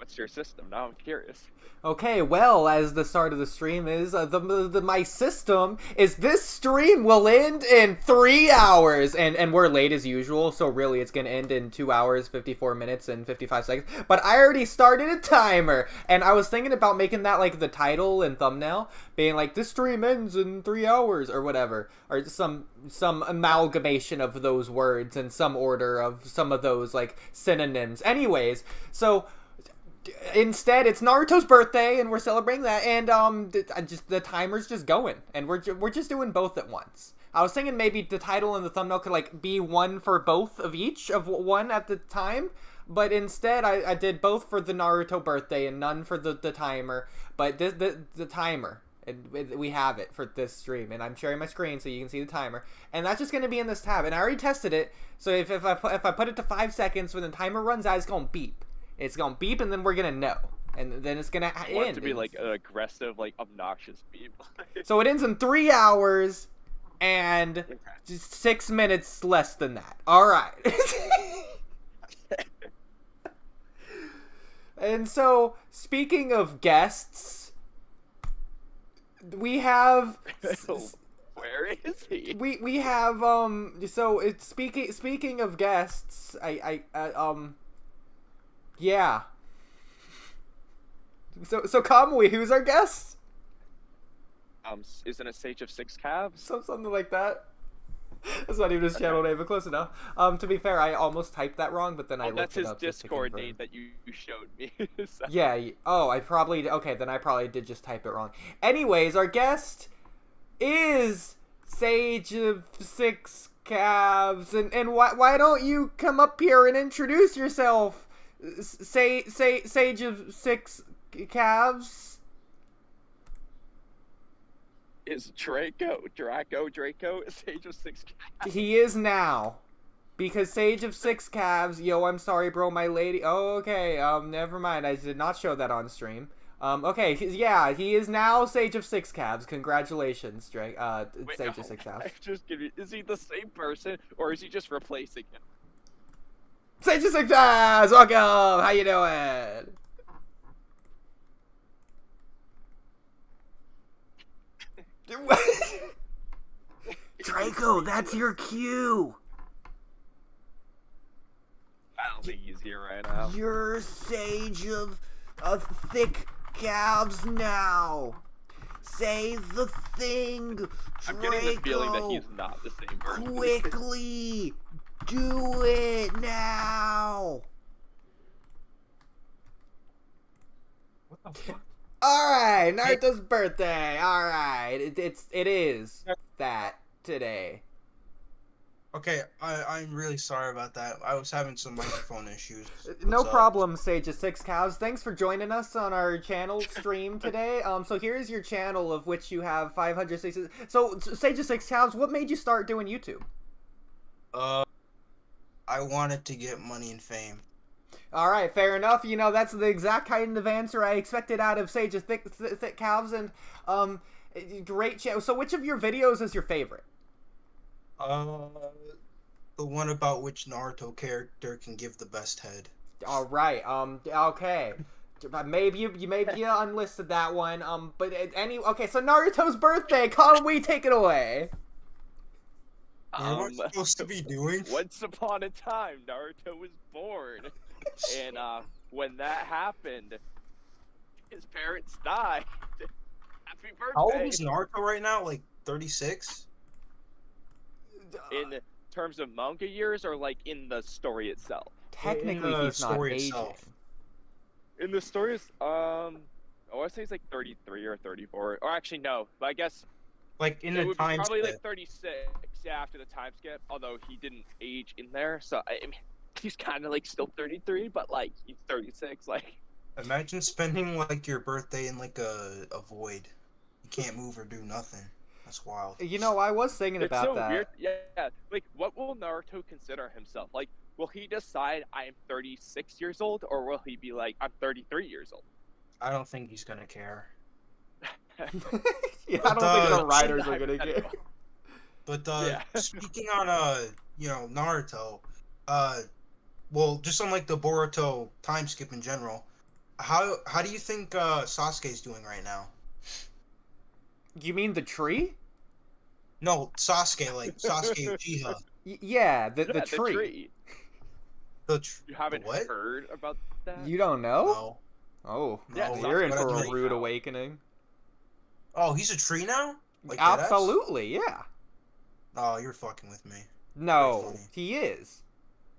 what's your system? Now I'm curious. Okay, well, as the start of the stream is, my system is this stream will end in 3 hours, and we're late as usual, so really it's gonna end in 2 hours, 54 minutes, and 55 seconds, but I already started a timer, and I was thinking about making that, like, the title and thumbnail, being like, this stream ends in 3 hours, or whatever, or some amalgamation of those words in some order of some of those, like, synonyms. Anyways, so instead, it's Naruto's birthday, and we're celebrating that, and the timer's just going, and we're just doing both at once. I was thinking maybe the title and the thumbnail could like be one for both of each of one at the time, but instead I did both for the Naruto birthday and none for the timer. But the timer, we have it for this stream, and I'm sharing my screen so you can see the timer, and that's just gonna be in this tab. And I already tested it, so if I put it to 5 seconds when the timer runs out, it's gonna beep. It's gonna beep, and then we're gonna know, and then it's gonna end. I want it to be like an aggressive, like obnoxious beep. So it ends in 3 hours and just 6 minutes less than that. All right. And so, speaking of guests, we have. Where is he? We have So it's speaking of guests, yeah. So Kamui, who's our guest? Isn't it Sage of Six Calves? Something like that. That's not even his channel name, but close enough. To be fair, I almost typed that wrong, but then I looked it up. That's his Discord name that you showed me. So. Yeah. Oh, I probably then I probably did just type it wrong. Anyways, our guest is Sage of Six Calves, and why don't you come up here and introduce yourself? Sage of Six Calves. Is Draco Sage of Six Calves? He is now, because Sage of Six Calves. Yo, I'm sorry, bro, my lady. Oh, okay. Never mind. I did not show that on stream. Okay. Yeah, he is now Sage of Six Calves. Congratulations, Drake. Sage of Six Calves. Is he the same person, or is he just replacing him? Sage of Six Calves, welcome. How you doing? Draco, that's your cue. I don't think he's here right now. You're Sage of Thick Calves now. Say the thing, Draco. I'm getting the feeling that he's not the same person. Quickly, do it now. What the fuck? Alright, Naruto's birthday. Alright, it is that today. Okay, I'm really sorry about that. I was having some microphone issues. No problem, Sage of Six Cows. Thanks for joining us on our channel stream today. So here's your channel, of which you have 560. So Sage of Six Cows, what made you start doing YouTube? I wanted to get money and fame. All right, fair enough. You know, that's the exact kind of answer I expected out of Sage of Thick Calves, and great channel. So which of your videos is your favorite? The one about which Naruto character can give the best head. All right. Okay. Maybe you unlisted that one. But okay. So Naruto's birthday. Kamui, take it away. What am I supposed to be doing? Once upon a time, Naruto was born. And when that happened, his parents died. Happy birthday. How old is Naruto right now? Like 36? In terms of manga years, or like in the story itself? Technically, he's not aging. In the stories, I want to say he's like 33 or 34. Or actually, no. But I guess like in the time probably skip. like 36. Yeah, after the time skip. Although he didn't age in there, so I mean, he's kind of like still 33, but like he's 36. Like, imagine spending like your birthday in like a void. You can't move or do nothing. That's wild. You know, I was thinking about so that. Weird. Yeah, like what will Naruto consider himself? Like, will he decide I am 36 years old, or will he be like I'm 33 years old? I don't think he's gonna care. Yeah, I don't think the writers are gonna care. But speaking on Naruto, well, just on like the Boruto time skip in general, how do you think Sasuke's doing right now? You mean the tree? No, Sasuke, like Sasuke Uchiha. Yeah, the Yeah, the tree. tree. You haven't what? heard about that? You don't know? No. Oh, Yeah, No, you're in what for I a mean- rude awakening. Oh, he's a tree now? Like deadass? Absolutely, yeah. Oh, you're fucking with me. No, funny. he is.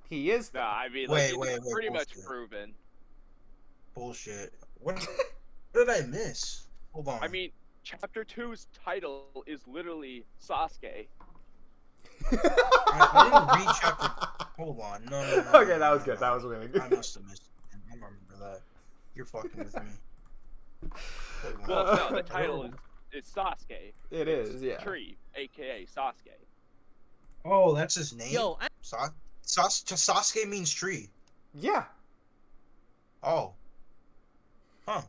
He is. Nah, I mean, Wait, like, wait, it's wait, pretty much bullshit. proven. Bullshit. What did I miss? Hold on. I mean, Chapter 2's title is literally Sasuke. I didn't read chapter. Hold on. No. Okay, that was no, good. no. That was really good. I must have missed it. I don't remember that. You're fucking with me. Hold on. Well, no, the title is Sasuke. It is, yeah. Tree, aka Sasuke. Oh, that's his name? Yo, Sasuke means tree. Yeah. Oh. Huh.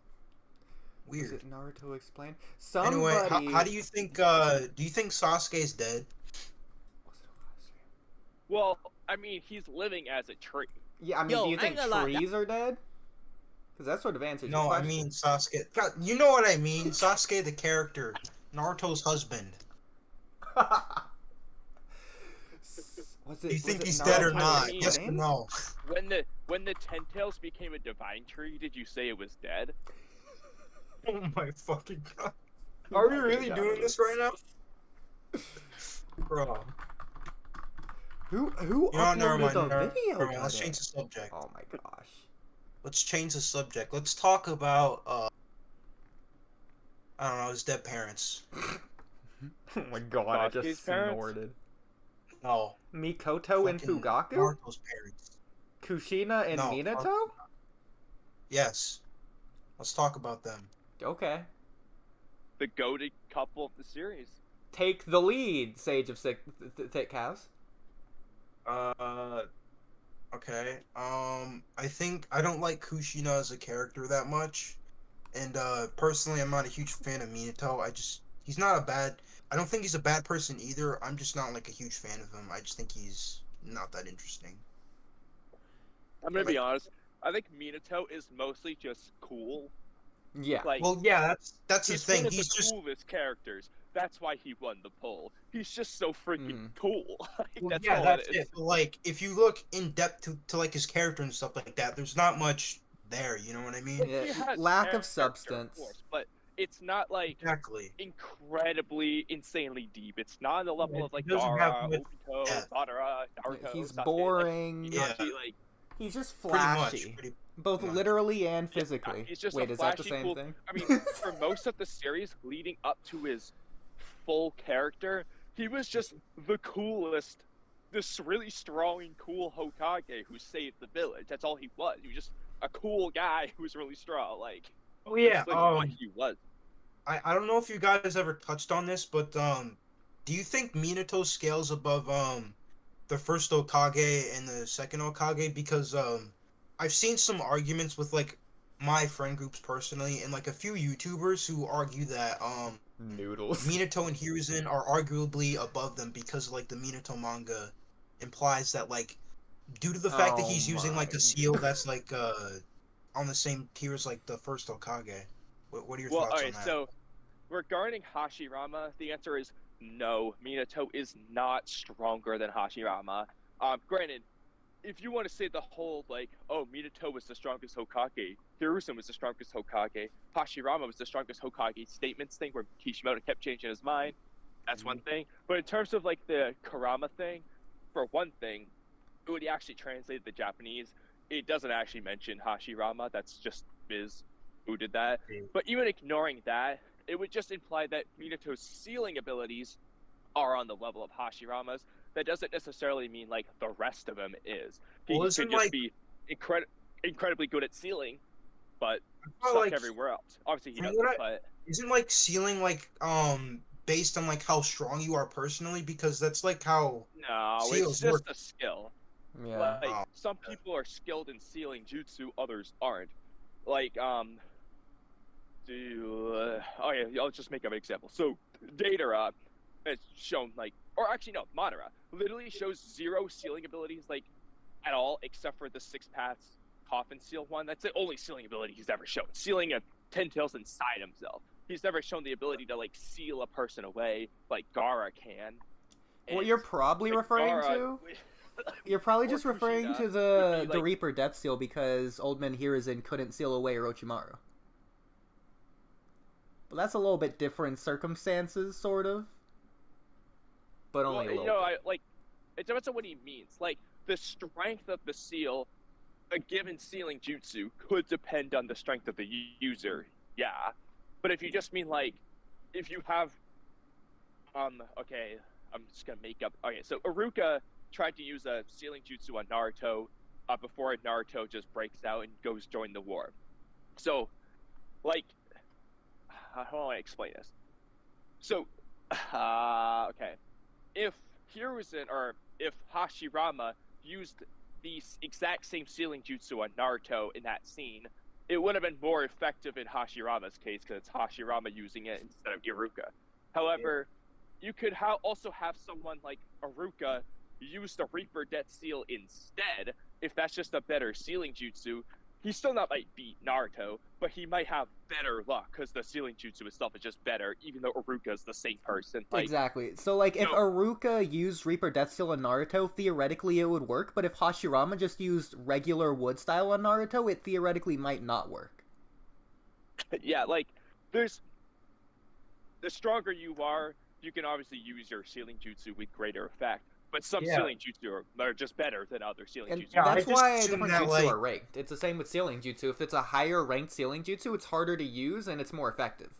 Was Weird. it Naruto explained? Somebody... Anyway, how do you think Sasuke's dead? Well, I mean, he's living as a tree. Yeah, I mean, Yo, do you I think ain't gonna lie, trees are dead? Because that sort of answers your No, I question. mean Sasuke. God, you know what I mean? Sasuke the character. Naruto's husband. Was Do you think was it he's dead or Naruto not? Explained? Yes or no? When the Ten Tails became a divine tree, did you say it was dead? Oh my fucking god. Are we really doing this right now? Bro. Who You know, never uploaded mind. the Never video? mind. Let's today? change the subject. Oh my gosh. Let's change the subject. Let's talk about I don't know, his dead parents. Oh my god, I Sasuke's just parents? No. snorted. Mikoto and fucking Fugaku? Naruto's parents. Kushina and No, Minato? Yes. Let's talk about them. Okay. The goated couple of the series. Take the lead, Sage of Thick Cows. Okay. I think I don't like Kushina as a character that much. And personally I'm not a huge fan of Minato. He's not a bad I don't think he's a bad person either. I'm just not like a huge fan of him. I just think he's not that interesting. I'm gonna be honest. I think Minato is mostly just cool. Yeah. Like, Well, yeah, that's the he's thing. one of He's the just coolest characters. That's why he won the poll. He's just so freaking Mm. cool. Like, well, that's yeah, all that's it is. it. But like, if you look in depth to like his character and stuff like that, there's not much there. You know what I mean? Yeah, He has lack of character, substance. course, but it's not like Exactly. incredibly, insanely deep. It's not on the level Yeah, of like it doesn't have Dara, much Obito, depth. Madara, Naruto. He's Sasuke. boring. Like, Yeah. Itachi, like, He's just Pretty flashy. much. Pretty Both much. literally and physically. he's just Wait, a is that the flashy, same cool- thing? I mean, for most of the series leading up to his full character, he was just the coolest, this really strong and cool Hokage who saved the village. That's all he was. He was just a cool guy who was really strong. Like, Oh yeah. that's, like, what he was. I don't know if you guys ever touched on this, but do you think Minato scales above the first Hokage and the second Hokage? Because I've seen some arguments with like my friend groups personally, and like a few YouTubers who argue that Noodles. Minato and Hiruzen are arguably above them because like the Minato manga implies that like due to the fact that he's Oh using like my a seal that's like on the same tier as like the first Hokage. What are your Well, thoughts alright, on that? so regarding Hashirama, the answer is no. Minato is not stronger than Hashirama. Granted, if you want to say the whole like, oh, Minato was the strongest Hokage, Hiruzen was the strongest Hokage, Hashirama was the strongest Hokage statements thing where Kishimoto kept changing his mind, that's one thing. But in terms of like the Kurama thing, for one thing, Oodie actually translated the Japanese. It doesn't actually mention Hashirama. That's just Biz who did that. But even ignoring that, it would just imply that Minato's sealing abilities are on the level of Hashirama's. That doesn't necessarily mean like the rest of him is. He Well, could isn't, just like- be incredibly good at sealing, but I suck like- everywhere else. Obviously he from doesn't, what but Isn't like sealing like based on like how strong you are personally, because that's like how no, Seals it's just work. a skill. Yeah. Like Oh, some people are skilled in sealing jutsu, others aren't. Like oh yeah, I'll just make up an example. So Datara has shown like, or actually no, Madara literally shows zero sealing abilities like at all except for the 6 paths coffin seal one. That's the only sealing ability he's ever shown. Sealing a 10 tails inside himself. He's never shown the ability to like seal a person away like Gaara can. What you're probably referring to? You're probably just referring to the Reaper Death Seal because Old Man Hiruzen couldn't seal away Orochimaru. But that's a little bit different circumstances, sort of. But only a little bit. It depends on what he means. Like, the strength of the seal, a given sealing jutsu, could depend on the strength of the user, yeah. But if you just mean, like, if you have, okay, I'm just gonna make up, okay, so Iruka tried to use a sealing jutsu on Naruto before Naruto just breaks out and goes join the war. So, like, how do I explain this? So, okay, if Hiruzen, or if Hashirama used the exact same sealing jutsu on Naruto in that scene, it would have been more effective in Hashirama's case because it's Hashirama using it instead of Iruka. However, you could also have someone like Iruka use the Reaper Death Seal instead, if that's just a better sealing jutsu. He still not might beat Naruto, but he might have better luck because the sealing jutsu itself is just better, even though Iruka is the same person. Like, exactly. So, like, if Iruka used Reaper Death Seal on Naruto, theoretically it would work, but if Hashirama just used regular wood style on Naruto, it theoretically might not work. Yeah, like, the stronger you are, you can obviously use your sealing jutsu with greater effect. But some sealing jutsu are just better than other sealing jutsu. Yeah, that's why different jutsu are ranked. It's the same with sealing jutsu. If it's a higher ranked sealing jutsu, it's harder to use and it's more effective.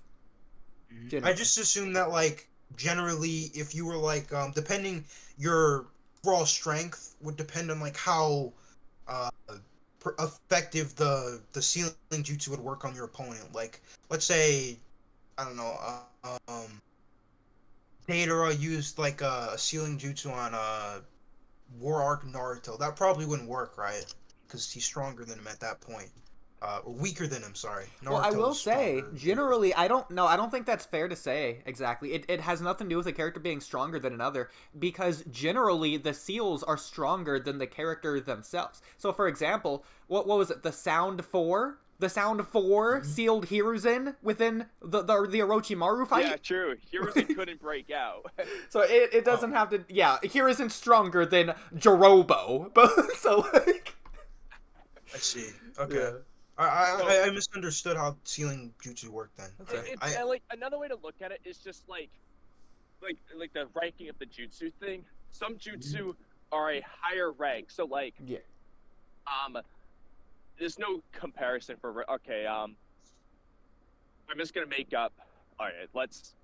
I just assume that, like, generally, if you were, like, depending, your raw strength would depend on, like, how effective the sealing jutsu would work on your opponent. Like, let's say, I don't know, Deidara used like a sealing jutsu on War Arc Naruto. That probably wouldn't work, right? Because he's stronger than him at that point. Or weaker than him, sorry. Well, I will say, generally, I don't think that's fair to say, exactly. It has nothing to do with a character being stronger than another, because generally, the seals are stronger than the character themselves. So, for example, what was it, the Sound 4? The Sound 4 sealed Hiruzen within the Orochimaru fight? Yeah, true. Hiruzen couldn't break out. So it doesn't have to... Yeah, Hiruzen's stronger than Jirobo. But, so, like... I see. Okay. Yeah. I misunderstood how sealing jutsu worked then. Okay. Like, another way to look at it is just, like the ranking of the jutsu thing. Some jutsu are a higher rank. So, like... Yeah. There's no comparison for... Okay, I'm just gonna make up... Alright, let's...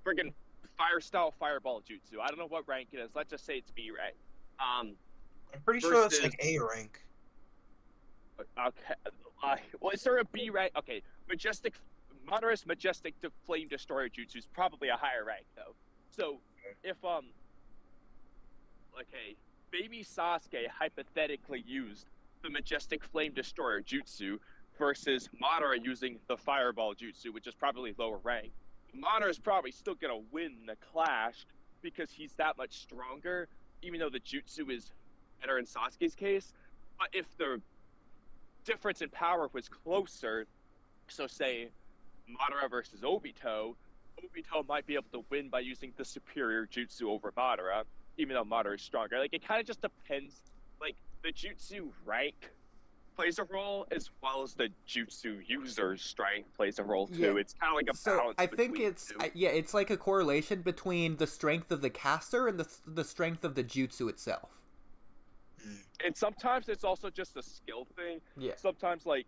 Friggin' Fire-style Fireball Jutsu. I don't know what rank it is. Let's just say it's B rank. I'm pretty sure it's like A rank. Okay. Well, is there a B rank? Okay. Monarch's Majestic Flame Destroyer Jutsu is probably a higher rank, though. So, if, okay, baby Sasuke hypothetically used the Majestic Flame Destroyer Jutsu versus Madara using the Fireball Jutsu, which is probably lower rank. Madara is probably still gonna win the clash because he's that much stronger, even though the Jutsu is better in Sasuke's case. But if the difference in power was closer, so say Madara versus Obito might be able to win by using the superior Jutsu over Madara, even though Madara is stronger. Like, it kind of just depends. Like, the jutsu rank plays a role as well as the jutsu user's strength plays a role too. Yeah. It's kind of like a balance. I think it's like a correlation between the strength of the caster and the strength of the jutsu itself. And sometimes it's also just a skill thing. Yeah. Sometimes, like,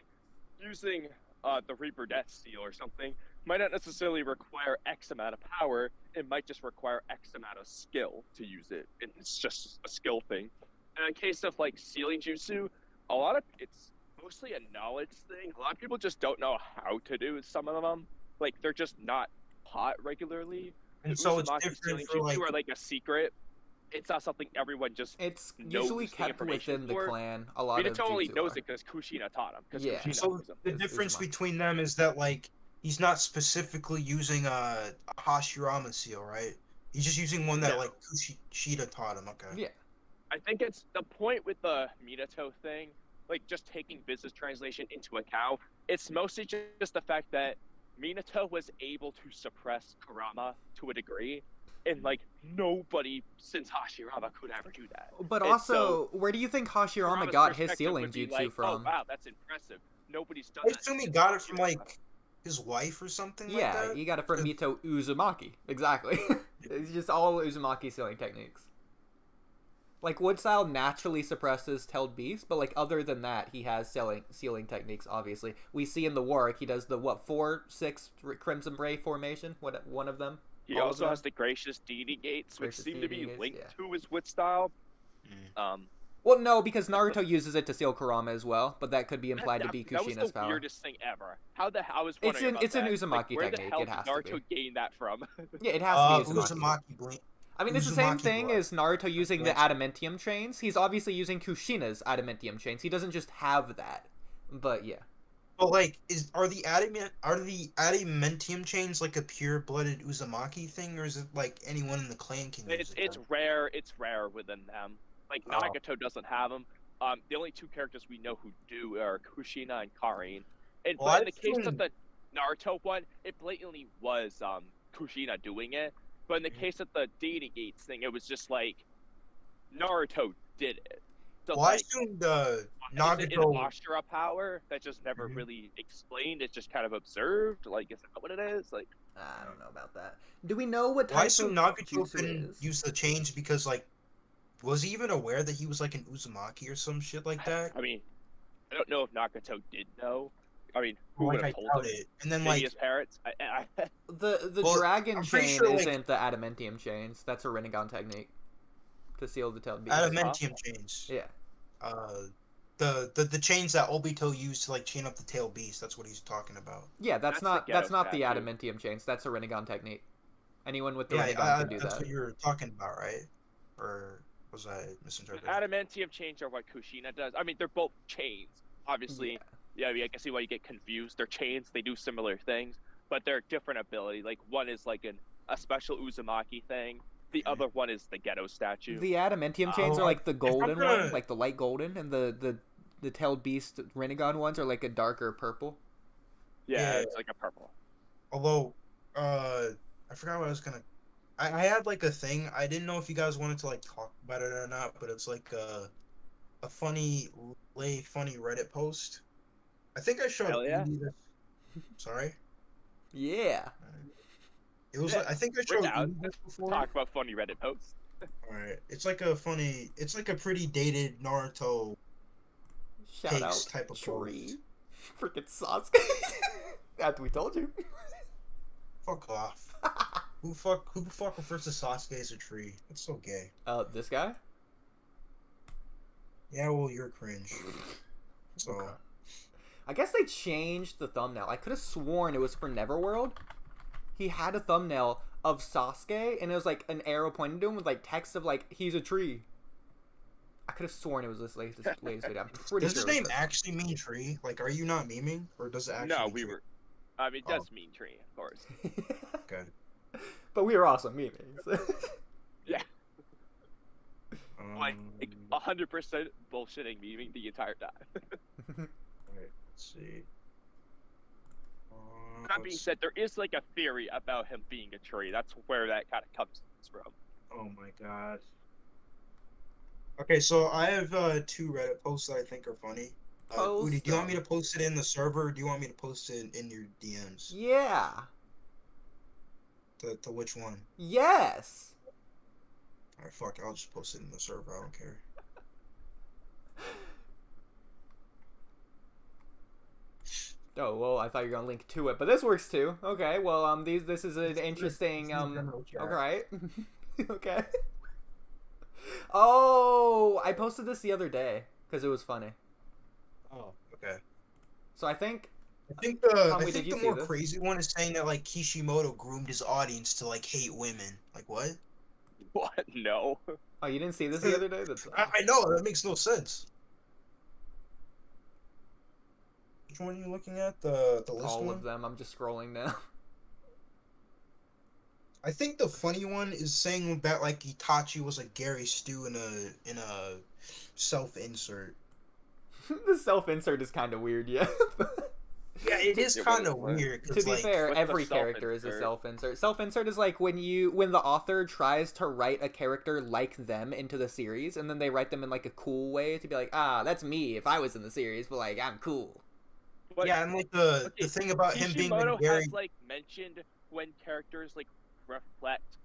using the Reaper Death Seal or something might not necessarily require X amount of power. It might just require X amount of skill to use it. And it's just a skill thing. In a case of, like, sealing jutsu, it's mostly a knowledge thing. A lot of people just don't know how to do some of them. Like, they're just not taught regularly. And so it's different for, like... are, like, a secret. It's not something everyone just It's usually kept within the clan. A lot of Minato only knows it because Kushina taught him. Yeah. So the difference between them is that, like, he's not specifically using a Hashirama seal, right? He's just using one that, like, Kushina taught him, okay. Yeah. I think it's the point with the Minato thing like just taking business translation into account, it's mostly just the fact that Minato was able to suppress Kurama to a degree, and like nobody since Hashirama could ever do that. But And also, so, where do you think Hashirama Kurama's got his perspective sealing would be jutsu like, from? Oh wow, that's impressive. Nobody's done I that. assume he since got it from Hashirama. like his wife or something like Yeah, that. he got it from Mito Uzumaki. Exactly. It's just all Uzumaki sealing techniques. Like, Wood Style naturally suppresses Tailed Beast, but, like, other than that, he has sealing techniques, obviously. We see in the work, he does the, 4-6 Crimson Ray formation? One of them? He also has the Gracious Deity Gates, which Gracious seem to be Deity Gates, linked yeah. to his wit style. Well, no, because Naruto uses it to seal Kurama as well, but that could be implied to be That was Kushina's the power. weirdest thing ever. How the hell I was wondering about It's an that. Uzumaki Like, where technique, the hell it has did to Naruto gain that from? Yeah, it has to be Uzumaki. Uzumaki blink. I mean, it's the same Uzumaki thing blood. as Naruto using the adamantium chains. He's obviously using Kushina's adamantium chains. He doesn't just have that. But yeah. But like, are the adamantium chains like a pure-blooded Uzumaki thing, or is it like anyone in the clan can use it? It's rare. It's rare within them. Like Nagato doesn't have them. The only two characters we know who do are Kushina and Karin. And Well, but in the case of the Naruto one, it blatantly was Kushina doing it. But in the case of the Deity Gates thing, it was just like Naruto did it. So, Well, I like, assumed is it an Nagato. Ashura power that just never really explained? It's just kind of observed. Like, is that what it is? Like, I don't know about that. Do we know what type Well, I assume of Nagato jutsu couldn't is? use the chains because, like, was he even aware that he was like an Uzumaki or some shit like that? I mean, I don't know if Nagato did know. I mean, who Like, would I have told doubt him? it. And then, Maybe like, his parents. The Well, dragon I'm pretty chain sure, like- isn't the adamantium chains. That's a Rinnegan technique to seal the tailed beast. adamantium chains. Yeah. The chains that Obito used to like chain up the tail beast. That's what he's talking about. Yeah, that's That's not the that's ghetto not the statue. adamantium chains. That's a Rinnegan technique. Anyone with the Yeah, Rinnegan can do that's that. what you're talking about, right? Or was I misinterpreting? Adamantium chains are what Kushina does. I mean, they're both chains. Obviously, yeah, I can see why you get confused. They're chains. They do similar things, but they're different ability. Like, one is like a special Uzumaki thing. The other one is the ghetto statue. The adamantium chains are like the golden gonna- one, like the light golden, and the tailed beast Rinnegan ones are like a darker purple. Yeah, Yeah. it's like a purple. Although, I forgot what I was gonna. I had like a thing. I didn't know if you guys wanted to like talk about it or not, but it's like a funny Reddit post. I think I showed Hell yeah. Oodie this. Sorry. Yeah. It was. Yeah, like, I think I we're showed down. Oodie this before. Talk about funny Reddit posts. All right. It's like a funny. It's like a pretty dated Naruto Shout takes out type of tree. Freaking Sasuke. After we told you. Fuck off. Who the fuck refers to Sasuke as a tree? That's so gay. This guy? Yeah, well, you're cringe. So. Okay. I guess they changed the thumbnail. I could have sworn it was for Neverworld. He had a thumbnail of Sasuke, and it was like an arrow pointing to him with like text of like, he's a tree. I could have sworn it was this latest video. I'm pretty Does sure his name actually mean tree? Like, are you not memeing? Or does it actually No, mean we tree? were. I mean, it does mean tree, of course. Okay. But we were also memeing. So. Yeah. Like, Um, 100% bullshitting memeing the entire time. Alright, let's see. That being said, there is like a theory about him being a tree. That's where that kind of comes from. Oh my god. Okay, so I have two Reddit posts that I think are funny. Post Oodie, do you want me to them. post it in the server, or do you want me to post it in your DMs? Yeah. To which one? Yes. Alright, fuck it, I'll just post it in the server, I don't care. Oh well, I thought you were gonna link to it, but this works too. Okay, well, this is an interesting, okay, okay. Oh, I posted this the other day because it was funny. Oh, okay. So I think I think Kamui, I did think you the see more this? crazy one is saying that like Kishimoto groomed his audience to like hate women. Like what? What? No. Oh, you didn't see this the other day? That's I know that makes no sense. Which one are you looking at? The list all one? of them. I'm just scrolling now. I think the funny one is saying that like Itachi was like Gary Stu in a self insert. The self-insert is kind of weird, yeah. Yeah, it is kind of weird. To be like, fair, what's every the character is a self-insert? self-insert. Self-insert is like when the author tries to write a character like them into the series, and then they write them in like a cool way to be like, that's me if I was in the series, but like I'm cool. But, yeah, and like the okay, thing about him being Kishimoto very has like mentioned when characters like reflect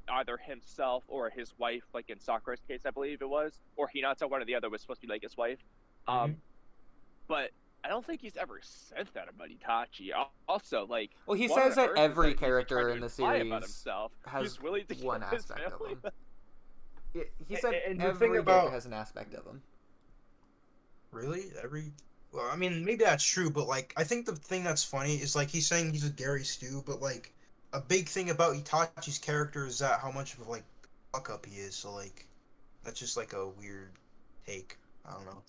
either himself or his wife, like in Sakura's case, I believe it was, or Hinata, one or the other was supposed to be like his wife. But I don't think he's ever said that about Itachi. Also, like, Well, he what says on that earth is every he's character trying to in the imply about series himself? has He's willing to one kill his aspect of family. him. He said and the every thing character about- has an aspect of him. really every. Well, I mean, maybe that's true, but like, I think the thing that's funny is like he's saying he's a Gary Stu, but like, a big thing about Itachi's character is that how much of like fuck up he is. So like, that's just like a weird take. I don't know.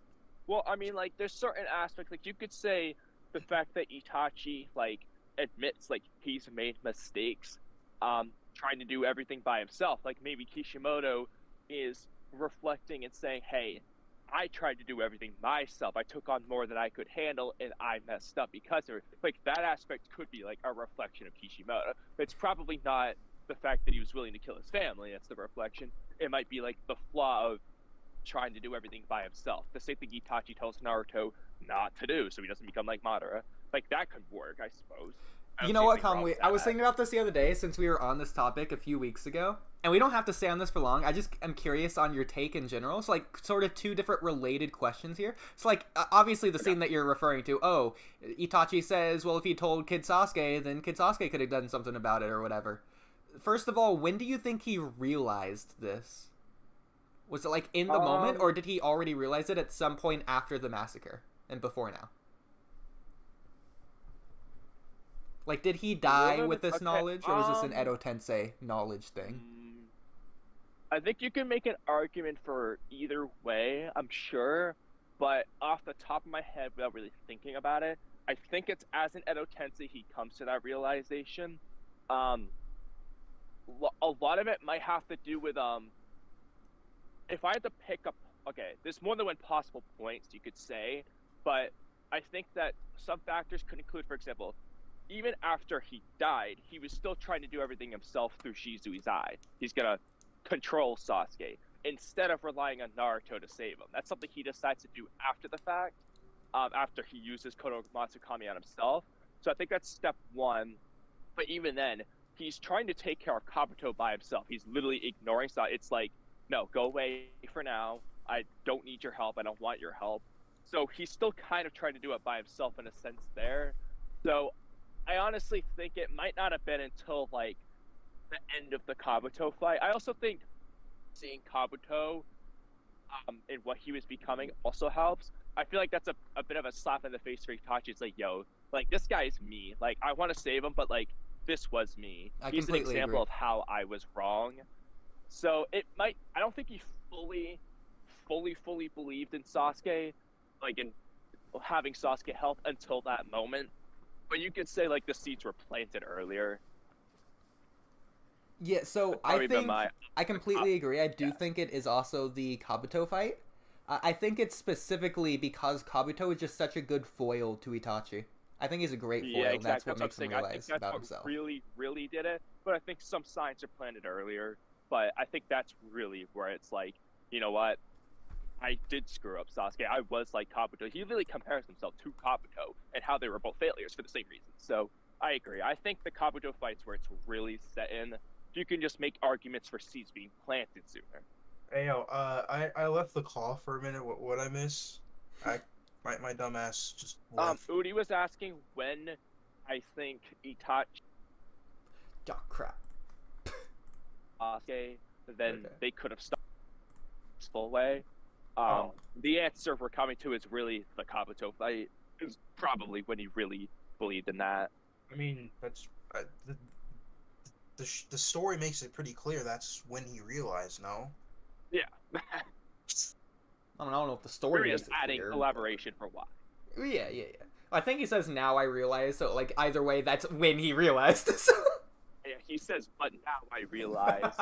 Well, I mean, like, there's certain aspects, like, you could say the fact that Itachi, like, admits, like, he's made mistakes, trying to do everything by himself. Like, maybe Kishimoto is reflecting and saying, hey, I tried to do everything myself. I took on more than I could handle, and I messed up because of it. Like, that aspect could be, like, a reflection of Kishimoto. It's probably not the fact that he was willing to kill his family. That's the reflection. It might be, like, the flaw of trying to do everything by himself. The same thing Itachi tells Naruto not to do, so he doesn't become like Madara. Like, that could work, I suppose. You know what, Kamui? I was thinking about this the other day since we were on this topic a few weeks ago, and we don't have to stay on this for long. I'm curious on your take in general. So, like, sort of two different related questions here. So, like, obviously the scene that you're referring to, Itachi says, well, if he told Kid Sasuke, then Kid Sasuke could have done something about it or whatever. First of all, when do you think he realized this? Was it, like, in the moment, or did he already realize it at some point after the massacre and before now? Like, did he die with this knowledge, or was this an Edo Tensei knowledge thing? I think you can make an argument for either way, I'm sure, but off the top of my head, without really thinking about it, I think it's as an Edo Tensei he comes to that realization. A lot of it might have to do with, if I had to pick up, okay, there's more than one possible points you could say, but I think that some factors could include, for example, even after he died, he was still trying to do everything himself through Shizui's eye. He's gonna control Sasuke instead of relying on Naruto to save him. That's something he decides to do after the fact, after he uses Konosuba Kami on himself. So I think that's step one. But even then, he's trying to take care of Kabuto by himself. He's literally ignoring Sasuke. It's like, no, go away for now. I don't need your help. I don't want your help. So he's still kind of trying to do it by himself in a sense there. So I honestly think it might not have been until, like, the end of the Kabuto fight. I also think seeing Kabuto and what he was becoming also helps. I feel like that's a bit of a slap in the face for Itachi. It's like, yo, like, this guy is me. Like, I want to save him, but, like, this was me. He's an example of how I was wrong. So it might, I don't think he fully believed in Sasuke, like, in having Sasuke help until that moment. But you could say, like, the seeds were planted earlier. Yeah, so I think I completely agree. I do think it is also the Kabuto fight. I think it's specifically because Kabuto is just such a good foil to Itachi. I think he's a great foil. Yeah, exactly. That's what makes him realize about himself. Really did it. But I think some signs are planted earlier. But I think that's really where it's like, you know what? I did screw up Sasuke. I was like Kabuto. He really compares himself to Kabuto and how they were both failures for the same reason. So I agree. I think the Kabuto fight's where it's really set in. You can just make arguments for seeds being planted sooner. Hey, yo, I left the call for a minute. What I miss? My dumb ass just left. Oodie was asking when I think Itachi Crap. Sasuke, then Okay. they could have stopped this full way. The answer we're coming to is really the Kabuto fight. Is probably when he really believed in that. I mean, that's the story makes it pretty clear. That's when he realized. No. Yeah. I don't know if the story We're makes just it adding clear, elaboration for why. Yeah. I think he says now I realize, so like either way, that's when he realized. So. Yeah, he says, but now I realize.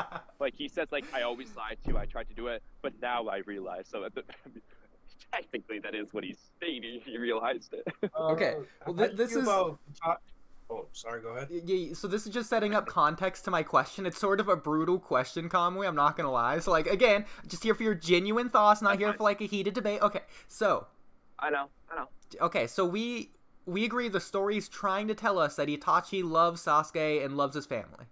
Like, he says, like, I always lied to you, I tried to do it, but now I realize. So technically that is what he's stating. He realized it. Okay, well, this is. Oh, sorry. Go ahead. Yeah, so this is just setting up context to my question. It's sort of a brutal question, Kamui. I'm not gonna lie. So, like, again, just here for your genuine thoughts, not here for like a heated debate. Okay, so. I know. Okay, so we agree the story's trying to tell us that Itachi loves Sasuke and loves his family.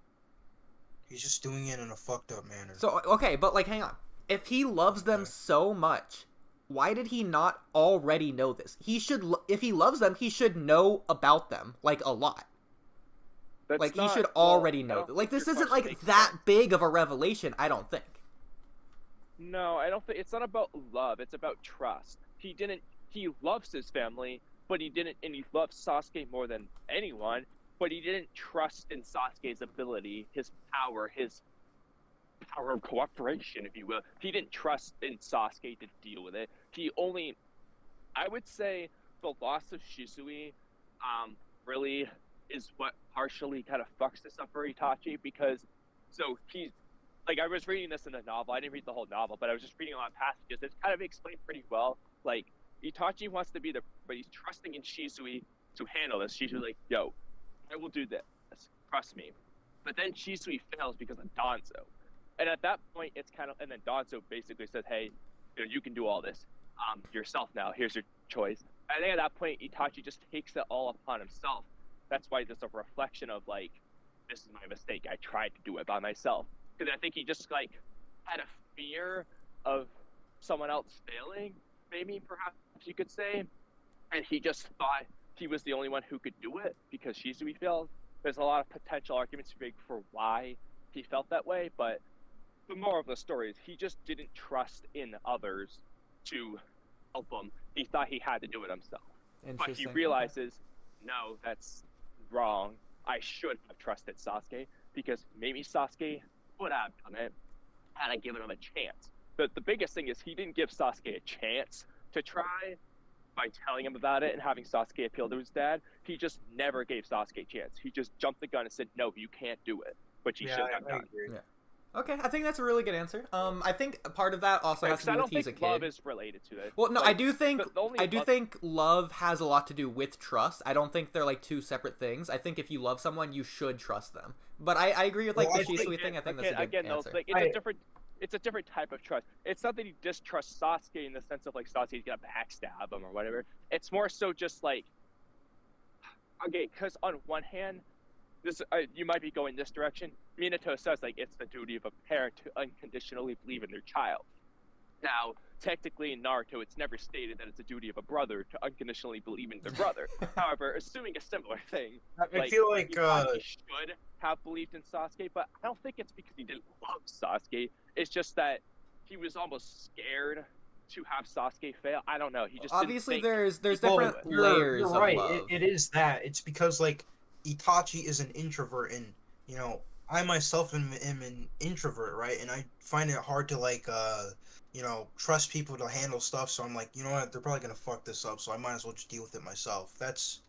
He's just doing it in a fucked up manner. So, okay, but like, hang on. If he loves them so much, why did he not already know this? He should, if he loves them, he should know about them, like, a lot. Like, he should already know. Like, this isn't, like, that big of a revelation, I don't think. No, I don't think, it's not about love, it's about trust. He loves his family, but he loves Sasuke more than anyone, but he didn't trust in Sasuke's ability, his power of cooperation, if you will. He didn't trust in Sasuke to deal with it. I would say the loss of Shisui, really is what partially kind of fucks this up for Itachi, because, I was reading this in the novel, I didn't read the whole novel, but I was just reading a lot of passages, it's kind of explained pretty well, like, Itachi wants to be but he's trusting in Shisui to handle this. Shisui's like, yo, I will do this, trust me. But then Shisui fails because of Danzo. And at that point, and then Danzo basically says, hey, you can do all this yourself now. Here's your choice. I think at that point, Itachi just takes it all upon himself. That's why there's a reflection of, like, this is my mistake. I tried to do it by myself. Because I think he just, like, had a fear of someone else failing, maybe, perhaps you could say. And he just thought he was the only one who could do it because Shisui failed. There's a lot of potential arguments to make for why he felt that way, but the moral of the story is he just didn't trust in others to help him. He thought he had to do it himself. But he realizes, no, that's wrong. I should have trusted Sasuke, because maybe Sasuke would have done it had I given him a chance. But the biggest thing is he didn't give Sasuke a chance to try by telling him about it and having Sasuke appeal to his dad. He just never gave Sasuke a chance. He just jumped the gun and said, no, you can't do it. But you should have done. Yeah. Okay, I think that's a really good answer. I think part of that also has to do with he's a kid. Love is related to it. Well, no, I do think love has a lot to do with trust. I don't think they're like two separate things. I think if you love someone, you should trust them. But I agree with the Shisui thing. I think that's a good answer. It's a different type of trust. It's not that he distrusts Sasuke in the sense of like Sasuke's gonna backstab him or whatever. It's more so just like, okay, because on one hand, you might be going this direction. Minato says like it's the duty of a parent to unconditionally believe in their child. Now, technically in Naruto, it's never stated that it's a duty of a brother to unconditionally believe in their brother. However, assuming a similar thing, I feel like he should have believed in Sasuke, but I don't think it's because he didn't love Sasuke. It's just that he was almost scared to have Sasuke fail. I don't know. He just obviously there's different layers. You're right. Of love. It is that. It's because like Itachi is an introvert, and I myself am an introvert, right? And I find it hard to like trust people to handle stuff. So I'm like, you know what? They're probably gonna fuck this up, so I might as well just deal with it myself. That's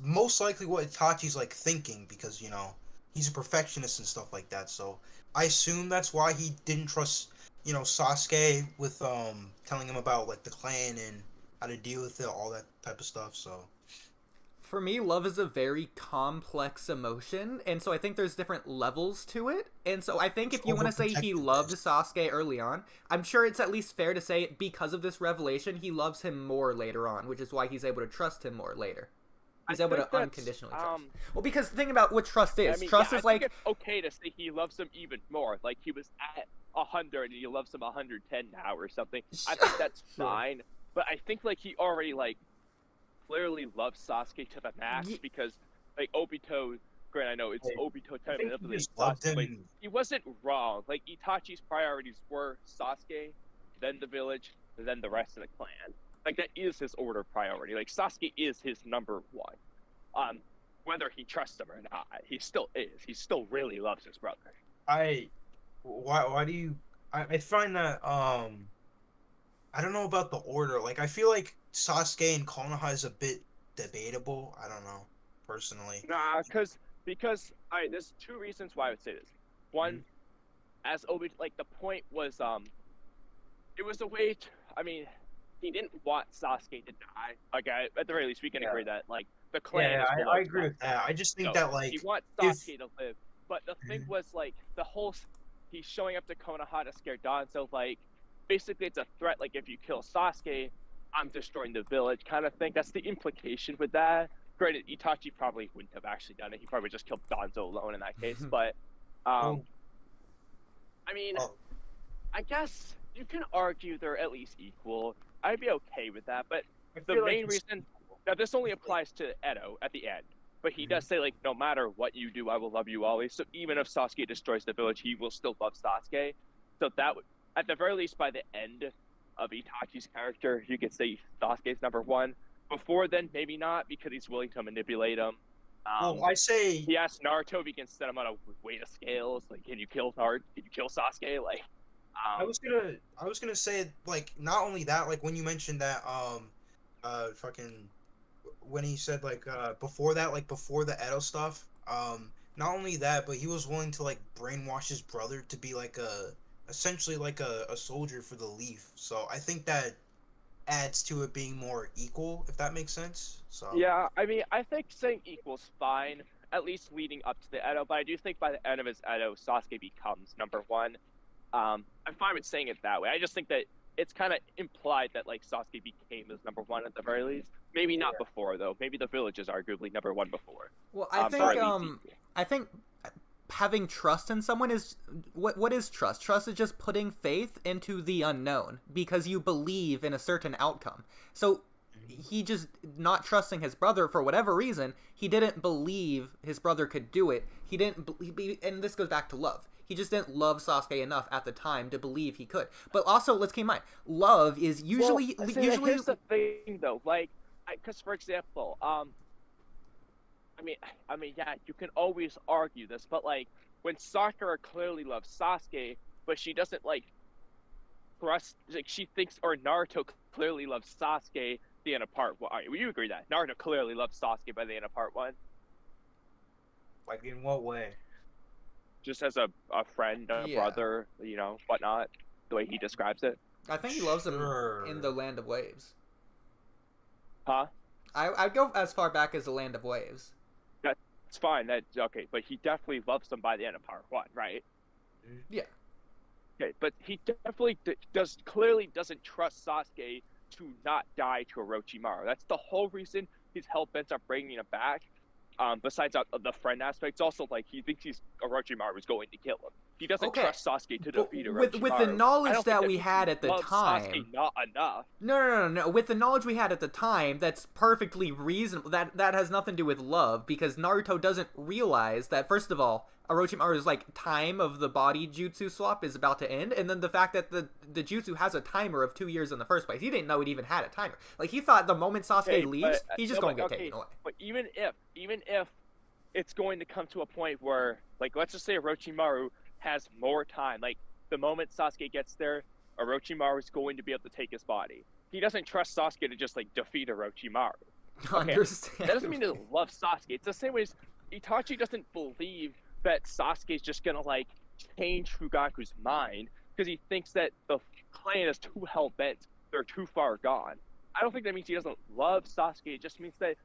most likely what Itachi's like thinking, because he's a perfectionist and stuff like that. So I assume that's why he didn't trust Sasuke with telling him about like the clan and how to deal with it, all that type of stuff. So for me, love is a very complex emotion, and so I think there's different levels to it. And so I think if you want to say he loved Sasuke early on, I'm sure it's at least fair to say because of this revelation, he loves him more later on, which is why he's able to trust him more later. He's able to unconditionally trust. Well, because the thing about what trust is, trust is like... it's okay to say he loves him even more. Like, he was at 100 and he loves him 110 now or something. I think that's fine. But I think, like, he already, like, clearly loves Sasuke to the max because, like, Obito... Granted, I know it's Obito telling him but he wasn't wrong. Like, Itachi's priorities were Sasuke, then the village, then the rest of the clan. Like, that is his order priority. Like, Sasuke is his number one. Whether he trusts him or not, he still is. He still really loves his brother. Why do you... I find that, I don't know about the order. Like, I feel like Sasuke and Konoha is a bit debatable. I don't know, personally. Nah, because there's two reasons why I would say this. One, as Obito, like, the point was, it was a way to, I mean, he didn't want Sasuke to die. Like, at the very least, we can agree that, like, the clan Yeah, is below I agree with that. I just think that he like wants if Sasuke to live. But the thing was, like, the whole, he's showing up to Konoha to scare Danzo, like, basically it's a threat, like, if you kill Sasuke, I'm destroying the village kind of thing. That's the implication with that. Granted, Itachi probably wouldn't have actually done it. He probably just killed Danzo alone in that case. But, I mean, I guess you can argue they're at least equal. I'd be okay with that. But the main reason, now this only applies to Edo at the end. But he does say, like, no matter what you do, I will love you always. So even if Sasuke destroys the village, he will still love Sasuke. So that would, at the very least, by the end of Itachi's character, you could say Sasuke's number one. Before then, maybe not, because he's willing to manipulate him. well, I say He asked Naruto if he can set him on a weight of scales. Like, can you kill Naruto? Can you kill Sasuke? Like, I was gonna say, like, not only that, like when you mentioned that fucking when he said like before that, like before the Edo stuff, not only that, but he was willing to like brainwash his brother to be like essentially like a soldier for the Leaf. So I think that adds to it being more equal, if that makes sense. So yeah, I mean, I think saying equal's fine, at least leading up to the Edo, but I do think by the end of his Edo, Sasuke becomes number one. I'm fine with saying it that way. I just think that it's kind of implied that, like, Sasuke became his number one at the very least. Maybe not before, though. Maybe the village is arguably number one before. Well, I think having trust in someone is what is trust? Trust is just putting faith into the unknown because you believe in a certain outcome. So he just not trusting his brother for whatever reason, he didn't believe his brother could do it. He didn't believe, and this goes back to love. He just didn't love Sasuke enough at the time to believe he could. But also, let's keep in mind, love is usually here's the thing, though. Like, because for example, I mean, yeah, you can always argue this, but like when Sakura clearly loves Sasuke, but she doesn't like trust, like she thinks, or Naruto clearly loves Sasuke. The end of part one. All right, will you agree that Naruto clearly loves Sasuke by the end of part one? like in what way? Just as a friend, a brother, you know, whatnot. The way he describes it. I think he loves him in the Land of Waves. Huh? I'd go as far back as the Land of Waves. That's fine. That's okay, but he definitely loves them by the end of part one, right? Yeah. Okay, but he definitely clearly doesn't trust Sasuke to not die to Orochimaru. That's the whole reason he's hell-bent on bringing him back. Besides the friend aspect, it's also like he thinks Orochimaru is going to kill him. He doesn't trust Sasuke to defeat Orochimaru. With the knowledge that we had at the time, Sasuke not enough. No. With the knowledge we had at the time, that's perfectly reasonable. That has nothing to do with love, because Naruto doesn't realize that, first of all, Orochimaru's like time of the body jutsu swap is about to end, and then the fact that the jutsu has a timer of 2 years in the first place. He didn't know it even had a timer. Like, he thought the moment Sasuke leaves, he's just going to get taken away. But even if it's going to come to a point where, like, let's just say Orochimaru has more time, like the moment Sasuke gets there, Orochimaru is going to be able to take his body. He doesn't trust Sasuke to just like defeat Orochimaru. Okay. That doesn't mean he doesn't love Sasuke. It's the same way as Itachi doesn't believe that Sasuke is just gonna like change Fugaku's mind because he thinks that the clan is too hell-bent, they're too far gone. I don't think that means he doesn't love Sasuke. It just means that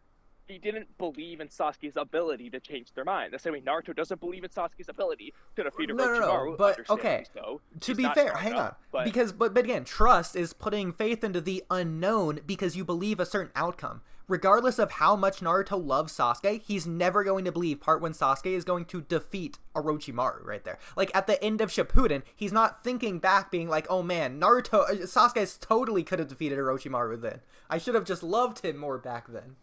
he didn't believe in Sasuke's ability to change their mind. The same way Naruto doesn't believe in Sasuke's ability to defeat Orochimaru. No, but okay. So, to be fair, hang on. But again, trust is putting faith into the unknown because you believe a certain outcome. Regardless of how much Naruto loves Sasuke, he's never going to believe part one Sasuke is going to defeat Orochimaru right there. Like, at the end of Shippuden, he's not thinking back being like, oh man, Sasuke totally could have defeated Orochimaru then. I should have just loved him more back then.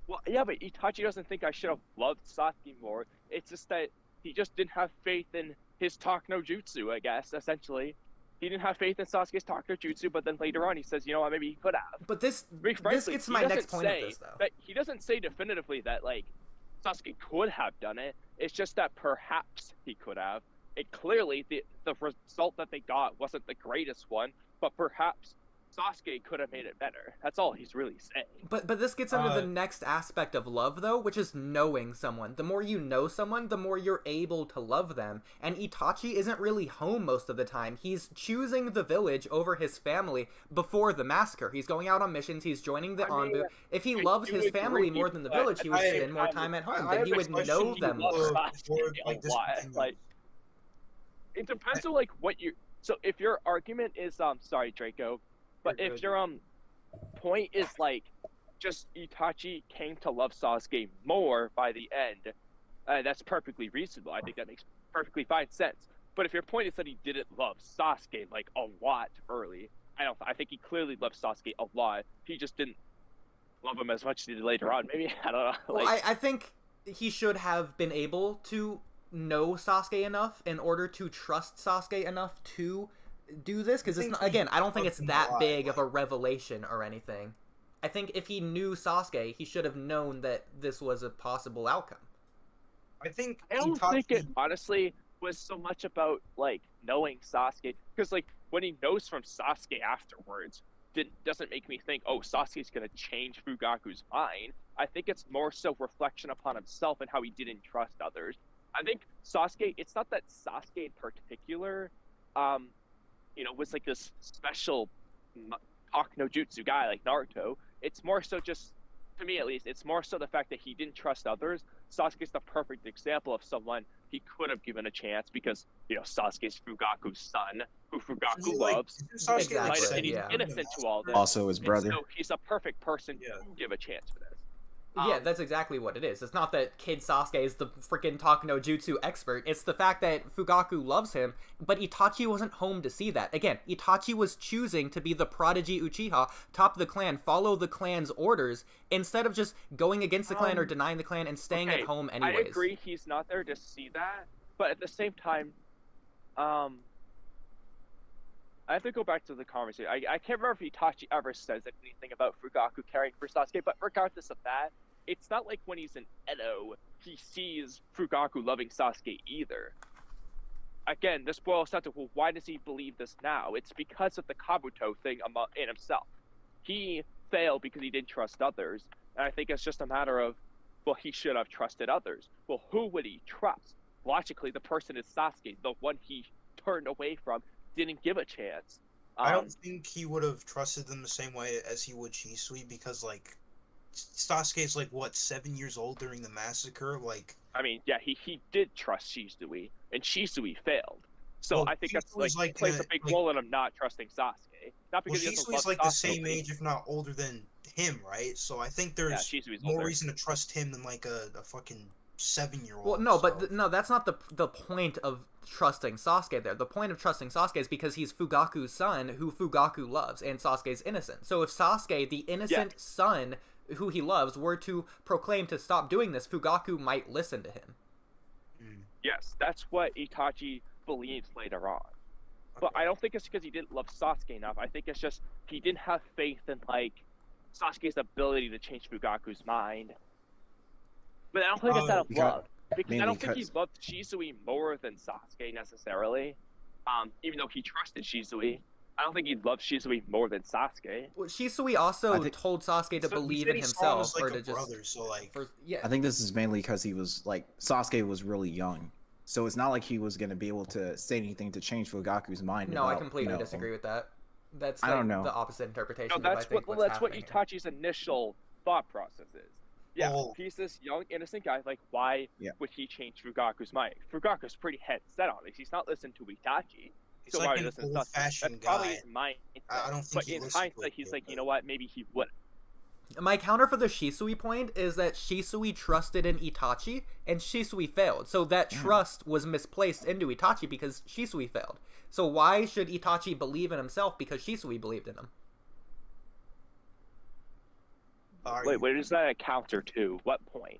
Well, yeah, but Itachi doesn't think I should have loved Sasuke more. It's just that he just didn't have faith in his Talk no Jutsu, I guess, essentially. He didn't have faith in Sasuke's Talk no Jutsu, but then later on he says, you know what, maybe he could have. But this gets to my next point of this, though. But he doesn't say definitively that, like, Sasuke could have done it. It's just that perhaps he could have. It clearly, the result that they got wasn't the greatest one, but perhaps Sasuke could have made it better. That's all he's really saying. But this gets into the next aspect of love, though, which is knowing someone. The more you know someone, the more you're able to love them. And Itachi isn't really home most of the time. He's choosing the village over his family before the massacre. He's going out on missions. He's joining the Anbu. If he loves his family more than the village, he would spend more time at home. Then he would know them more. Like, it depends on like what you. So if your argument is sorry Draco, but if your point is like just Itachi came to love Sasuke more by the end, that's perfectly reasonable. I think that makes perfectly fine sense. But if your point is that he didn't love Sasuke like a lot early, I think he clearly loved Sasuke a lot. He just didn't love him as much as he did later on. Maybe I don't know. Like, well, I think he should have been able to know Sasuke enough in order to trust Sasuke enough to do this, because it's not, again, I don't think it's that big of a revelation or anything. I think if he knew Sasuke, he should have known that this was a possible outcome. I don't think it honestly was so much about like knowing Sasuke, because like when he knows from Sasuke afterwards, doesn't make me think, oh, Sasuke's gonna change Fugaku's mind. I think it's more so reflection upon himself and how he didn't trust others. I think Sasuke, it's not that Sasuke in particular, was like this special talk no jutsu guy like Naruto. It's more so just, to me at least, it's more so the fact that he didn't trust others. Sasuke's the perfect example of someone he could have given a chance because, Sasuke's Fugaku's son, who Fugaku loves. Exactly, and he's innocent to all this. Also his brother. So he's a perfect person to give a chance for this. Yeah, that's exactly what it is. It's not that Kid Sasuke is the freaking talk no jutsu expert. It's the fact that Fugaku loves him, but Itachi wasn't home to see that. Again, Itachi was choosing to be the prodigy Uchiha, top the clan, follow the clan's orders, instead of just going against the clan or denying the clan and staying at home anyways. I agree he's not there to see that, but at the same time, I have to go back to the conversation. I can't remember if Itachi ever says anything about Fugaku caring for Sasuke, but regardless of that, it's not like when he's in Edo, he sees Fugaku loving Sasuke either. Again, this boils down to, well, why does he believe this now? It's because of the Kabuto thing in himself. He failed because he didn't trust others, and I think it's just a matter of, well, he should have trusted others. Well, who would he trust? Logically, the person is Sasuke, the one he turned away from, didn't give a chance. I don't think he would have trusted them the same way as he would Shisui, because like Sasuke's like what, 7 years old during the massacre. Like, I mean, yeah, he did trust Shisui, and Shisui failed. So I think that's like plays a big role in him not trusting Sasuke. Not because he doesn't love Shisui's like Sasuke, the same age, if not older than him, right? So I think there's more reason to trust him than like a fucking 7-year-old. Well, no, but no, that's not the point of trusting Sasuke there. The point of trusting Sasuke is because he's Fugaku's son, who Fugaku loves, and Sasuke's innocent. So if Sasuke, the innocent son who he loves, were to proclaim to stop doing this, Fugaku might listen to him. Yes, that's what Itachi believes later on. But I don't think it's because he didn't love Sasuke enough. I think it's just he didn't have faith in like Sasuke's ability to change Fugaku's mind. But I don't think it's out of love. Because I don't think he loved Shisui more than Sasuke necessarily. Even though he trusted Shisui, I don't think he loved Shisui more than Sasuke. Well, Shisui also told Sasuke to believe in himself, like or to brother, so like, I think this is mainly because he was like Sasuke was really young, so it's not like he was gonna be able to say anything to change Fugaku's mind. No, I completely disagree with that. That's like, I don't know. The opposite interpretation. No, that's what Itachi's initial thought process is. Yeah, he's this young, innocent guy. Like, why would he change Fugaku's mind? Fugaku's pretty head set on it. He's not listening to Itachi. He's so like an old-fashioned guy. Probably his mind. I don't think. But in hindsight, he's like, you know what? Maybe he wouldn't. My counter for the Shisui point is that Shisui trusted in Itachi, and Shisui failed. So that trust was misplaced into Itachi because Shisui failed. So why should Itachi believe in himself because Shisui believed in him? Wait, what is that a counter to? What point?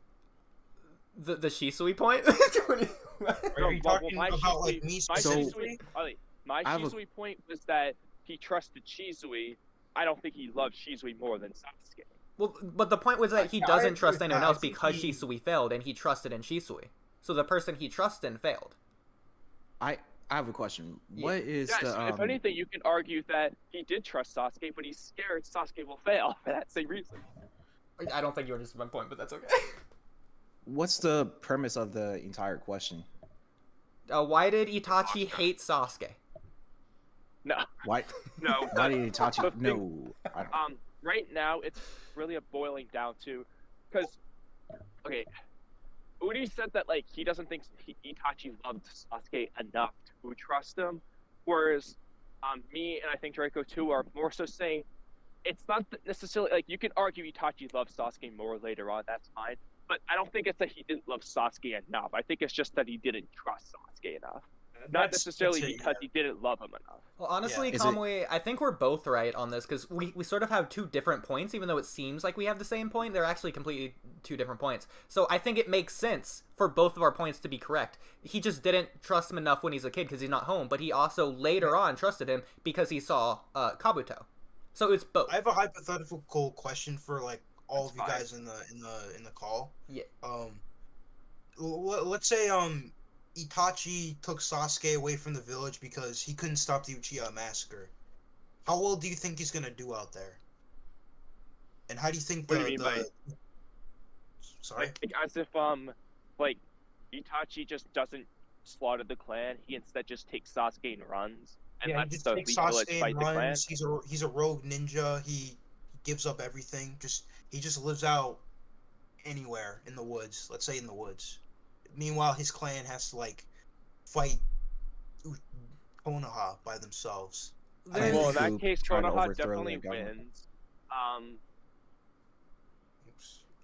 The Shisui point? Are you talking about like me? My Shisui point was that he trusted Shisui. I don't think he loved Shisui more than Sasuke. Well, but the point was that he doesn't trust anyone else because Shisui failed, and he trusted in Shisui. So the person he trusts in failed. I have a question. Yeah. What is Yes, the if anything, you can argue that he did trust Sasuke, but he's scared Sasuke will fail for that same reason. I don't think you understood my point, but that's okay. what's the premise of the entire question? Why did Itachi hate Sasuke? No, Why? no. Why did Itachi? the thing- No. I don't. Right now, it's really a boiling down to, because, okay, Oodie said that, like, he doesn't think Itachi loved Sasuke enough to trust him, whereas me and I think Draco too are more so saying it's not necessarily, like, you can argue Itachi loves Sasuke more later on, that's fine, but I don't think it's that he didn't love Sasuke enough. I think it's just that he didn't trust Sasuke enough. Not necessarily because he didn't love him enough. Well, honestly, Yeah. Kamui, I think we're both right on this, because we sort of have two different points, even though it seems like we have the same point. They're actually completely two different points. So I think it makes sense for both of our points to be correct. He just didn't trust him enough when he's a kid because he's not home, but he also later on trusted him because he saw Kabuto. So it's both. I have a hypothetical question for like all of you That's fine. guys in the call. Yeah. Let's say Itachi took Sasuke away from the village because he couldn't stop the Uchiha massacre. How well do you think he's gonna do out there? And how do you think What do you mean by- Sorry. Like, as if, like, Itachi just doesn't slaughter the clan, he instead just takes Sasuke and runs, and Yeah, he lets just the takes village Sasuke fight and the clan. runs. He's a rogue ninja. He gives up everything. He just lives out anywhere in the woods. Let's say in the woods. Meanwhile, his clan has to like fight Konoha by themselves. There's- Well, in that Who case, tried to Konoha overthrow definitely their government. wins.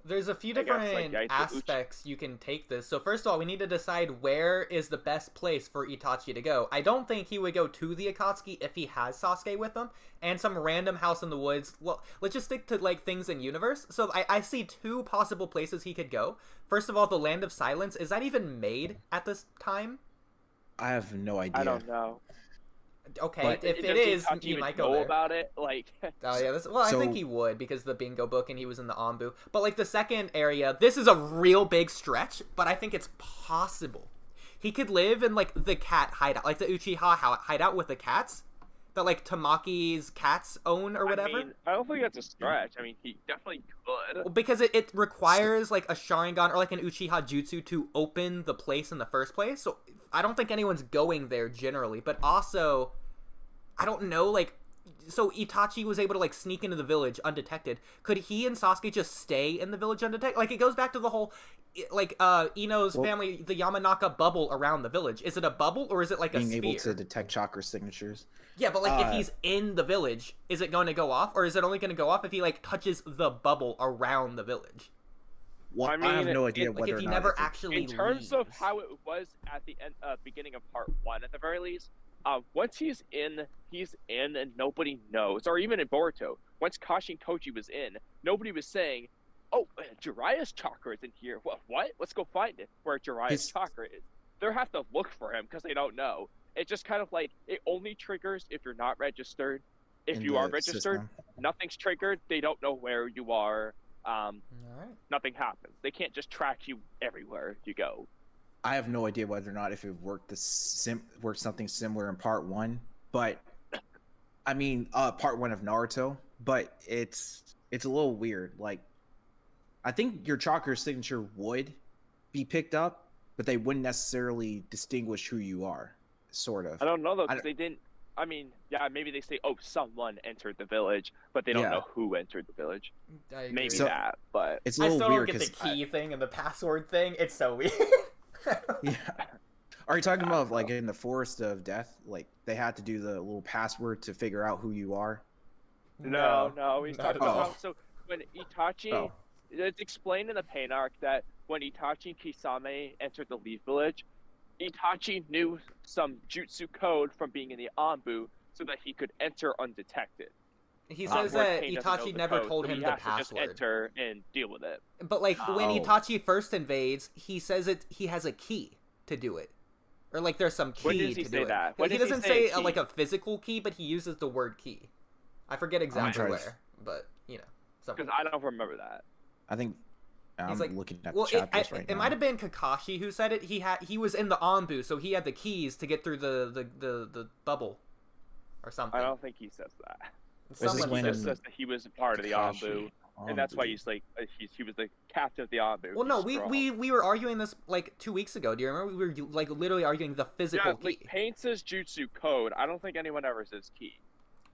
There's a few I guess, like, different yeah, it's the aspects you can take this. So first of all, we need to decide where is the best place for Itachi to go. I don't think he would go to the Akatsuki if he has Sasuke with him, and some random house in the woods. Well, let's just stick to like things in universe. So I see two possible places he could go. First of all, the Land of Silence. Is that even made at this time? I have no idea. I don't know. Okay, But- if it Does is, Itachi he even might go know there. about it? Like, Oh yeah, well I So- think he would because the bingo book and he was in the Anbu. But like the second area, this is a real big stretch, but I think it's possible. He could live in like the cat hideout, like the Uchiha hideout with the cats that like Tamaki's cats own or whatever. I mean, I don't think that's a stretch. I mean, he definitely could. Well, because it requires like a Sharingan or like an Uchiha jutsu to open the place in the first place. So I don't think anyone's going there generally. But also, I don't know, like, so Itachi was able to like sneak into the village undetected. Could he and Sasuke just stay in the village undetected? Like, it goes back to the whole, like, Ino's family, the Yamanaka bubble around the village. Is it a bubble or is it like a Being sphere? able to detect chakra signatures. Yeah, but like if Uh, he's in the village, is it going to go off, or is it only going to go off if he like touches the bubble around the village? Well, I I have mean, no idea Like whether if he or not never it's a- actually In terms of leaves. how it was at the end, beginning of part 1, at the very least, once he's in, and nobody knows. Or even in Boruto, once Kashin Koji was in, nobody was saying, "Oh, Jiraiya's chakra is in here." What? Let's go find it. Where Jiraiya's His- chakra is. They have to look for him because they don't know. It's just kind of like it only triggers if you're not registered. If in you are the registered, system. nothing's triggered. They don't know where you are. All right. Nothing happens. They can't just track you everywhere you go. I have no idea whether or not if it worked worked something similar in part 1, but I mean part 1 of Naruto, but it's a little weird. Like, I think your chakra signature would be picked up, but they wouldn't necessarily distinguish who you are, sort of. I don't know though, I because they didn't. I mean, yeah, maybe they say, "Oh, someone entered the village," but they don't Yeah. know who entered the village. I agree. Maybe So- that, but It's a I little still don't weird get the because key thing and the password thing. It's so weird. yeah. Are you talking about like in the Forest of Death? Like they had to do the little password to figure out who you are? no, he's not talking at all. about so when Itachi. Oh. It's explained in the pain arc that when Itachi and Kisame entered the Leaf Village, Itachi knew some jutsu code from being in the Anbu so that he could enter undetected. He Where says that Pain doesn't know Itachi the never code, told so him he the has to just password. enter and deal with it. But like when Oh. Itachi first invades, he says he has a key to do it, or like there's some key When does he to say do that? it. When He does he doesn't say say a key? like a physical key, but he uses the word key. I forget exactly trying to- where, but you know, something. Because I don't remember that. I think I'm like, looking at well, the chapters right it now. might have been Kakashi who said it. He was in the Anbu, so he had the keys to get through the bubble, or something. I don't think he says that. Someone He when- just says that he was part of the Kakashi, Anbu, and that's why Anbu. he's like he was the captain of the Anbu. Well, no, He's strong. we were arguing this like 2 weeks ago. Do you remember? We were like literally arguing the physical key. like Pain says jutsu code. I don't think anyone ever says key.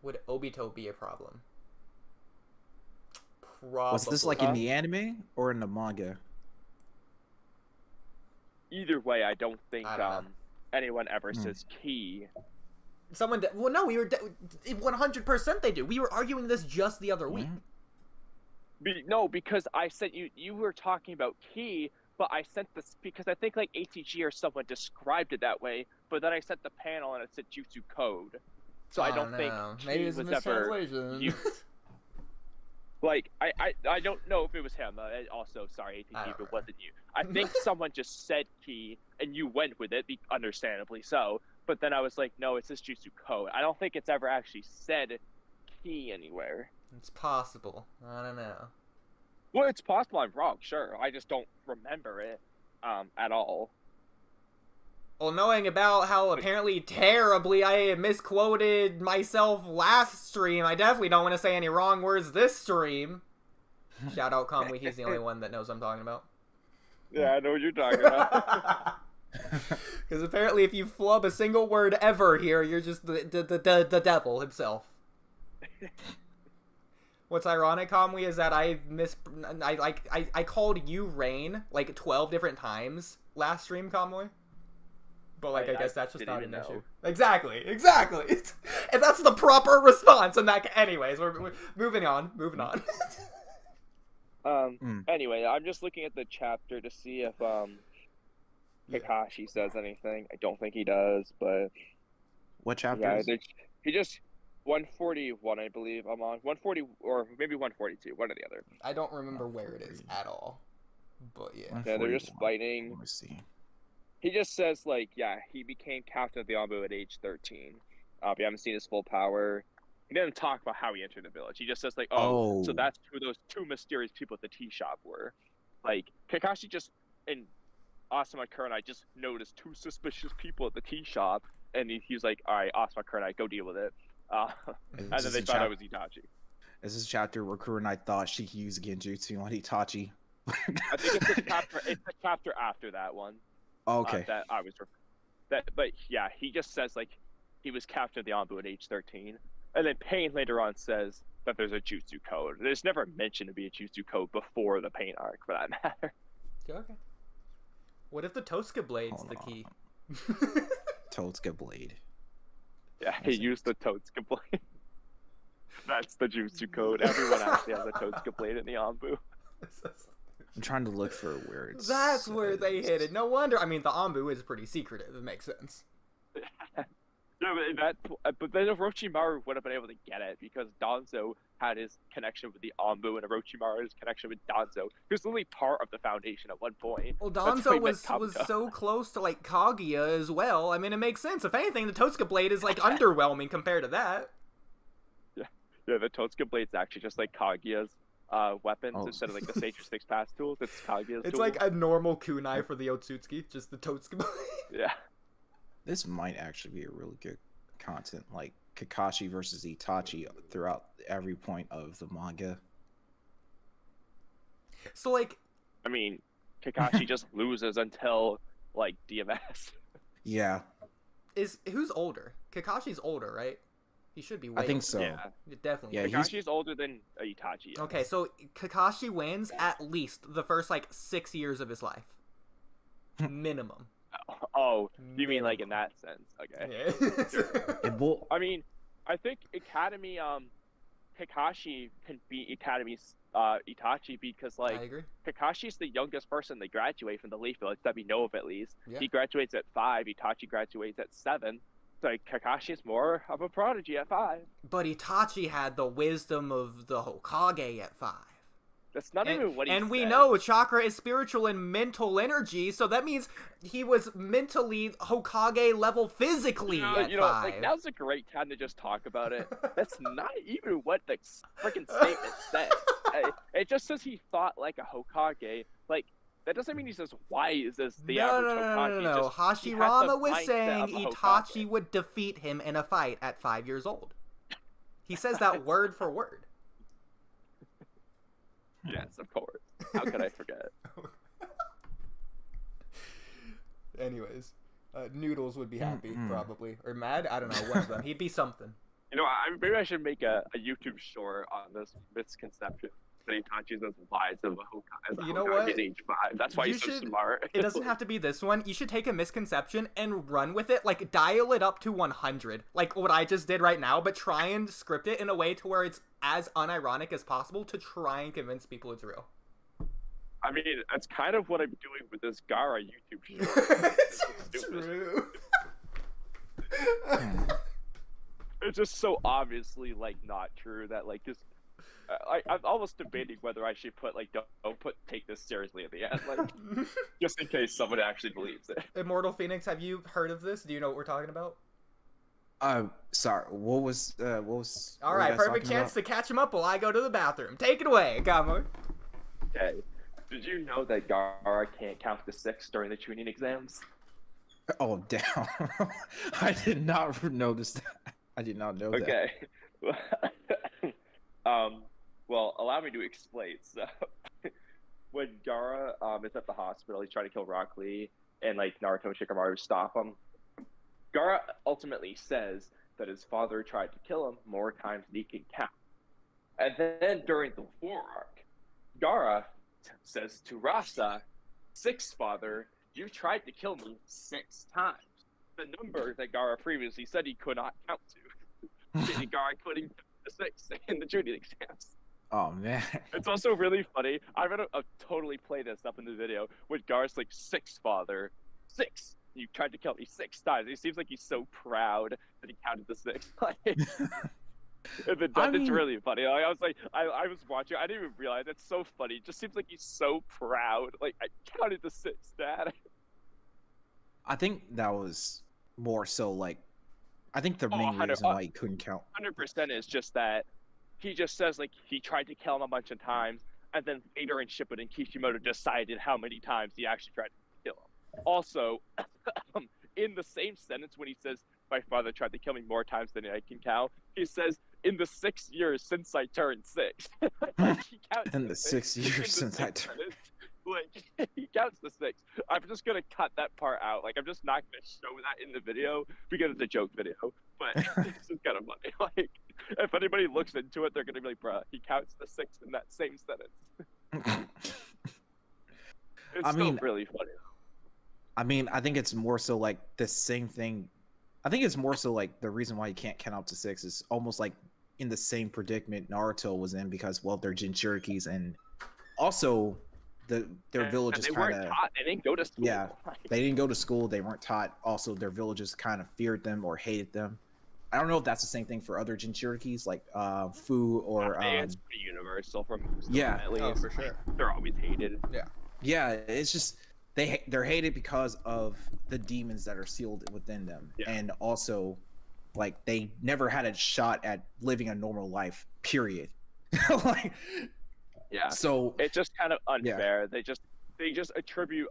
Would Obito be a problem? Probably. Was this like in the anime or in the manga? Either way, I don't think I don't know. anyone ever says key. Someone? Well, no, we were 100% they do. We were arguing this just the other week. No, because I sent you were talking about key, but I sent this because I think like ATG or someone described it that way, but then I sent the panel and it said jutsu code. So I don't think maybe key it's a was ever mistranslation. used. Like I don't know if it was him. Also, sorry ATG, if it wasn't you. I think someone just said key and you went with it, understandably so. But then I was like, no, it's this jutsu code. I don't think it's ever actually said key anywhere. It's possible. I don't know. Well, it's possible I'm wrong, sure. I just don't remember it at all. Well, knowing about how apparently terribly I misquoted myself last stream, I definitely don't want to say any wrong words this stream. Shout out Kamui, he's the only one that knows what I'm talking about. Yeah, I know what you're talking about. Because apparently if you flub a single word ever here, you're just the devil himself. What's ironic, Kamui, is that I called you Rain like 12 different times last stream, Kamui. But like I guess that's just not an issue. Exactly. And that's the proper response. And that, anyways, we're moving on. Anyway, I'm just looking at the chapter to see if Kakashi says anything. I don't think he does, but What chapter? yeah, is it? he just 141, I believe. I'm on 140 or maybe 142, one or the other. I don't remember where it is at all. But yeah. Yeah, they're just 141. fighting. Let me see. He just says like, yeah, he became captain of the Anbu at age 13. We haven't seen his full power. He didn't talk about how he entered the village. He just says like, oh. So that's who those two mysterious people at the tea shop were. Like Kakashi just and Asuma Kurenai just noticed two suspicious people at the tea shop, and he's like, all right, Asuma Kurenai, go deal with it. And then they thought it was Itachi. This is a chapter where Kurenai thought she could use Genjutsu on Itachi. I think it's the chapter. It's the chapter after that one. Okay. That I was. But yeah, he just says like he was captain of the Anbu at age 13, and then Pain later on says that there's a jutsu code. There's never mentioned to be a jutsu code before the Pain arc, for that matter. Okay. What if the Tosca blade's Hold the on. key? Totsuka Blade. Yeah, he used the Totsuka blade. That's the jutsu code. Everyone actually has a Totsuka blade in the Anbu. I'm trying to look for where it's. That's where they hit it. No wonder. I mean, the Anbu is pretty secretive. It makes sense. No, but then Orochimaru would have been able to get it because Danzo had his connection with the Anbu and Orochimaru his connection with Danzo. He was literally part of the Foundation at one point. Well, That's how he Danzo met was Kabuto. so close to like Kaguya as well. I mean, it makes sense. If anything, the Tosca blade is like underwhelming compared to that. Yeah, the Totsuka blade's actually just like Kaguya's weapons instead of like the Sage 6 pass tools. It's Kaguya's It's tool. like a normal kunai for the Otsutsuki, just the Totsuka blade. Yeah. This might actually be a really good content, like Kakashi versus Itachi throughout every point of the manga. So like, I mean, Kakashi just loses until like DMS. Yeah, who's older? Kakashi's older, right? He should be. Way I think older. so. Yeah. Definitely. Yeah, Kakashi's older than Itachi. Is. Okay, so Kakashi wins at least the first like 6 years of his life, minimum. Oh, you mean like in that sense? Okay. Yeah. It will. I mean, I think Academy Kakashi can beat Academy's Itachi because I like agree. Kakashi's the youngest person to graduate from the Leaf Village that we know of at least. Yeah. He graduates at 5. Itachi graduates at 7. So like, Kakashi's more of a prodigy at 5. But Itachi had the wisdom of the Hokage at 5. That's not even what he And we said. know chakra is spiritual and mental energy, so that means he was mentally Hokage level physically at 5. Like now's a great time to just talk about it. That's not even what the freaking statement said. It just says he thought like a Hokage. Like, that doesn't mean he says, why is this the No, average no, no, Hokage? no, no. Just, he had Hashirama the was mindset saying of a Hokage. Itachi would defeat him in a fight at 5 years old. He says that word for word. Yes, of course. How could I forget? Anyways, Noodles would be happy, probably. Or mad? I don't know, one of them. He'd be something. You know, maybe I should make a YouTube short on this misconception that Itachi's as wise of a Hokage, as a You know Hokage what? at age 5. That's why You he's so should- smart. It doesn't have to be this one. You should take a misconception and run with it. Like, dial it up to 100. Like what I just did right now, but try and script it in a way to where it's as unironic as possible to try and convince people it's real. I mean, that's kind of what I'm doing with this Gara YouTube short. It's true. It's just so obviously, like, not true that, like, just... I'm almost debating whether I should put, like, take this seriously at the end, like, just in case someone actually believes it. Immortal Phoenix, have you heard of this? Do you know what we're talking about? Sorry. What was? All what right, were you guys perfect talking chance about? to catch him up while I go to the bathroom. Take it away, Kamui. Okay. Did you know that Gara can't count to 6 during the Chunin exams? Oh damn! I did not notice that. I did not know that. Okay. Well, allow me to explain. So, when Gara is at the hospital, he's trying to kill Rock Lee, and like Naruto and Shikamaru stop him. Gara ultimately says that his father tried to kill him more times than he can count. And then during the war arc, Gara says to Rasa, 6, father, you tried to kill me 6 times. The number that Gara previously said he could not count to. Gara couldn't count to 6 in the Chunin exams. Oh man. It's also really funny. I'm gonna totally play this up in the video with Gara's like 6, father. 6. You tried to kill me 6 times. He seems like he's so proud that he counted the 6. Like, it's really funny. Like, I was watching. I didn't even realize. It's so funny. It just seems like he's so proud. Like, I counted the 6, Dad. I think that was more so like, I think the main reason why he couldn't count. 100% is just that he just says like he tried to kill him a bunch of times, and then later in Shippuden, Kishimoto decided how many times he actually tried to kill him. Also, in the same sentence when he says, my father tried to kill me more times than I can count, he says, in the 6 years since I turned 6. Like, he counts In the 6 years since I turned. Like, he counts the 6. I'm just gonna cut that part out. Like, I'm just not gonna show that in the video because it's a joke video. But it's just kind of funny. Like, if anybody looks into it, they're gonna be like, bruh, he counts the 6 in that same sentence. It's still really funny. I mean, I think it's more so like the same thing. I think it's more so like the reason why you can't count up to 6 is almost like in the same predicament Naruto was in because, well, they're Jinchurikis and also their villages kind of. They didn't go to school. Yeah, they didn't go to school. They weren't taught. Also, their villages kind of feared them or hated them. I don't know if that's the same thing for other Jinchurikis like Fu or. It's pretty universal from yeah, at least. Oh, for sure. They're always hated. Yeah. Yeah, it's just they're hated because of the demons that are sealed within them, and also like they never had a shot at living a normal life. Period. Like, yeah. So it's just kind of unfair. Yeah. They just attribute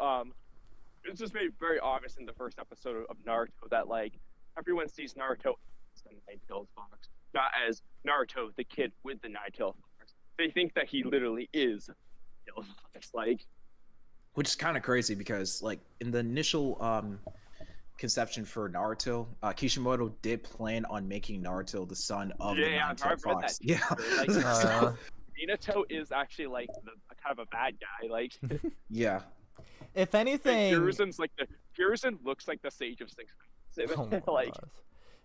it's just made very obvious in the first episode of Naruto that like everyone sees Naruto as the nine-tailed fox, not as Naruto, the kid with the nine-tailed fox. They think that he literally is the fox, like. Which is kind of crazy because, like, in the initial conception for Naruto, Kishimoto did plan on making Naruto the son of the nine-tailed fox. Yeah, like, so, Minato is actually like kind of a bad guy. Like, yeah. If anything, Hiruzen looks like the Sage of Six. Oh like, God.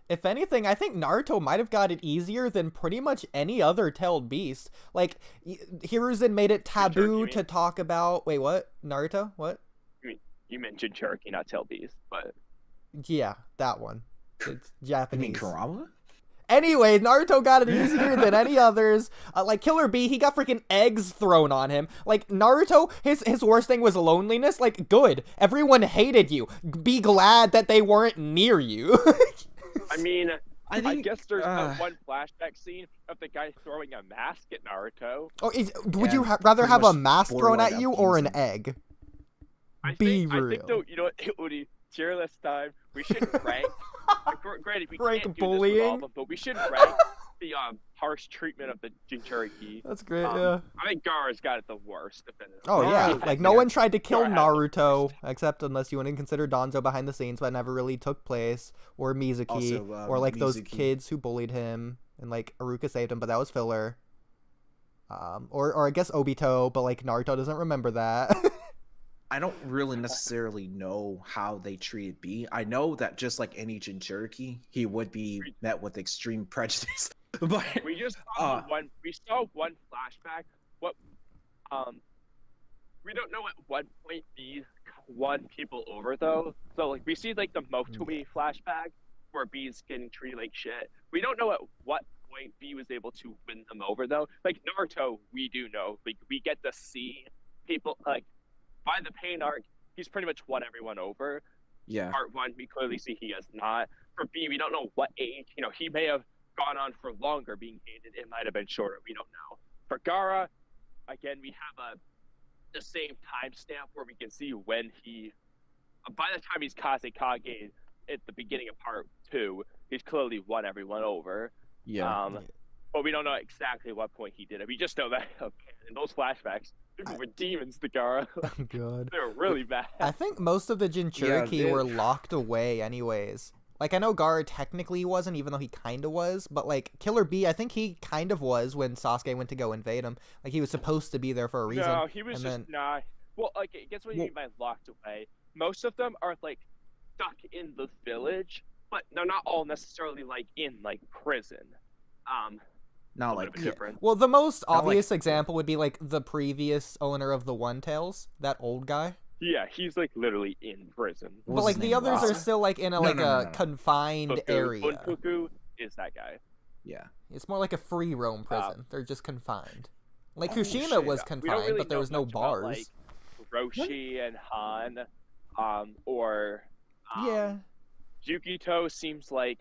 If anything, I think Naruto might have got it easier than pretty much any other tailed beast. Like, Hiruzen made it taboo to talk about. Wait, what? Naruto? What? You mentioned Cherokee, not tailed beast, but yeah, that one. It's Japanese. You mean Kurama? Anyway, Naruto got it easier than any others. Like Killer Bee, he got freaking eggs thrown on him. Like Naruto, his worst thing was loneliness. Like, good, everyone hated you. Be glad that they weren't near you. I mean, I I think. guess there's that one flashback scene of the guy throwing a mask at Naruto. Oh, would you Yeah, rather pretty have a much mask thrown borderline at you or an abusing. egg? I Be think real. though, you know what, Oodie, tier list time. We should rank. Granted, we Rank can't do this with all bullying? of them, but we should rank the harsh treatment of the Jinchuriki. That's great, yeah. I think Gaara's got it the worst. Definitively. Oh yeah, Gaara- like no yeah. one tried to kill Gaara had the Naruto, worst. except unless you want to consider Danzo behind the scenes, but never really took place, or Mizuki, Also, or like those Mizuki. kids who bullied him, and like Iruka saved him, but that was filler. Or I guess Obito, but like Naruto doesn't remember that. I don't really necessarily know how they treated B. I know that just like any Jinchuriki, he would be met with extreme prejudice. But We just saw one. We saw one flashback. What? We don't know at what point B won people over though. So like we see like the Motoi flashback where B's getting treated like shit. We don't know at what point B was able to win them over though. Like Naruto, we do know. Like we get to see people like by the pain arc, he's pretty much won everyone over. yeah, Part 1, we clearly see he has not. For B, we don't know what age. You know, he may have gone on for longer being hated. It might have been shorter. We don't know. For Gaara, again, we have the same timestamp where we can see when he. By the time he's Kazekage at the beginning of Part 2, he's clearly won everyone over. yeah. But we don't know exactly what point he did it. We just know that in those flashbacks, people were demons to Gaara. Oh god. They were really bad. I think most of the Jinchuriki were locked away anyways. Like, I know Gaara technically wasn't, even though he kind of was, but, like, Killer B, I think he kind of was when Sasuke went to go invade him. Like, he was supposed to be there for a reason. No, he was and just then... not. Well, like, guess what you mean by locked away? Most of them are, like, stuck in the village, but they're not all necessarily, like, in, like, prison. Not a like little bit different. Well, the most Not like- obvious example would be, like, the previous owner of the One Tails, that old guy. Yeah, he's, like, literally in prison. What But, was like, his the name? others are Rasa? still, like, in a, No, like, no, no, a no. confined Puku, area. Puku is that guy. Yeah. It's more like a free roam prison. They're just confined. Like, Oh, Kushima shit. was We don't confined, really but there know was no much about, bars. like, Roshi and Han, or Yeah, Yukito seems like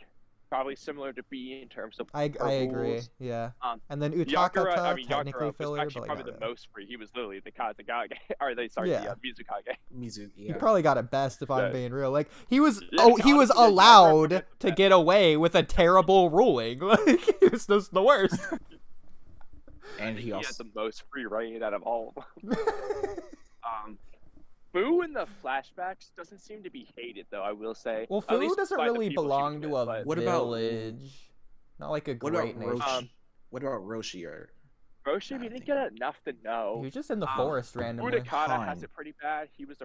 probably similar to B in terms of I agree. rules. Yeah. Um, And then Yakura, Utakata, technically Yakura was filler, actually but like, probably not the really. most free. He was literally the Kazekage, or the Yeah. Mizukage. Mizuki. He Yeah. probably got it best if I'm Yeah. being real. Like he was, Yeah, he was honestly, Yakura allowed was the to best. get away with a terrible ruling. Like it was just the worst. And he He had also. the most free reign out of all of them. Boo in the flashbacks doesn't seem to be hated, though. I will say. Well, At Fu least doesn't by the really people she belong was to with, a but What about- village. Not like a What about great nation. Roshi? What about Roshi? Or Roshi, we I didn't think- get enough to know. He was just in the forest randomly. Udakata Han. has it pretty bad. He was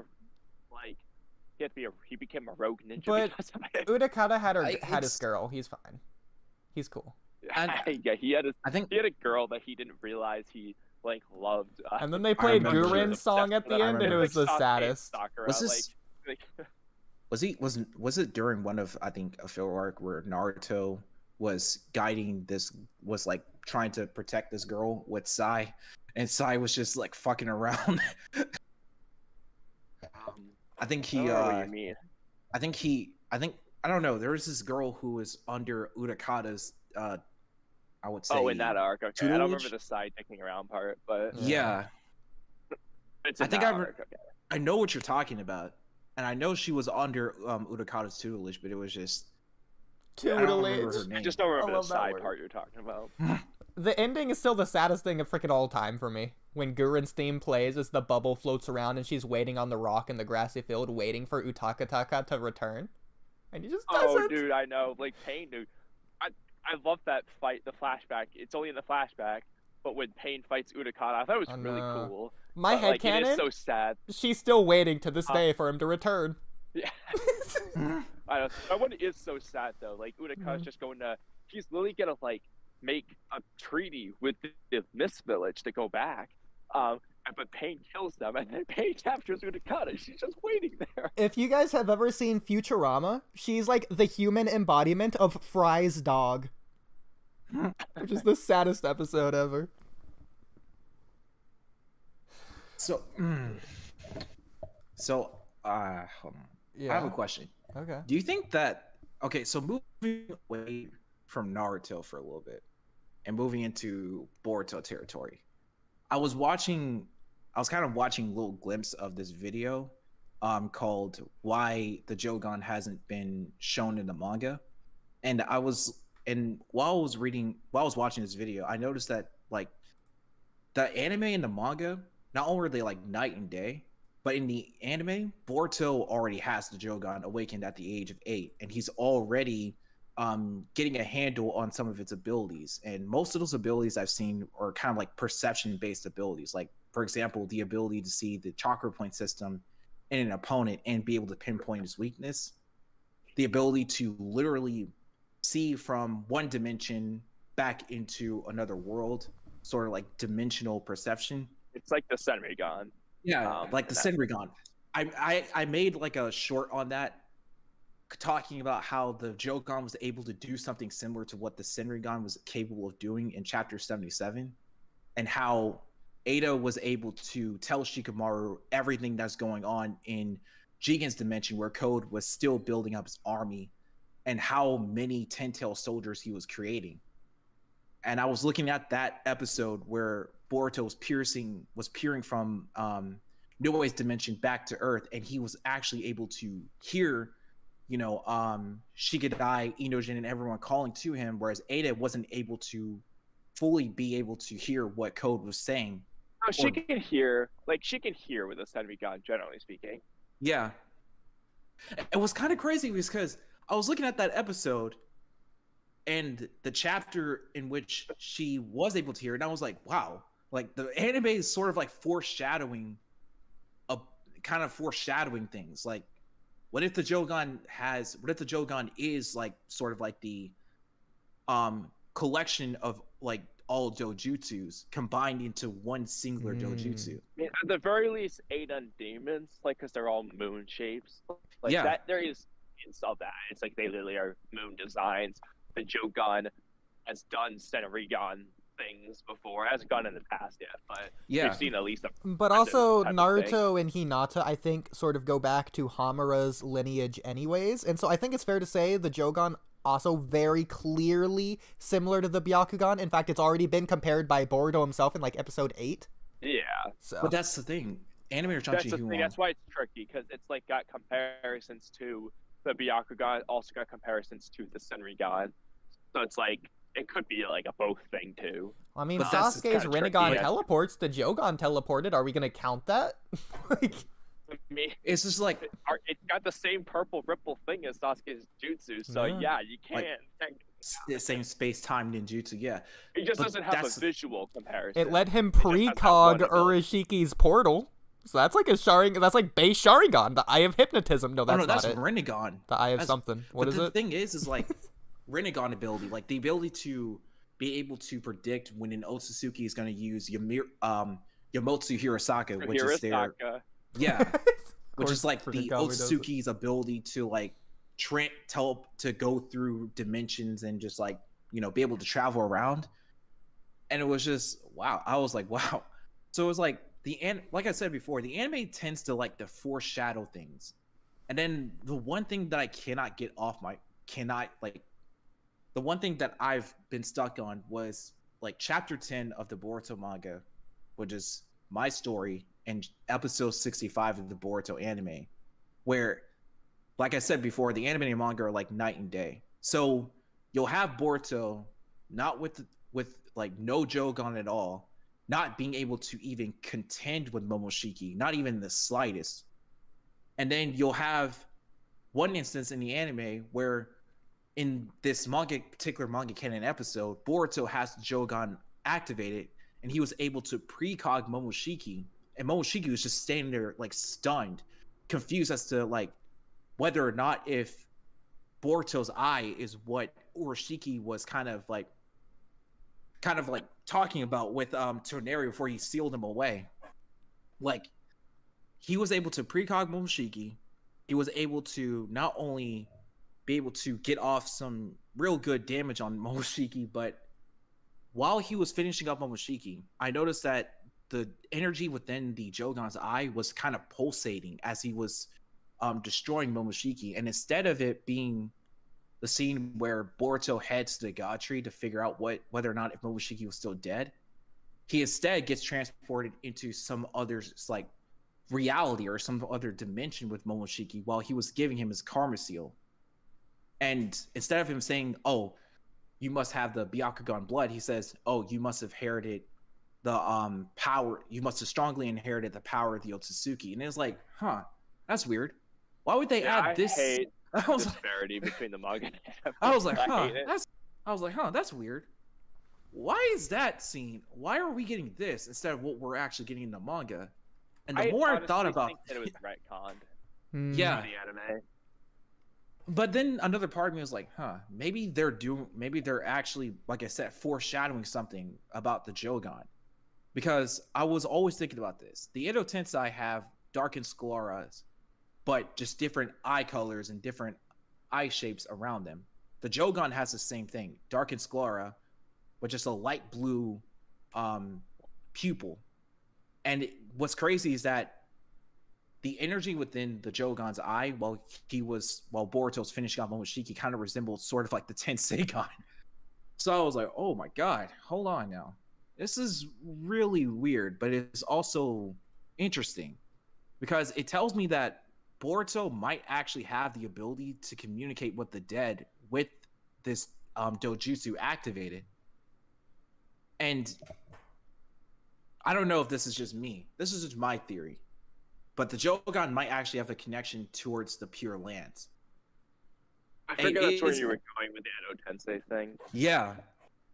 he became a rogue ninja But because of it. Udakata had his it's- girl. He's fine. He's cool. And- Yeah, he had I think a girl that he didn't realize he loved. And then they played remember. Guren's song at the end, and it was the saddest. Was this- was it during one of, I think, a filler arc where Naruto was guiding this, was like trying to protect this girl with Sai, and Sai was just like fucking around. I think I he don't know what you mean. I don't know, there was this girl who was under Udakata's I would say, Oh, in that arc. Okay, I don't remember tutelage? the side dicking around part, but yeah. it's I in think that I re- arc, okay. I know what you're talking about, and I know she was under Udakata's tutelage, but it was just I don't remember her Tutelage. name. I just don't remember the love that side word. part you're talking about. The ending is still the saddest thing of freaking all time for me. When Guren's theme plays as the bubble floats around and she's waiting on the rock in the grassy field, waiting for Utakataka to return. And he just doesn't. Oh, dude, I know. Like, Pain, dude. I love that fight, the flashback. It's only in the flashback, but when Pain fights Udakata, I thought it was Oh, really no. cool. My But, like, it is headcanon, so sad. she's still waiting to this day for him to return. Yeah. I know. That one is so sad, though. Like, Udakata's just going to... He's literally going to, like, make a treaty with the Mist Village to go back. But Pain kills them, and then Pain captures Udakata. She's just waiting there. If you guys have ever seen Futurama, she's like the human embodiment of Fry's dog. Which is the saddest episode ever. So, hold on. Yeah. I have a question. Okay. Do you think that, okay, so moving away from Naruto for a little bit and moving into Boruto territory. I was kind of watching a little glimpse of this video called "Why the Jogan Hasn't Been Shown in the Manga," and while I was watching this video, I noticed that like the anime and the manga, not only are they like night and day, but in the anime, Boruto already has the Jogan awakened at the age of 8, and he's already getting a handle on some of its abilities. And most of those abilities I've seen are kind of like perception-based abilities. Like, for example, the ability to see the chakra point system in an opponent and be able to pinpoint his weakness. The ability to literally see from one dimension back into another world, sort of like dimensional perception. It's like the Senrigan. Yeah, like the Senrigan. I made like a short on that, talking about how the Jogan was able to do something similar to what the Senrigan was capable of doing in chapter 77, and how Ada was able to tell Shikamaru everything that's going on in Jigen's dimension, where Code was still building up his army, and how many 10-tail soldiers he was creating. And I was looking at that episode where Boruto was peering from Nue's dimension back to Earth, and he was actually able to hear, Shikadai, Inojin, and everyone calling to him, whereas Ada wasn't able to fully be able to hear what Code was saying. Oh, she can hear with the Senrigan, generally speaking. Yeah. It was kind of crazy because I was looking at that episode and the chapter in which she was able to hear it, and I was like, wow, like the anime is sort of like foreshadowing things. Like, what if the Jogan is like sort of like the collection of like all dojutsus combined into one singular dojutsu? I mean, at the very least, 8 demons, like, because they're all moon shapes. Like, yeah, that there is of that. It's like they literally are moon designs. The Jogan has done Senrigan things before. It hasn't gone in the past yet, but we've seen at least a. But also, Naruto and Hinata, I think, sort of go back to Hamura's lineage anyways, and so I think it's fair to say the Jogan also very clearly similar to the Byakugan. In fact, it's already been compared by Boruto himself in like episode 8. Yeah. So. But that's the thing. That's why it's tricky, because it's like got comparisons to the Byakugan, also got comparisons to the Senrigan. So it's like it could be like a both thing too. I mean, but Sasuke's Rinnegan teleports. The Jogan teleported. Are we gonna count that? Like, I mean, it's just like it's got the same purple ripple thing as Sasuke's jutsu. So yeah, you can. Like, the same space-time ninjutsu, yeah. It just doesn't have a visual comparison. It let him precog Urishiki's portal. So that's like a Sharingan. That's like base Sharingan. The Eye of Hypnotism. No, that's not it. Rinnegan. The Eye of something. What is it? The thing is like Rinnegan ability, like the ability to be able to predict when an Otsutsuki is going to use Yamotsu Hirosaka, which is their which is like the Otsutsuki's ability to like to go through dimensions and just like be able to travel around. And it was just wow. I was like wow. So it was like like I said before, the anime tends to like to foreshadow things. And then the one thing that I cannot get off the one thing that I've been stuck on was like chapter 10 of the Boruto manga, which is my story, and episode 65 of the Boruto anime, where, like I said before, the anime and manga are like night and day. So you'll have Boruto not with like no Jogan at all, not being able to even contend with Momoshiki, not even the slightest. And then you'll have one instance in the anime where in this particular manga canon episode, Boruto has Jogan activated, and he was able to precog Momoshiki, and Momoshiki was just standing there like stunned, confused as to like whether or not if Boruto's eye is what Urashiki was kind of like talking about with Toneri before he sealed him away. Like, he was able to precog Momoshiki. He was able to not only be able to get off some real good damage on Momoshiki, but while he was finishing up Momoshiki, I noticed that the energy within the Jogan's eye was kind of pulsating as he was destroying Momoshiki. And instead of the scene where Boruto heads to the God Tree to figure out whether or not if Momoshiki was still dead, he instead gets transported into some other like reality or some other dimension with Momoshiki while he was giving him his karma seal. And instead of him saying, "Oh, you must have the Byakugan blood," he says, "Oh, you must have inherited the power. You must have strongly inherited the power of the Otsutsuki." And it's like, huh, that's weird. Why would they add this? Hate I was disparity between the manga and anime. I was like, I huh, hate it. that's weird. Why is that scene? Why are we getting this instead of what we're actually getting in the manga? And the more I thought about think that it was retconned yeah, in the anime. but then another part of me was like, huh, maybe they're actually, like I said, foreshadowing something about the Jogan. Because I was always thinking about this. The Edo Tensei have darkened scleras, but just different eye colors and different eye shapes around them. The Jogan has the same thing, darkened sclera, but just a light blue pupil. And what's crazy is that the energy within the Jogan's eye, while Boruto's finishing off Momoshiki, kind of resembled sort of like the Tenseigan. So I was like, oh my god, hold on now. This is really weird, but it's also interesting because it tells me that Boruto might actually have the ability to communicate with the dead with this dojutsu activated. And I don't know if this is just me. This is just my theory. But the Jogan might actually have a connection towards the Pure Lands. I forget that's where you were going with the Edo Tensei thing. Yeah.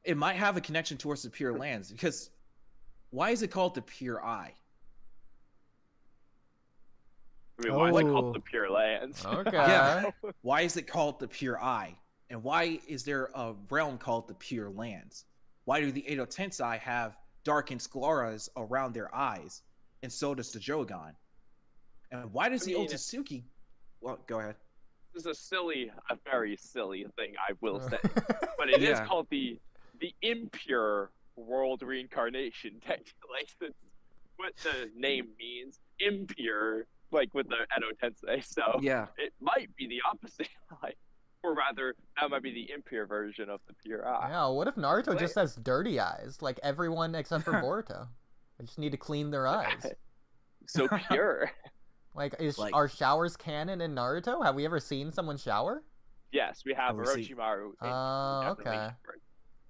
It might have a connection towards the Pure Lands because why is it called the Pure Eye? I mean, why is it called the Pure Lands? Okay. Yeah. Why is it called the Pure Eye? And why is there a realm called the Pure Lands? Why do the Edo Tensei have darkened scleras around their eyes? And so does the Jogan. And why does the Otsutsuki... Well, go ahead. This is a very silly thing, I will say. But it is called the impure world reincarnation, technically. That's what the name means. Impure, like with the Edo Tensei. So yeah, it might be the opposite. Or rather, that might be the impure version of the pure eye. Yeah, what if Naruto just has dirty eyes? Like everyone except for Boruto. They just need to clean their eyes. So pure. Are showers canon in Naruto? Have we ever seen someone shower? Yes, we have Orochimaru. Oh, okay.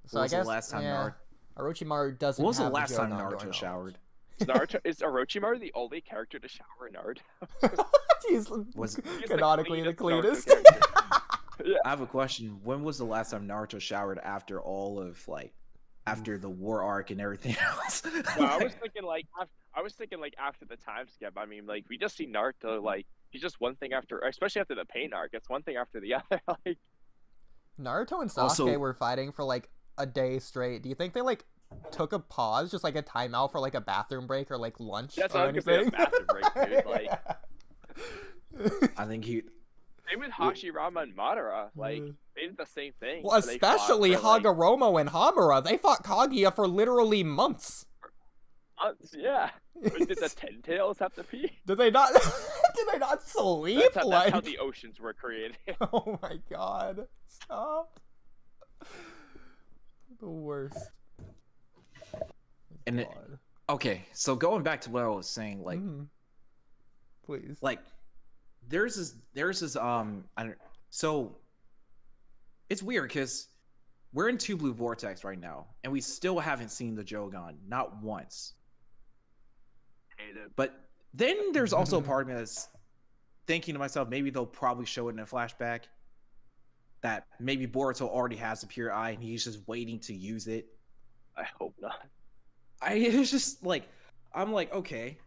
So I guess the last time Orochimaru doesn't. When was the last time Naruto showered? Is Orochimaru the only character to shower in Naruto? He's canonically the cleanest. Yeah. I have a question. When was the last time Naruto showered after all of after the war arc and everything else? Well, I was thinking after the time skip. I mean, we just see Naruto he's just one thing after, especially after the pain arc. It's one thing after the other. Naruto and Sasuke were fighting for a day straight. Do you think they took a pause, just a timeout for a bathroom break or lunch? That's or anything? A bathroom break, dude. I think he. Same with Hashirama and Madara. They did the same thing. Well, especially Hagoromo and Hamura. They fought Kaguya for literally months. Months, yeah. Did the Ten Tails have to pee? Did they not? Did they not sleep? That's how the oceans were created. Oh my god! Stop. The worst. And okay, so going back to what I was saying, please, there's this so it's weird because we're in Two Blue Vortex right now, and we still haven't seen the Jogan, not once. But then there's also a part of me that's thinking to myself, maybe they'll probably show it in a flashback that maybe Boruto already has a pure eye and he's just waiting to use it. I hope not. It's just I'm okay.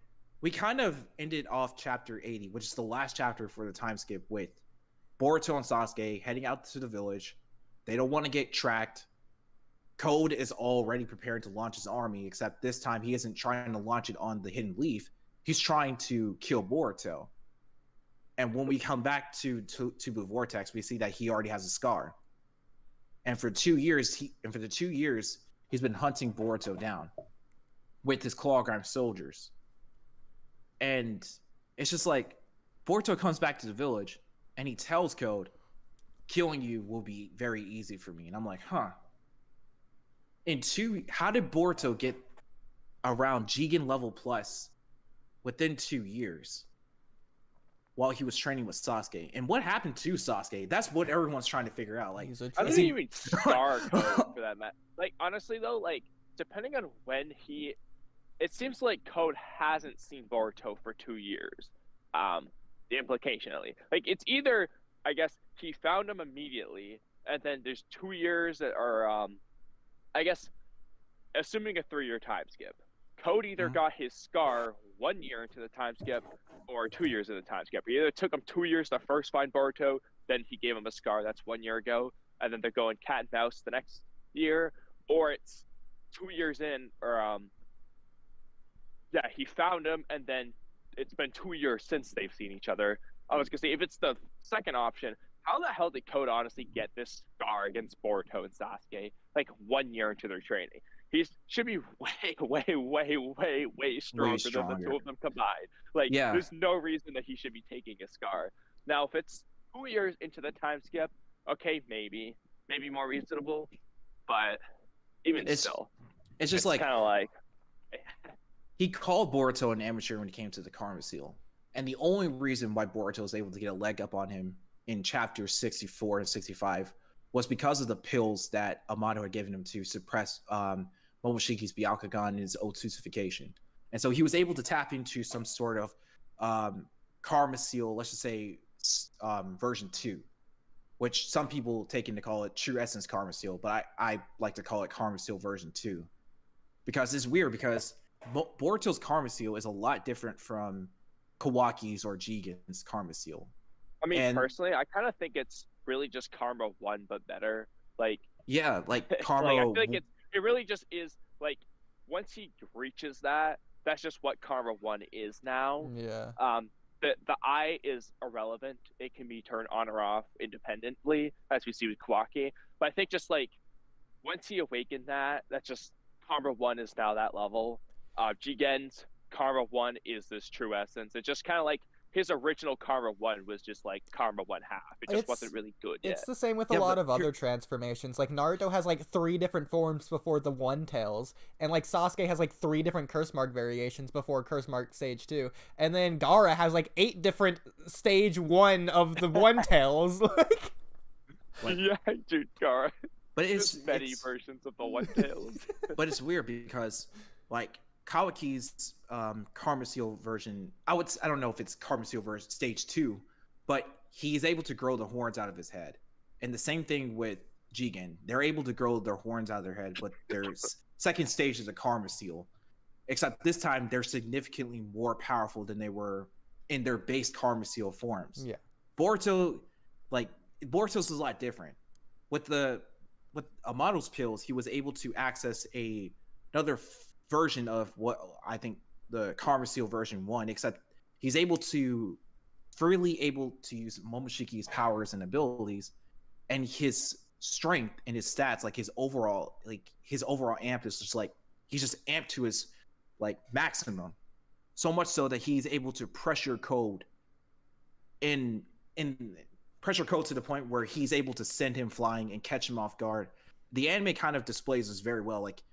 We kind of ended off chapter 80, which is the last chapter for the time skip, with Boruto and Sasuke heading out to the village. They don't want to get tracked. Code is already preparing to launch his army, except this time he isn't trying to launch it on the Hidden Leaf. He's trying to kill Boruto. And when we come back to Blue Vortex, we see that he already has a scar. And for 2 years, he's been hunting Boruto down with his claw-grimed soldiers. And it's just Boruto comes back to the village and he tells Code, killing you will be very easy for me. And I'm like, huh. How did Boruto get around Jigen level plus within 2 years while he was training with Sasuke? And what happened to Sasuke? That's what everyone's trying to figure out. Like, I don't even star Code for that, Matt. Like, honestly though, like, depending on when it seems like Code hasn't seen Boruto for 2 years. The implication, at least. Like, it's either, I guess, he found him immediately, and then there's 2 years that are, I guess, assuming a 3-year time skip. Code either got his scar 1 year into the time skip, or 2 years in the time skip. It either took him 2 years to first find Boruto, then he gave him a scar that's 1 year ago, and then they're going cat and mouse the next year, or it's 2 years in, or he found him, and then it's been 2 years since they've seen each other. I was gonna say, if it's the second option, how the hell did Code honestly get this scar against Boruto and Sasuke like 1 year into their training? He should be way stronger than the two of them combined. Like, there's no reason that he should be taking a scar. Now, if it's 2 years into the time skip, okay, maybe more reasonable, but still, it's just like kind of like he called Boruto an amateur when it came to the Karma Seal, and the only reason why Boruto was able to get a leg up on him in chapters 64 and 65 was because of the pills that Amato had given him to suppress Momoshiki's Byakugan and his Otsuification. And so he was able to tap into some sort of Karma Seal, let's just say version 2, which some people take in to call it True Essence Karma Seal, but I like to call it Karma Seal version 2. Because it's weird, because Boruto's Karma Seal is a lot different from Kawaki's or Jigen's Karma Seal. I mean, personally, I kind of think it's really just Karma 1, but better. Like, yeah, like Karma. Like, I feel like it really just is, like, once he reaches that, that's just what Karma 1 is now. Yeah. The eye is irrelevant. It can be turned on or off independently, as we see with Kawaki. But I think just, like, once he awakened that, that's just Karma 1 is now that level. Jigen's Karma 1 is this true essence. It's just kind of like his original Karma 1 was just like Karma 1 half. It just wasn't really good yet. It's the same with a lot of other transformations. Like, Naruto has like 3 different forms before the One Tails, and like Sasuke has like 3 different curse mark variations before curse mark stage 2, and then Gaara has like 8 different stage 1 of the One Tails. Like, yeah, dude, Gaara. But it's many versions of the One Tails. But it's weird because, like, Kawaki's Karma Seal version, I don't know if it's Karma Seal version stage 2, but he's able to grow the horns out of his head. And the same thing with Jigen. They're able to grow their horns out of their head, but their second stage is a Karma Seal. Except this time they're significantly more powerful than they were in their base Karma Seal forms. Yeah. Boruto's is a lot different. With Amato's pills, he was able to access another version of what I think the Karma Seal version 1, except he's freely able to use Momoshiki's powers and abilities, and his strength and his stats, like his overall amp is just like, he's just amped to his like maximum, so much so that he's able to pressure code to the point where he's able to send him flying and catch him off guard. The anime kind of displays this very well. Like,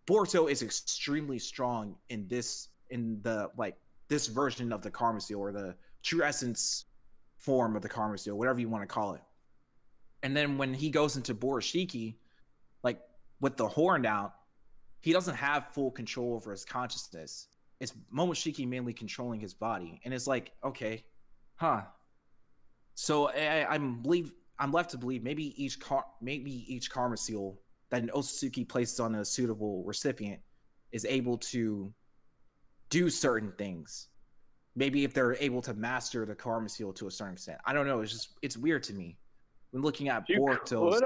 Boruto is extremely strong in this version of the Karma Seal, or the True Essence form of the Karma Seal, whatever you want to call it. And then when he goes into Borushiki, like with the horn out, he doesn't have full control over his consciousness. It's Momoshiki mainly controlling his body, and it's like, okay, huh? So I'm left to believe maybe each Karma Seal that an Otsutsuki places on a suitable recipient is able to do certain things. Maybe if they're able to master the Karma Seal to a certain extent. I don't know. It's weird to me when looking at Boruto's.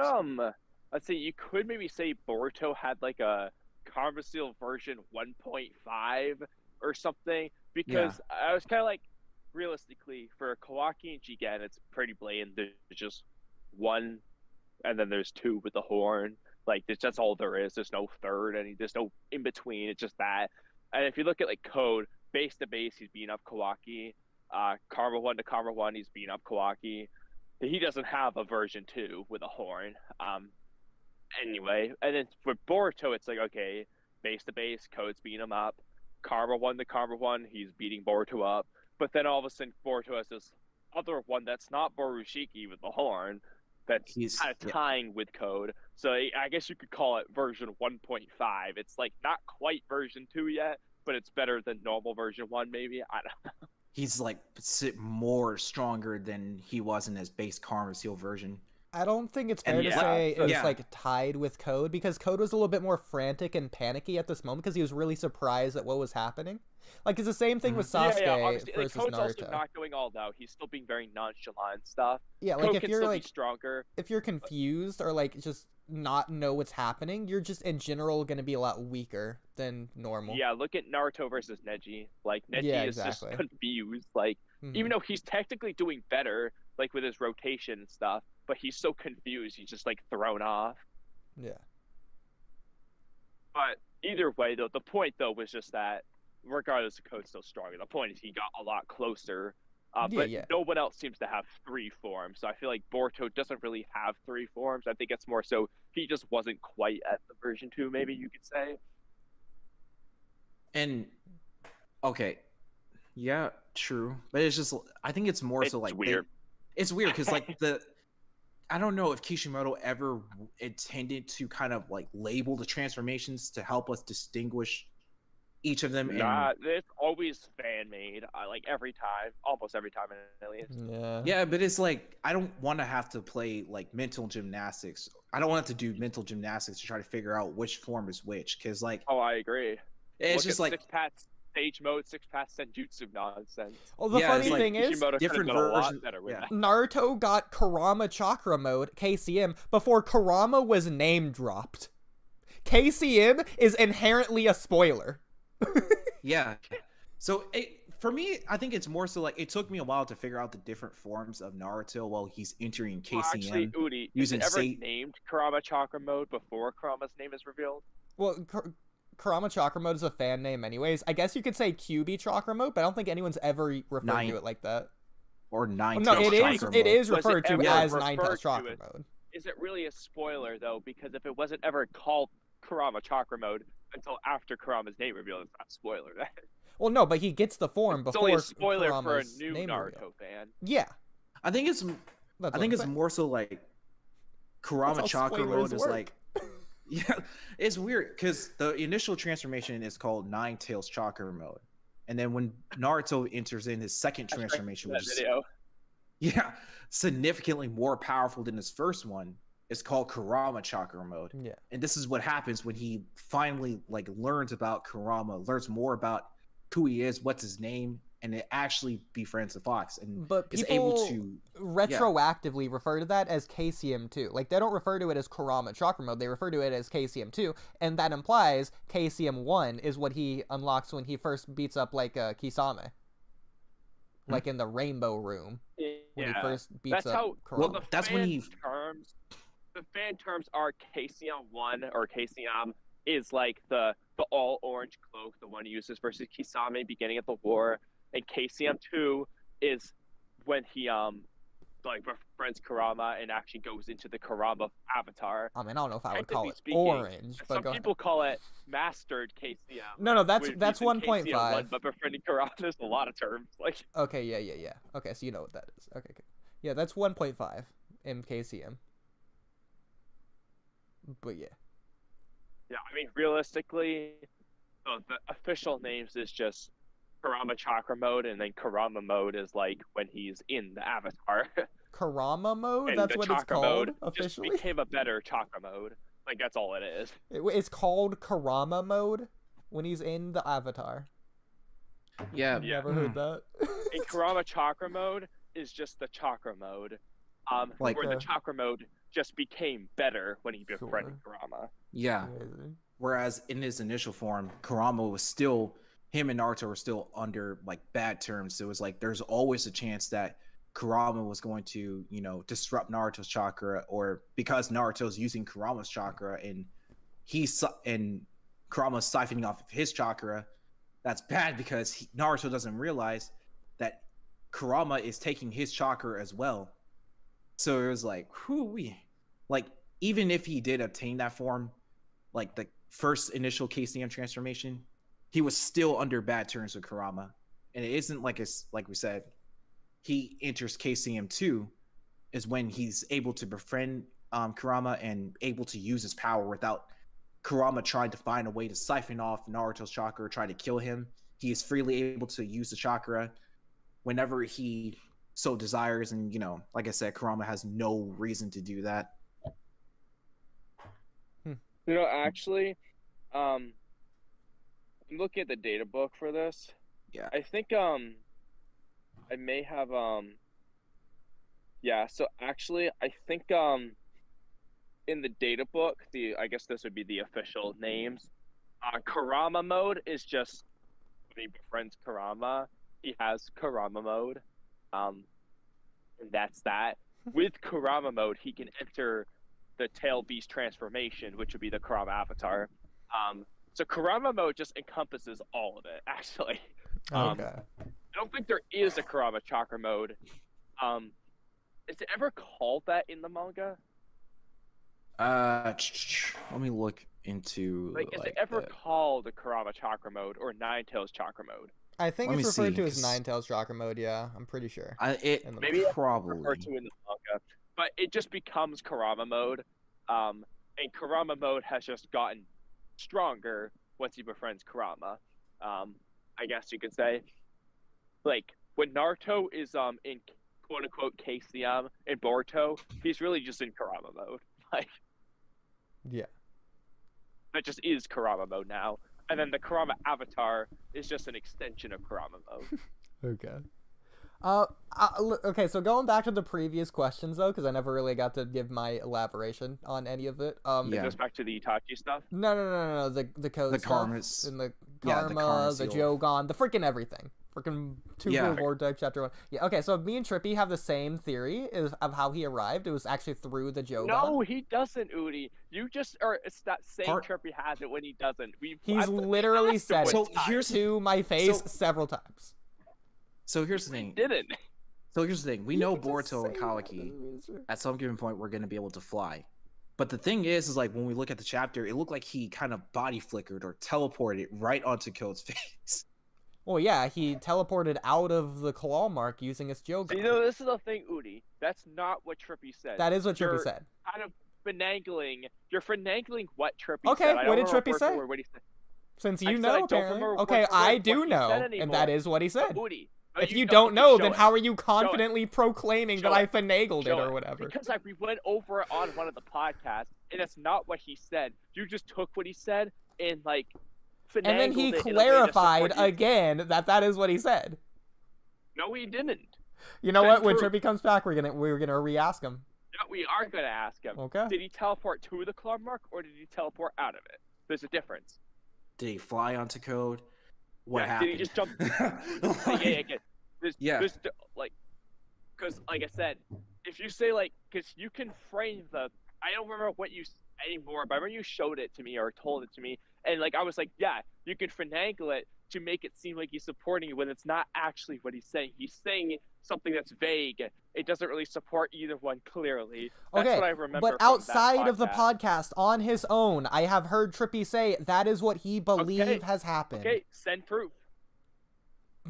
Let's say you could maybe say Boruto had like a Karma Seal version 1.5 or something, because I was kind of like, realistically, for Kawaki and Jigen, it's pretty blatant. There's just 1, and then there's 2 with the horn. Like, that's all there is. There's no third, and there's no in between. It's just that. And if you look at like Code, base to base, he's beating up Kawaki. Karma 1 to Karma 1, he's beating up Kawaki. he doesn't have a version 2 with a horn. Anyway, and then for Boruto, it's like, okay, base to base, Code's beating him up. Karma 1 to Karma 1, he's beating Boruto up. But then all of a sudden, Boruto has this other one that's not Borushiki with the horn, that's kind of tying with Code. So I guess you could call it version 1.5. It's like not quite version 2 yet, but it's better than normal version 1, maybe. I don't know. He's like more stronger than he was in his base Karma Seal version. I don't think it's fair to say it's like tied with Code, because Code was a little bit more frantic and panicky at this moment because he was really surprised at what was happening. Like, it's the same thing with Sasuke versus Code's Naruto. Also not going all out. He's still being very nonchalant and stuff. Yeah, Code like if can you're still like be stronger, if you're confused or like just not know what's happening, you're just in general going to be a lot weaker than normal. Yeah, look at Naruto versus Neji. Like, Neji is just confused. Like, even though he's technically doing better, like with his rotation and stuff, but he's so confused, he's just like thrown off. Yeah. But either way, though, the point though was just that regardless of Code's still stronger, the point is he got a lot closer. But no one else seems to have 3 forms. So I feel like Boruto doesn't really have 3 forms. I think it's more so he just wasn't quite at the version 2, maybe you could say. And okay, yeah, true. But it's just, I think it's more so like weird. It's weird because like I don't know if Kishimoto ever intended to kind of like label the transformations to help us distinguish each of them. Nah, it's always fan made. Like every time, almost every time at least. Yeah, but it's like I don't want to have to play like mental gymnastics. I don't want to do mental gymnastics to try to figure out which form is which. Because like, oh, I agree. It's just like 6-path stage mode, 6-path senjutsu nonsense. Well, the funny thing is, different versions. Naruto got Kurama Chakra mode, KCM, before Kurama was name dropped. KCM is inherently a spoiler. Yeah. So for me, I think it's more so like it took me a while to figure out the different forms of Naruto while he's entering KCM. Actually, Oodie, is it ever named Kurama Chakra mode before Kurama's name is revealed? Well, Kurama Chakra mode is a fan name anyways. I guess you could say QB Chakra mode, but I don't think anyone's ever referred to it like that. Or Nine-Tails Chakra mode. It is referred to as referred Nine-Tails to Chakra mode. Is it really a spoiler, though? Because if it wasn't ever called Kurama Chakra mode until after Kurama's name reveal, it's not a spoiler. Well, no, but he gets the form before it's only a spoiler Kurama's for a new name Naruto reveal. fan. Yeah. I think it's more so like Kurama Chakra mode is like yeah, it's weird because the initial transformation is called Nine-Tails Chakra mode, and then when Naruto enters in his second transformation, which is significantly more powerful than his first one, is called Kurama Chakra mode. Yeah, and this is what happens when he finally like learns about Kurama, learns more about who he is, what's his name, and it actually befriends the fox, and is able to retroactively refer to that as KCM2. Like, they don't refer to it as Kurama Chakra mode, they refer to it as KCM2, and that implies KCM1 is what he unlocks when he first beats up like Kisame. Like in the Rainbow Room. When he first beats up Kurama. Well, that's when the fan terms are KCM1 or KCM is like the all orange cloak, the one he uses versus Kisame beginning of the war. And KCM2 is when he like befriends Kurama and actually goes into the Kurama avatar. I mean, I don't know if I would call it orange, but some people call it mastered KCM. No, that's 1.5. But befriending Kurama, there's a lot of terms. Like, okay, yeah. Okay, so you know what that is. Okay, good. Yeah, that's 1.5 in KCM. But yeah. Yeah, I mean, realistically, the official names is just Kurama Chakra mode, and then Kurama mode is like when he's in the avatar. Kurama mode? That's what it's called mode officially? Just became a better Chakra mode. Like, that's all it is. It's called Kurama mode when he's in the avatar. Yeah. I've never heard that. In Kurama Chakra mode is just the Chakra mode. Where the Chakra mode just became better when he befriended Kurama. Yeah. Whereas in his initial form, Kurama was still, him and Naruto were still under like bad terms. So it was like there's always a chance that Kurama was going to, disrupt Naruto's chakra, or because Naruto's using Kurama's chakra and Kurama's siphoning off of his chakra, that's bad because Naruto doesn't realize that Kurama is taking his chakra as well. So it was like, like, even if he did obtain that form, like the first initial KCM transformation, he was still under bad terms with Kurama. And it isn't like we said, he enters KCM 2 is when he's able to befriend Kurama and able to use his power without Kurama trying to find a way to siphon off Naruto's chakra or try to kill him. He is freely able to use the chakra whenever he so desires, and like I said, Kurama has no reason to do that. Actually, I'm looking at the data book for this. Yeah. I think I may have so actually I think in the data book, I guess this would be the official names. Kurama mode is just when he befriends Kurama, he has Kurama mode. And that's that. With Kurama mode, he can enter the Tail Beast transformation, which would be the Kurama avatar. So Kurama mode just encompasses all of it, actually. Okay. I don't think there is a Kurama chakra mode. Is it ever called that in the manga? Let me look into is it ever called a Kurama chakra mode or Nine Tails chakra mode? I think it's referred to as Nine Tails chakra mode. Yeah, I'm pretty sure. Maybe probably referred to in the manga, but it just becomes Kurama mode. And Kurama mode has just gotten stronger once he befriends Kurama. I guess you could say, like when Naruto is in quote unquote KCM in Boruto, he's really just in Kurama mode. Like, yeah, that just is Kurama mode now. And then the Kurama avatar is just an extension of Kurama mode. Okay. Okay, so going back to the previous questions, though, because I never really got to give my elaboration on any of it. It goes back to the Itachi stuff? No. The code the stuff. Karmas. And the Karma, the Jogon, the freaking everything. Freaking War type chapter 1. Yeah, okay, so me and Trippy have the same theory of how he arrived. It was actually through the Jogon. No, he doesn't, Oodie. You just it's that same Trippy has it when he doesn't. He's literally said it to my face several times. So here's the thing. Didn't. So here's the thing. We know Boruto and Kawaki, at some given point, we're going to be able to fly. But the thing is like when we look at the chapter, it looked like he kind of body flickered or teleported right onto Code's face. Well, yeah, he teleported out of the claw mark using his Jogon. So, this is the thing, Oodie. That's not what Trippy said. That is what Trippy said. Kind of finagling. You're finagling what Trippy said. Okay, what did Trippy say? What he said. Since you know, apparently. Okay, I do know, and that is what he said. Oodie, if you don't know, then how are you confidently proclaiming that I finagled it or whatever? Because we went over it on one of the podcasts, and that's not what he said. You just took what he said and like. And then he clarified again that is what he said. No, he didn't. You know what? When Trippy comes back, we're gonna re-ask him. No, we are gonna ask him. Okay. Did he teleport to the claw mark or did he teleport out of it? There's a difference. Did he fly onto Code? What happened? Did he just jump? There's like, because like I said, if you say like, because you can frame the. I don't remember what you anymore, but I remember you showed it to me or told it to me. And like I was like, yeah, you could finagle it to make it seem like he's supporting you when it's not actually what he's saying. He's saying something that's vague. It doesn't really support either one clearly. That's what I remember. But outside of the podcast, on his own, I have heard Trippy say that is what he believes has happened. Okay, send proof.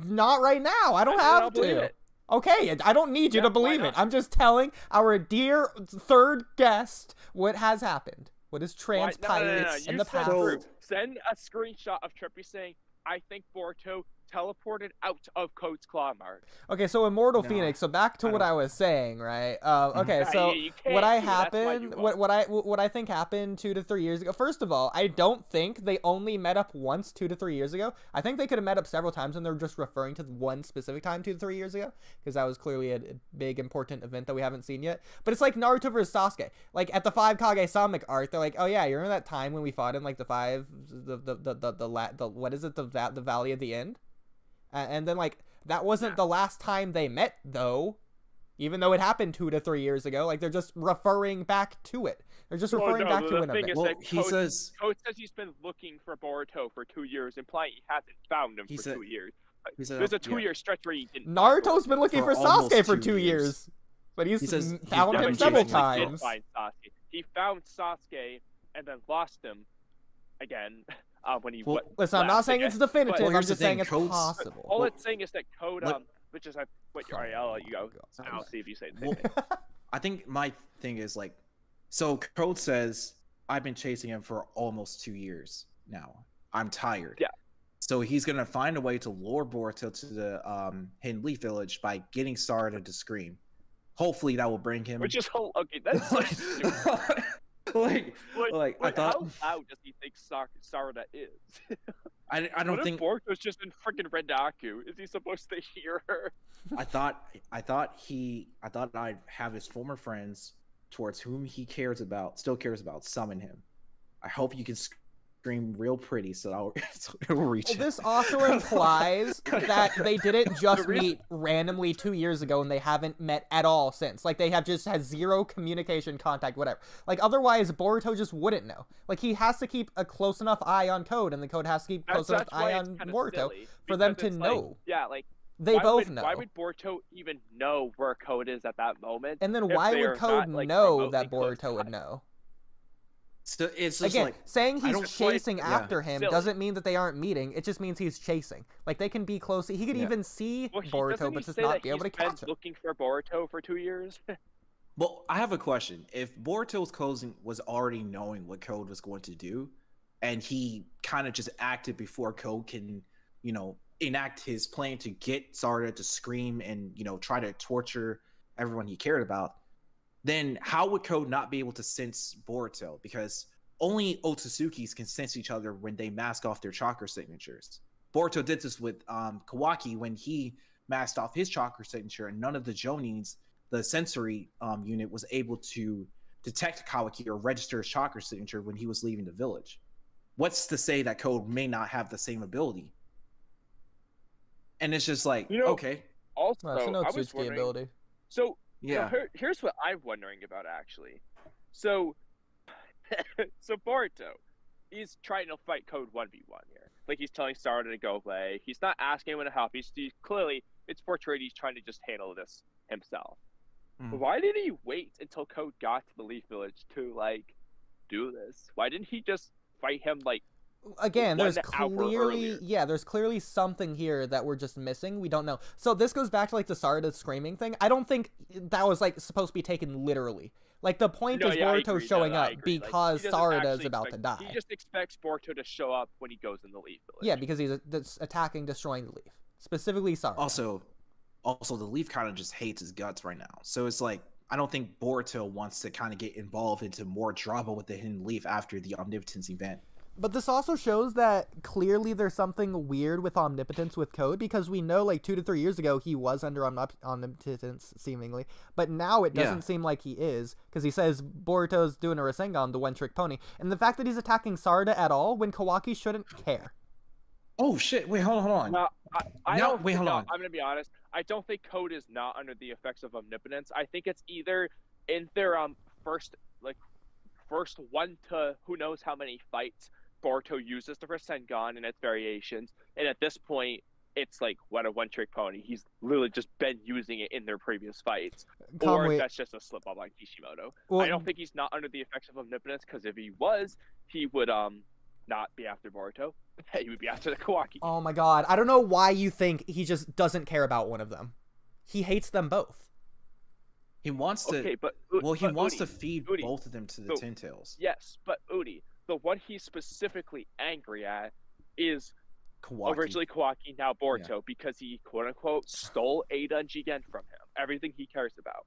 Not right now. I don't have to. Okay, I don't need you to believe it. I'm just telling our dear third guest what has happened. What has transpired in the past. Send a screenshot of Trippy saying, I think Boruto teleported out of Code's claw mark. Okay, so Immortal Phoenix. So back to what I was saying, right? Okay, so what I think happened 2 to 3 years ago. First of all, I don't think they only met up once 2 to 3 years ago. I think they could have met up several times, and they're just referring to one specific time 2 to 3 years ago, because that was clearly a big important event that we haven't seen yet. But it's like Naruto versus Sasuke. Like at the 5 Kage Samic arc, they're like, oh yeah, you remember that time when we fought in like the what is it, the Valley of the End? And then, like, that wasn't the last time they met, though. Even though it happened 2 to 3 years ago. Like, they're just referring back to it. They're just referring back to an event. Well, Code says he's been looking for Boruto for 2 years, implying he hasn't found him for 2 years. There's a 2 year stretch where he didn't. Naruto's been looking for Sasuke for 2 years. But He says he's found never him chasing several him. times. Find Sasuke. He found Sasuke and then lost him again when he Well, Listen, I'm left not saying again. it's definitive. But I'm here's the just saying thing, it's Code's- possible. all Well, it's saying is that Code, what- which is alright, I'll let you go. I'll see if you say the same Well, thing. I think my thing is like, so Code says I've been chasing him for almost 2 years now. I'm tired. Yeah. So he's gonna find a way to lure Boruto to the Hidden Leaf Village by getting Sarada to scream. Hopefully that will bring him. Which is okay. That's so stupid. I thought how loud does he think Sarada is? I don't What think if Boruto's just in freaking Rendaku? Is he supposed to hear her? I thought I'd have his former friends towards whom he still cares about, summon him. I hope you can scream real pretty so it will reach Well, him. this also implies that they didn't just meet randomly 2 years ago and they haven't met at all since. Like, they have just had zero communication, contact, whatever. Like, otherwise, Boruto just wouldn't know. Like, he has to keep a close enough eye on Code, and the Code has to keep close enough eye on Boruto for them to know. They both know. Why would Boruto even know where Code is at that moment? And then if why they would are Code not, like, know that remotely close Boruto would by? know? So it's just Again, like saying I he's don't chasing quite- after him silly. doesn't mean that they aren't meeting. It just means he's chasing. Like, they can be close. He could Yeah. even see Well, Boruto, doesn't but he just say not that be able to he's been catch him. looking for Boruto for 2 years? Well, I have a question. If Boruto's closing was already knowing what Code was going to do, and he kind of just acted before Code can, enact his plan to get Sarada to scream and, try to torture everyone he cared about, then how would Code not be able to sense Boruto? Because only Otsuzukis can sense each other when they mask off their chakra signatures. Boruto did this with Kawaki when he masked off his chakra signature, and none of the Jonins, the sensory unit, was able to detect Kawaki or register his chakra signature when he was leaving the village. What's to say that Code may not have the same ability? And it's just like, okay. Also, No, it's an I was Otsutsuki wondering. ability. So Yeah. here's what I'm wondering about actually. So, so Boruto, he's trying to fight Code 1v1 here. Like, he's telling Sarada to go away. He's not asking anyone to help. He's clearly, it's portrayed he's trying to just handle this himself. Why did he wait until Code got to the Leaf Village to do this? Why didn't he just fight him Again, there's 1 hour clearly earlier? there's clearly something here that we're just missing. We don't know. So this goes back to the Sarada screaming thing. I don't think that was supposed to be taken literally. The point is I Boruto agree. showing I up agree. because he doesn't Sarada is actually about to expect- die. He just expects Boruto to show up when he goes in the Leaf Village. Yeah, because he's attacking, destroying the leaf. Specifically Sarada. Also, the Leaf kind of just hates his guts right now. So it's like, I don't think Boruto wants to kind of get involved into more drama with the Hidden Leaf after the Omnipotence event. But this also shows that clearly there's something weird with Omnipotence with Code, because we know 2 to 3 years ago he was under Omnipotence seemingly, but now it doesn't seem like he is, because he says Boruto's doing a Rasengan, the one-trick pony, and the fact that he's attacking Sarada at all when Kawaki shouldn't care. Oh shit! Wait, hold on. No, Hold on. I'm gonna be honest. I don't think Code is not under the effects of Omnipotence. I think it's either in their first one to who knows how many fights Boruto uses the Rasengan and its variations, and at this point it's a one-trick pony. He's literally just been using it in their previous fights, or Kamui, if that's just a slip up like Kishimoto. Well, I don't think he's not under the effects of Omnipotence, because if he was, he would not be after Boruto. He would be after the Kawaki. oh my god, I don't know why you think he just doesn't care about one of them. He hates them both. He wants to. Okay, but He wants Oodie, to feed Oodie. both of them to the Ten Tails. Yes, but Oodie, the one he's specifically angry at is Kawaki. originally Kawaki, now Boruto, because he quote unquote stole Ada and Jigen from him. Everything he cares about.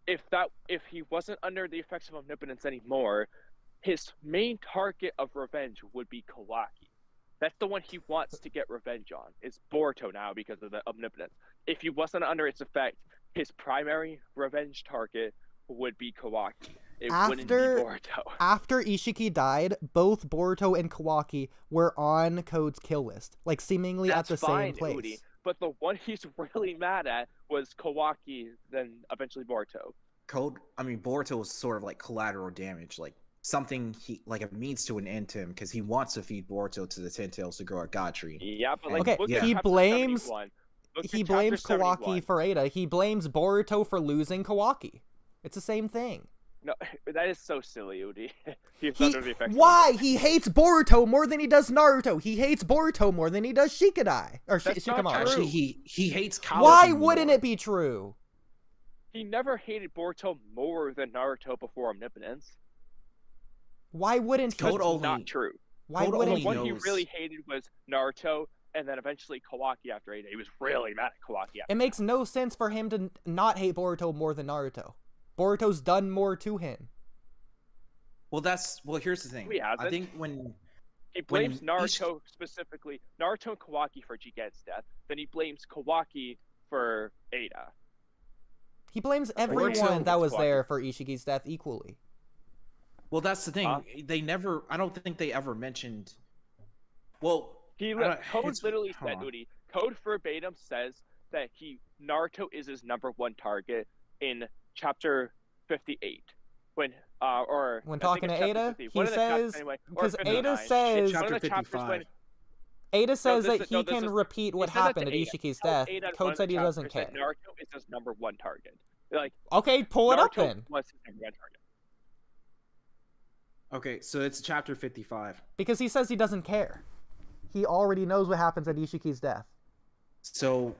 If he wasn't under the effects of Omnipotence anymore, his main target of revenge would be Kawaki. That's the one he wants to get revenge on. It's Boruto now because of the Omnipotence. If he wasn't under its effect, his primary revenge target would be Kawaki. It wouldn't be Boruto. After Ishiki died, both Boruto and Kawaki were on Code's kill list, seemingly That's at the fine, same place. Oodie, but the one he's really mad at was Kawaki, then eventually Boruto. Boruto was sort of collateral damage, something a means to an end to him, because he wants to feed Boruto to the Ten Tails to grow a god tree. Yeah, but Okay, look at he chapter blames 71. Look he at blames chapter Kawaki 71. for Ada. He blames Boruto for losing Kawaki. It's the same thing. No, that is so silly, Oodie. Why? He hates Boruto more than he does Naruto. He hates Boruto more than he does Shikadai. Or That's not Shikamaru. true. Actually, he hates Kawaki Why wouldn't more. it be true? He never hated Boruto more than Naruto before Omnipotence. Why wouldn't he? Code That's only- not true. Why Code wouldn't only he? What he knows- really hated was Naruto, and then eventually Kawaki after Ada. He was really mad at Kawaki after It makes no sense for him to not hate Boruto more than Naruto. Boruto's done more to him. Well, here's the thing. He I hasn't. think when He blames when Naruto specifically, Naruto and Kawaki for Jigen's death. Then he blames Kawaki for Ada. He blames everyone Boruto- that was Kawaki. there for Ishiki's death equally. Well, that's the thing. Huh? I don't think they ever mentioned. Well, Code it's- literally hold said, on. Oodie, Code verbatim says that Naruto is his number one target in chapter 58. When I think talking it's to chapter Ada, 50. he One of the chapters says anyway, or because 59. Ada It's says one of the Chapter chapters 55. when Ada says this that is- he no, this can is- repeat what he said that happened to at Ada. Ishiki's Tells death. Ada in one Code of said the he doesn't chapters care. that Naruto is his number one target. Like Okay, pull it up Naruto then. was his number one target. Okay, so it's chapter 55. Because he says he doesn't care. He already knows what happens at Ishiki's death. So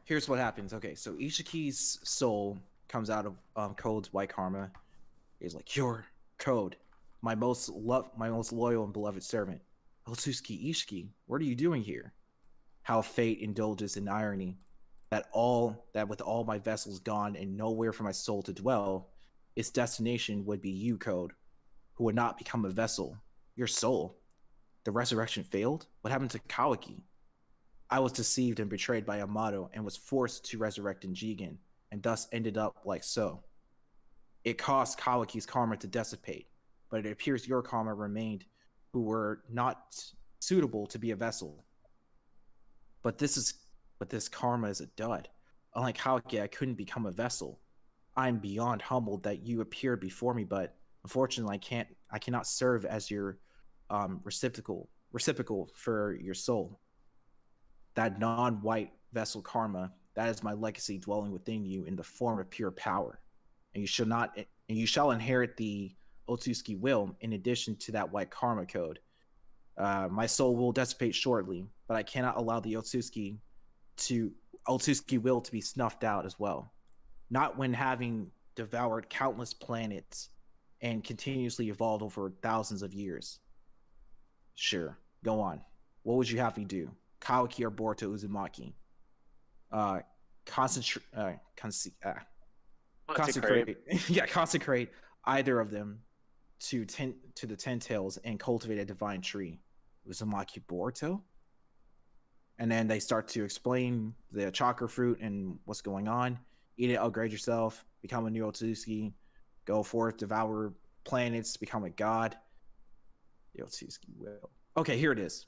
here's what happens. Okay, so Ishiki's soul comes out of Code's white karma. He's like, "You're Code, my most loyal and beloved servant. Otsutsuki Ishiki, what are you doing here? How fate indulges in irony that with all my vessels gone and nowhere for my soul to dwell, its destination would be you, Code, who would not become a vessel, your soul. The resurrection failed? What happened to Kawaki? I was deceived and betrayed by Yamato and was forced to resurrect in Jigen, and thus ended up like so. It caused Kawaki's karma to dissipate, but it appears your karma remained, who were not suitable to be a vessel. But this karma is a dud. Unlike Kawaki, I couldn't become a vessel. I'm beyond humbled that you appeared before me, but unfortunately I cannot serve as your reciprocal for your soul. That non-white vessel karma, that is my legacy dwelling within you in the form of pure power. And you shall inherit the Otsutsuki will in addition to that white karma code. My soul will dissipate shortly, but I cannot allow the Otsutsuki will to be snuffed out as well. Not when having devoured countless planets and continuously evolved over thousands of years. Sure, go on. What would you have me do? Kawaki or Boruto Uzumaki? Consecrate either of them to the 10 tails and cultivate a divine tree. Uzumaki Boruto? And then they start to explain the chakra fruit and what's going on. Eat it, upgrade yourself, become a new Otsutsuki, go forth, devour planets, become a god. The Otsutsuki will. Okay, here it is.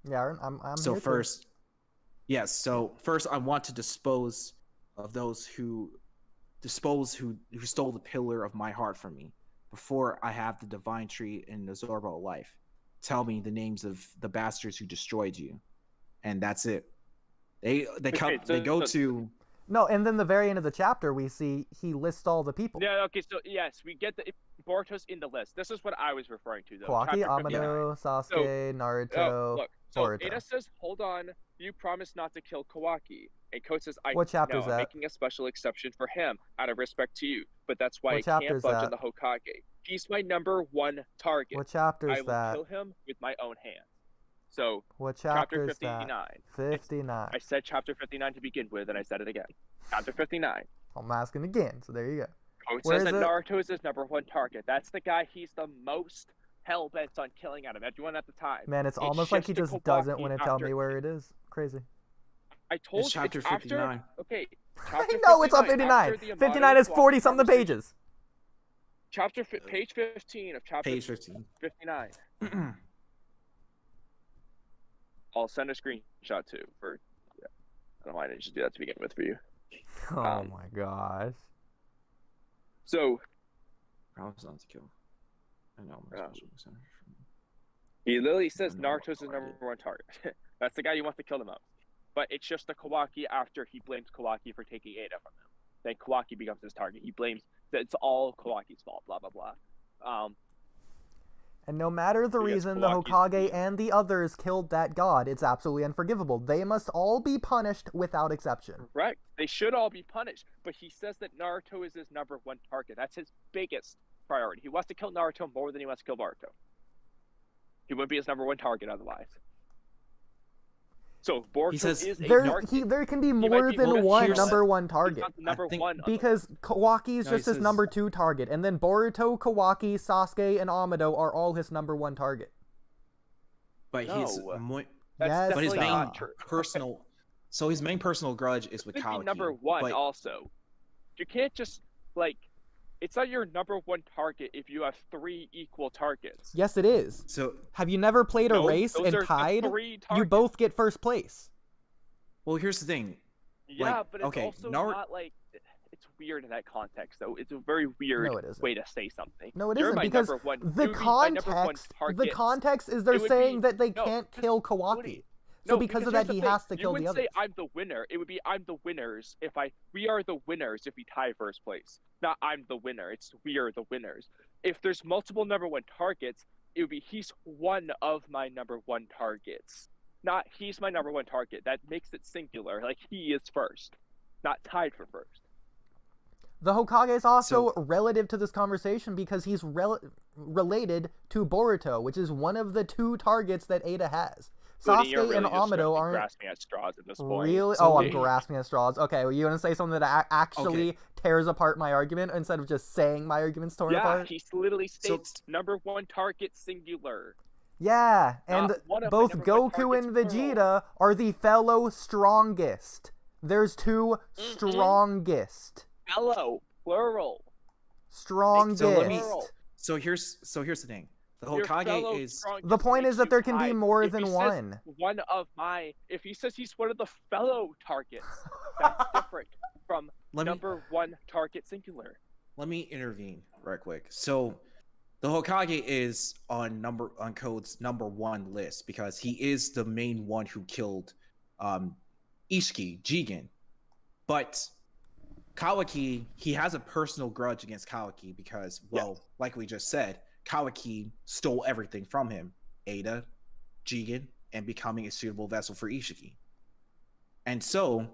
Yeah, I'm So here first, yes. So first, I want to dispose of those who stole the pillar of my heart from me. Before I have the divine tree in the Zorbo life, tell me the names of the bastards who destroyed you, and that's it. They go to. No, and then the very end of the chapter, we see he lists all the people. Yeah, okay, so yes, we get Boruto's in the list. This is what I was referring to, though. Kawaki, Chapter 59. Amano, Sasuke, Naruto, Look, so Boruto. Ada says, hold on, you promised not to kill Kawaki. And Code says, What chapter know, is I'm that? making a special exception for him out of respect to you, but that's why What I chapter can't is budge that? on the Hokage. He's my number one target. What chapter I is will that? kill him with my own hands. So, What chapter chapter is 59. that? 59. I said chapter 59 to begin with, and I said it again. Chapter 59. I'm asking again, so there you go. Code Where says is that it? Naruto is his number one target. That's the guy he's the most hell-bent on killing out of everyone at the time. Man, it's It almost like he shifts just to doesn't Kawaki want to tell after- me where it is. Crazy. I told It's you chapter it's after. 59. Okay. I Chapter know it's on 59. 59. After the Yamato 59 is Kawaki 40 something conversation. pages. Page 15 of chapter Page 15. 59. I'll send a screenshot too. I don't know why I didn't just do that to begin with for you. Oh Um, my gosh. So Promise not to kill. I know. my Yeah. special center from- he literally says I know Naruto's his what number target. one target. That's the guy you want to kill the most. but it's just the Kawaki after he blames Kawaki for taking Ada from him. Then Kawaki becomes his target. He blames that it's all Kawaki's fault, blah, blah, blah. And no matter the Because reason the Kawaki's Hokage the- and the others killed that god, it's absolutely unforgivable. They must all be punished without exception. Correct. They should all be punished. But he says that Naruto is his number one target. That's his biggest priority. He wants to kill Naruto more than he wants to kill Boruto. He wouldn't be his number one target otherwise. So Boruto says- is a There, target. there can be might more be than more- one here's- number one He's target. not the number think- one. Because Kawaki's No, he just his says- number 2 target, and then Boruto, Kawaki, Sasuke, and Amado are all his number 1 target. But he's No. mo- That's Yes, but his definitely main not true. personal. So his main personal grudge is with Could be Kawaki. number one but also. You can't just like. It's not your number one target if you have 3 equal targets. Yes, it is. so Have you never played a No, race those and are the tied? 3 You targets. both get first place. well, here's the thing. Yeah, like, but it's okay, also Naruto- not like. It's weird in that context, though. It's a very weird No, it isn't. way to say something. No, it You're isn't, my because number one, the you would be my number one context, target. is they're It would saying be- that they no, can't because- kill Kawaki. Woody, So no, because of here's that, the he thing. has to kill You the wouldn't others. say I'm the winner. It would be I'm the winners if we are the winners if we tie first place. Not I'm the winner. It's we are the winners. If there's multiple number one targets, it would be he's one of my number one targets. Not he's my number one target. That makes it singular. Like he is first, not tied for first. The Hokage is also relative to this conversation because he's related to Boruto, which is one of the 2 targets that Ada has. Woody, you're Sasuke really and just Amado really aren't grasping at straws at this point. really. So Oh, I'm wait. grasping at straws. Okay, well, you want to say something that actually tears apart my argument instead of just saying my argument's torn Yeah, apart? he literally So- states number one target singular. Yeah, and Not one of my both number one Goku and targets, Vegeta are the fellow strongest. There's 2 strongest. Fellow, plural. Strongest. So let me- Plural. So here's the thing. The Your Hokage fellow is strongest The point makes is that you there can be tied. more If than he says one. One of my. If he says he's one of the fellow targets, that's different from let me number one target singular. let me intervene right quick. So the Hokage is on Code's number 1 list because he is the main one who killed Ishiki, Jigen. But Kawaki, he has a personal grudge against Kawaki because, well, like we just said, Kawaki stole everything from him. Ada, Jigen, and becoming a suitable vessel for Ishiki. And so,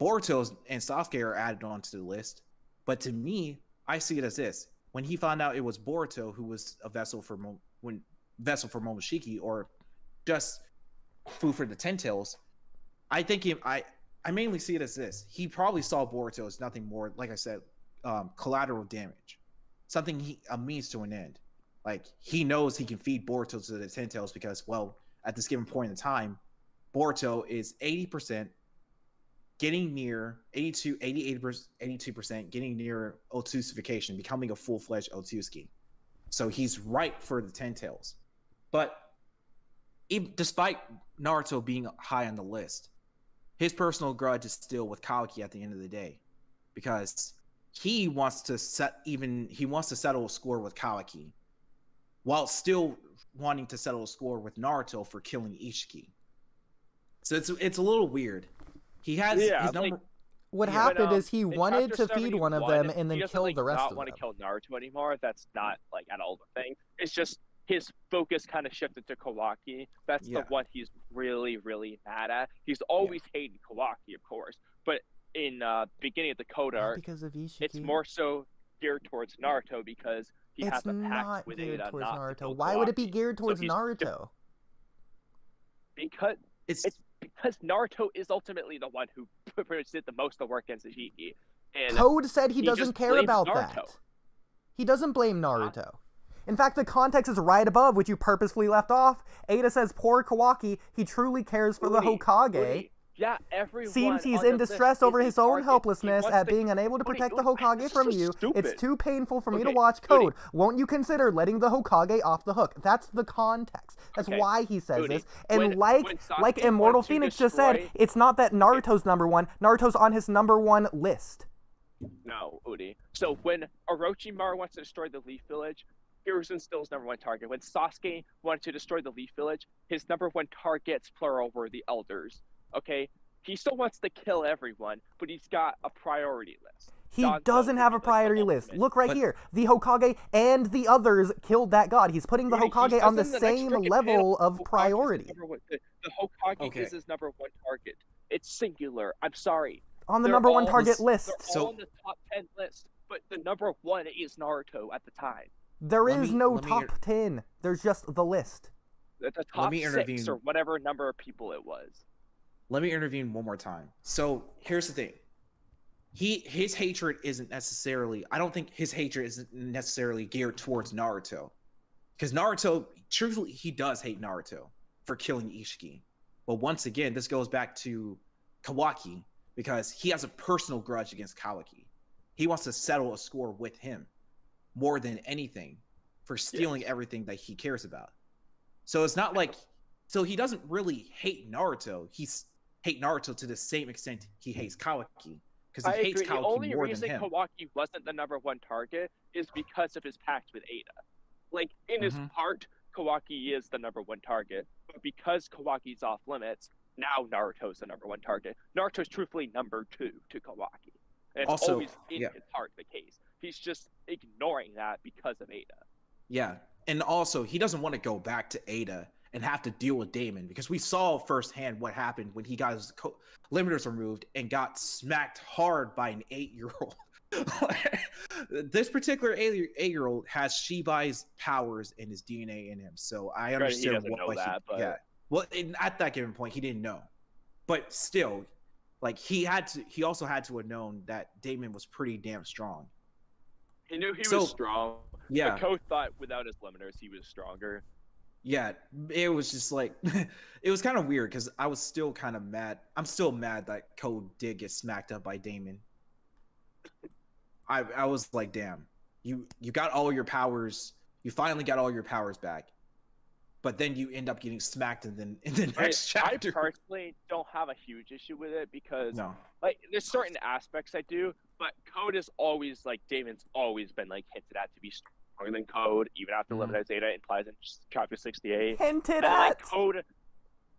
Boruto and Sasuke are added onto the list. But to me, I see it as this. When he found out it was Boruto who was a vessel for Momoshiki, or just food for the Ten Tails, I think I mainly see it as this. He probably saw Boruto as nothing more, like I said, collateral damage. Something a means to an end. Like, he knows he can feed Boruto to the Ten Tails because, well, at this given point in time, Boruto is 80%, getting near 82% getting near Otsusification, becoming a full-fledged Otsuski. So he's ripe for the Ten Tails. But despite Naruto being high on the list, his personal grudge is still with Kawaki at the end of the day, because he wants to settle a score with Kawaki, while still wanting to settle a score with Naruto for killing Ishiki. So it's a little weird. He has his number. What Yeah, happened but, is he in wanted chapter to feed 71, one of them and he then doesn't, kill like, the rest not of want them. to kill Naruto anymore. That's not like at all the thing. It's just his focus kind of shifted to Kawaki. That's Yeah. the one he's really, really mad at. He's always hated Kawaki, of course, but in beginning of the code Not arc, because of Ishiki. it's more so geared towards Naruto because he It's has a pact not with geared Ada towards not to Naruto. kill Why would it be Kawaki. geared towards he's Naruto? Because It's it's because Naruto is ultimately the one who pretty much did the most of the work against Ishiki. And Code said he he doesn't just care blames about Naruto. that. He doesn't blame Naruto. In fact, the context is right above, which you purposefully left off. Ada says, poor Kawaki, he truly cares for the Oodie, Hokage. Oodie, yeah, everyone Seems he's on in the list distress is over a his own target. He helplessness wants at to- being unable to Oodie, protect the Oodie, Hokage this is from so you. stupid. It's too painful for me to Okay, watch Oodie. Code. Won't you consider letting the Hokage off the hook? That's the context. That's Okay, why he says Oodie, this. And when like Sasuke Immortal wants to Phoenix just said, destroy- it's not that Naruto's number one. Naruto's on his number one list. No, Oodie. So when Orochimaru wants to destroy the Leaf Village, Hiruzen still his number one target. When Sasuke wanted to destroy the Leaf Village, his number one targets, plural, were the elders. Okay? He still wants to kill everyone, but he's got a priority list. He Danzo doesn't would have be, a like, the priority list. ultimate. Look right here. The Hokage and the others killed that god. He's putting the Dude, he Hokage on the says in the next same frickin' level panel, of Hokage is priority. the Hokage Okay. is his number one target. It's singular. I'm sorry. On the They're number one all- target They're list. all in the top 10 list, but the number one is Naruto at the time. There Let is me- no let me- top 10. There's just the list. The top me 6 intervene. or whatever number of people it was. Let me intervene one more time. So here's the thing. His hatred isn't necessarily. I don't think his hatred isn't necessarily geared towards Naruto, because Naruto, truthfully, he does hate Naruto for killing Ishiki. But once again, this goes back to Kawaki, because he has a personal grudge against Kawaki. He wants to settle a score with him more than anything for stealing everything that he cares about. So it's not like, so he doesn't really hate Naruto. He's hate Naruto to the same extent he hates Kawaki, because I he hates agree. The Kawaki only more reason than him. Kawaki wasn't the number one target is because of his pact with Ada. Like, in his Mhm. heart, Kawaki is the number one target, but because Kawaki's off limits, now Naruto's the number one target. Naruto's truthfully number 2 to Kawaki. And it's Also, always in yeah. his heart the case. He's just ignoring that because of Ada. Yeah, and also he doesn't want to go back to Ada and have to deal with Damon, because we saw firsthand what happened when he got his limiters removed and got smacked hard by an 8-year-old. This particular 8-year-old has Shibai's powers and his DNA in him, so I Granted, he understand doesn't know why that, but- yeah. Well, at that given point, he didn't know, but still, like he also had to have known that Damon was pretty damn strong. He knew he So, was strong. Yeah. But Ko thought without his limiters he was stronger. Yeah, it was just like it was kind of weird, because I was still kind of mad. I'm still mad that Code did get smacked up by Damon. I was like, damn, you got all your powers. You finally got all your powers back, but then you end up getting smacked in the next chapter. I personally don't have a huge issue with it because No, like there's certain aspects I do, but Code is always like Damon's always been like hinted at to be stronger than Code, even after Mhm. Limited Zeta implies in chapter 68. Hinted And like at. Code,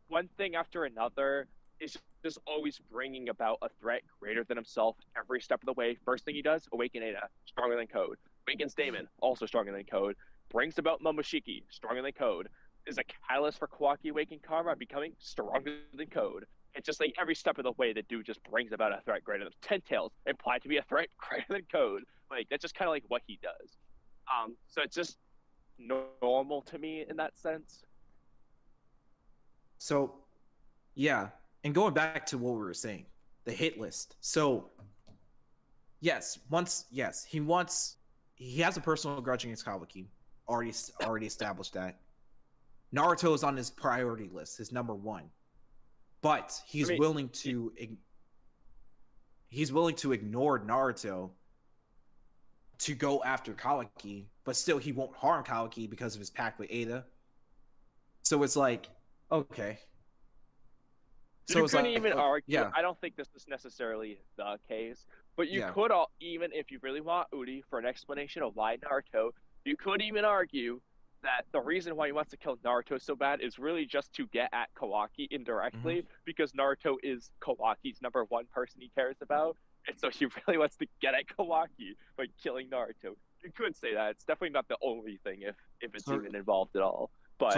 one thing after another is just always bringing about a threat greater than himself every step of the way. First thing he does, awaken Ada, stronger than Code. Awakens Damon, also stronger than Code. Brings about Momoshiki, stronger than Code. Is a catalyst for Kawaki Awakened Karma becoming stronger than Code. It's just like every step of the way, the dude just brings about a threat greater than Ten Tails, implied to be a threat greater than Code. Like that's just kind of like what he does. So it's just normal to me in that sense. so yeah, and going back to what we were saying, the hit list. So yes, he has a personal grudge against Kawaki. Already established that. Naruto is on his priority list, his number 1, but he's willing to ignore Naruto to go after Kawaki, but still he won't harm Kawaki because of his pact with Ada. So it's like, okay. So you it's couldn't like, even argue. yeah. I don't think this is necessarily the case, but you Yeah. could even if you really want Oodie for an explanation of why Naruto, you could even argue that the reason why he wants to kill Naruto so bad is really just to get at Kawaki indirectly, because Naruto is Kawaki's number 1 person he cares about, and so he really wants to get at Kawaki by killing Naruto. You could say that. It's definitely not the only thing if it's Sort- even involved at all. But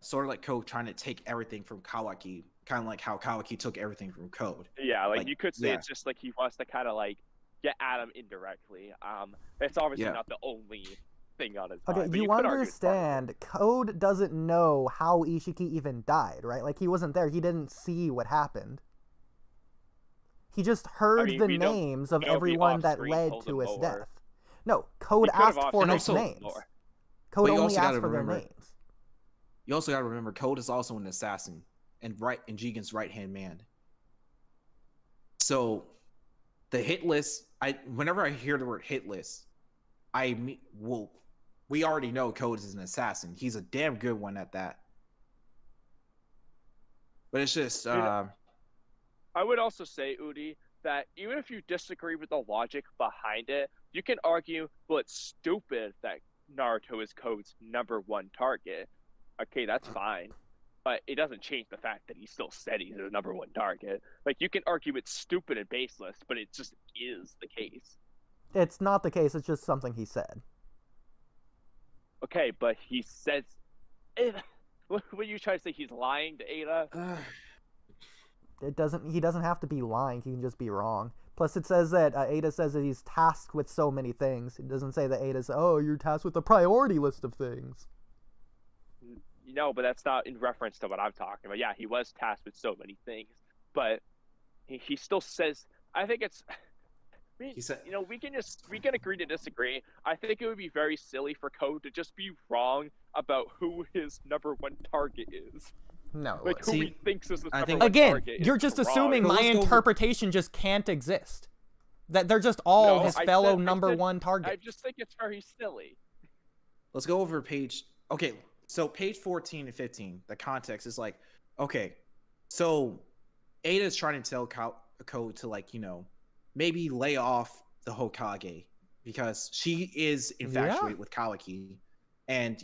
sort of like Code trying to take everything from Kawaki, kind of like how Kawaki took everything from Code. yeah, like like, you could say yeah. it's just like he wants to kind of like get at him indirectly. It's obviously Yeah. not the only thing on his mind. Okay, but you could argue it's part of it. understand, Code doesn't know how Ishiki even died, right? Like, he wasn't there. He didn't see what happened. He just heard mean, the we don't names of know if the everyone that off-screen led told to him his more. death. No, Code He could've asked for And his also- names. more. Code But you only also asked gotta for their remember- names. You also got to remember, Code is also an assassin and Jigen's right-hand man. So, the hit list. Whenever I hear the word hit list, we already know Code is an assassin. He's a damn good one at that. But it's just, I would also say, Oodie, that even if you disagree with the logic behind it, you can argue, well, it's stupid that Naruto is Code's number 1 target. Okay, that's fine. but it doesn't change the fact that he still said he's the number one target. Like, you can argue it's stupid and baseless, but it just is the case. It's not the case. It's just something he said. Okay, but he says... When you try to say he's lying to Ada... He doesn't have to be lying. He can just be wrong. Plus, it says that Ada says that he's tasked with so many things. It doesn't say that Ada's, oh, you're tasked with a priority list of things. No, but that's not in reference to what I'm talking about. Yeah, he was tasked with so many things, but he still says. I think it's. I mean, we can agree to disagree. I think it would be very silly for Code to just be wrong about who his number one target is. No, like who he thinks is his number one again, target. You're just assuming wrong. my interpretation just can't exist. That they're just all his fellow number one targets. I just think it's very silly. Let's go over page. Okay, so page 14 and 15. The context is like, okay, so Ada is trying to tell Code to, like, maybe lay off the Hokage because she is infatuated with Kawaki, and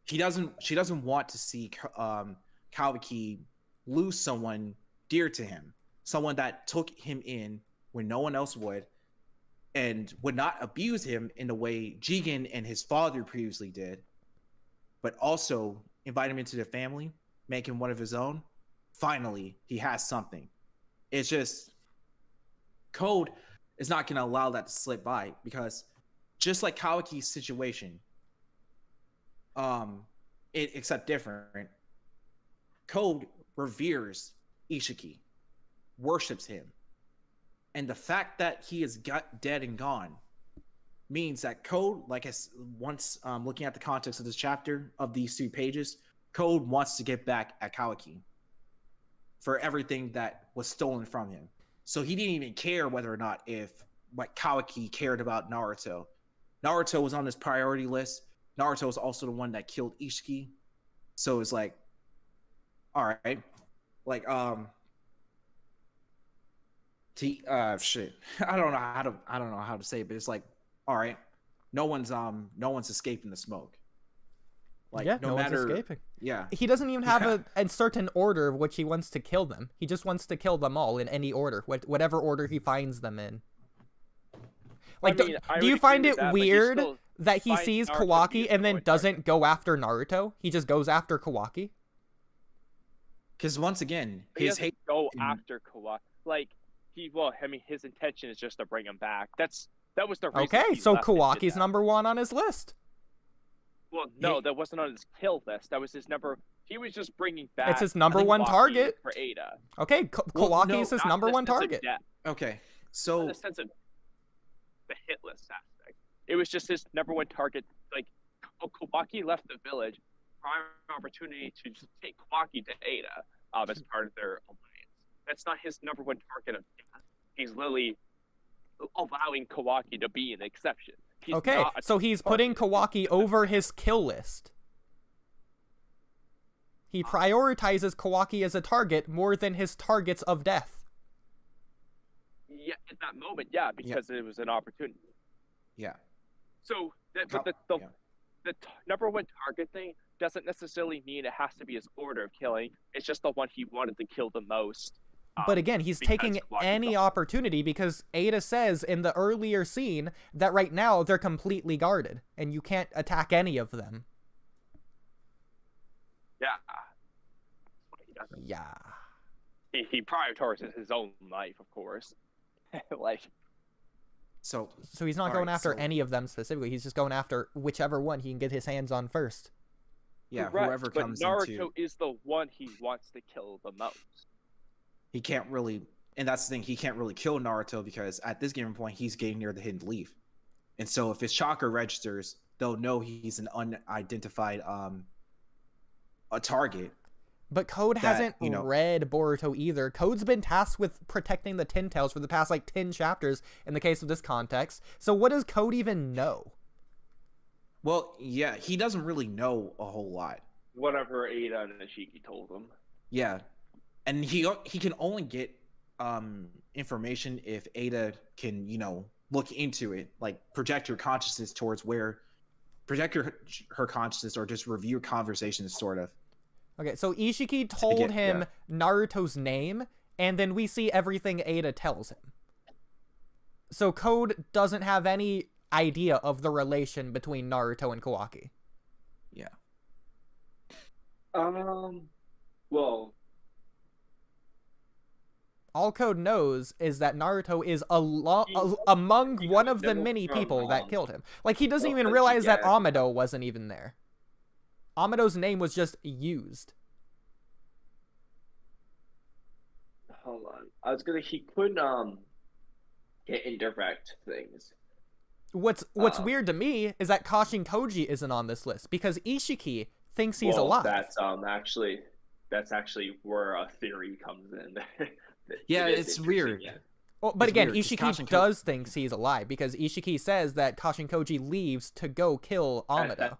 she doesn't want to see Kawaki lose someone dear to him, someone that took him in when no one else would, and would not abuse him in the way Jigen and his father previously did, but also invite him into the family, make him one of his own. Finally, he has something. It's just Code is not going to allow that to slip by, because just like Kawaki's situation, except different, Code reveres Ishiki, worships him, and the fact that he is dead and gone means that Code, like once looking at the context of this chapter of these 2 pages, Code wants to get back at Kawaki for everything that was stolen from him. So he didn't even care whether or not Kawaki cared about Naruto. Naruto was on his priority list. Naruto was also the one that killed Ishiki. So it's like, all right, like shit. I don't know how to say it, but it's like, all right, no one's escaping the smoke. Like, yeah, no matter, one's escaping. Yeah, he doesn't even have a certain order of which he wants to kill them. He just wants to kill them all in any order, whatever order he finds them in. Like, do you find it weird that he sees Kawaki and then doesn't go after Naruto? He just goes after Kawaki? Because once again, his hate go after Kawaki. Like, his intention is just to bring him back. That was the reason. Okay, so Kawaki's number one on his list. Well, no, that wasn't on his kill list. That was his number. He was just bringing back. It's his number one target for Ada. Okay, Kawaki is his number one target. Okay, so in the sense of the hit list aspect, it was just his number one target. Like, Kawaki left the village, prime opportunity to just take Kawaki to Ada as part of their alliance. That's not his number one target of death. He's literally allowing Kawaki to be an exception. Okay, so he's putting Kawaki over his kill list. He prioritizes Kawaki as a target more than his targets of death. Yeah, at that moment, because it was an opportunity. Yeah. So, the number one target thing doesn't necessarily mean it has to be his order of killing. It's just the one he wanted to kill the most. But again, he's taking any opportunity, because Ada says in the earlier scene that right now they're completely guarded and you can't attack any of them. Yeah. Yeah. He prioritizes his own life, of course. So he's not going after any of them specifically. He's just going after whichever one he can get his hands on first. Yeah, correct, whoever comes but Naruto into... is the one he wants to kill the most. He can't really, and that's the thing, he can't really kill Naruto because at this given point, he's getting near the hidden leaf. And so if his chakra registers, they'll know he's an unidentified a target. But Code hasn't read Boruto either. Code's been tasked with protecting the Tin Tails for the past, 10 chapters in the case of this context. So what does Code even know? Well, yeah, he doesn't really know a whole lot. Whatever Ada and Ishiki told him. Yeah. And he can only get information if Ada can, look into it, like project her consciousness towards her consciousness, or just review conversations, sort of. Okay, so Ishiki told him Naruto's name, and then we see everything Ada tells him. So Code doesn't have any idea of the relation between Naruto and Kawaki. Yeah. Well, all Code knows is that Naruto is among one of the many people that killed him. Like, he doesn't even realize that Amado wasn't even there. Amado's name was just used. hold on. He could get indirect things. What's weird to me is that Kashin Koji isn't on this list because Ishiki thinks he's alive. That's actually where a theory comes in. Yeah, it's weird. Well, but it's again, weird, Ishiki does think he's alive because Ishiki says that Kashin Koji leaves to go kill Amado.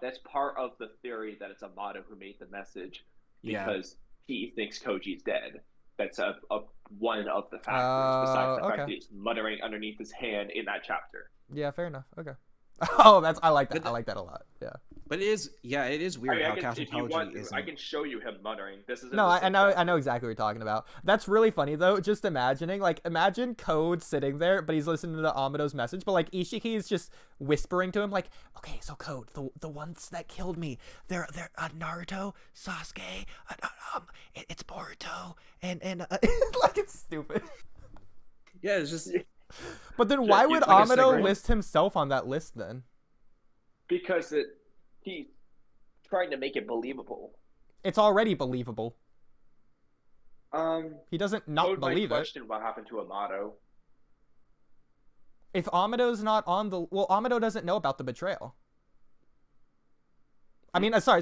That's part of the theory that it's Amado who made the message because he thinks Koji's dead. That's one of the factors besides the fact that he's muttering underneath his hand in that chapter. Yeah, fair enough. Okay. Oh, I like that. I like that a lot. Yeah. But it is weird how Kashin Koji is. I can show you him muttering. This is I know exactly what you're talking about. That's really funny though. Just imagine Code sitting there, but he's listening to Amado's message, but like Ishiki is just whispering to him, like, okay, so Code, the ones that killed me, they're Naruto, Sasuke, it's Boruto, and like it's stupid. Yeah, it's just. But then why would Amado list himself on that list then? Because he's trying to make it believable. It's already believable. He doesn't not believe it. Question what happened to Amado. If Amado's not on the Amado doesn't know about the betrayal. I mean, sorry.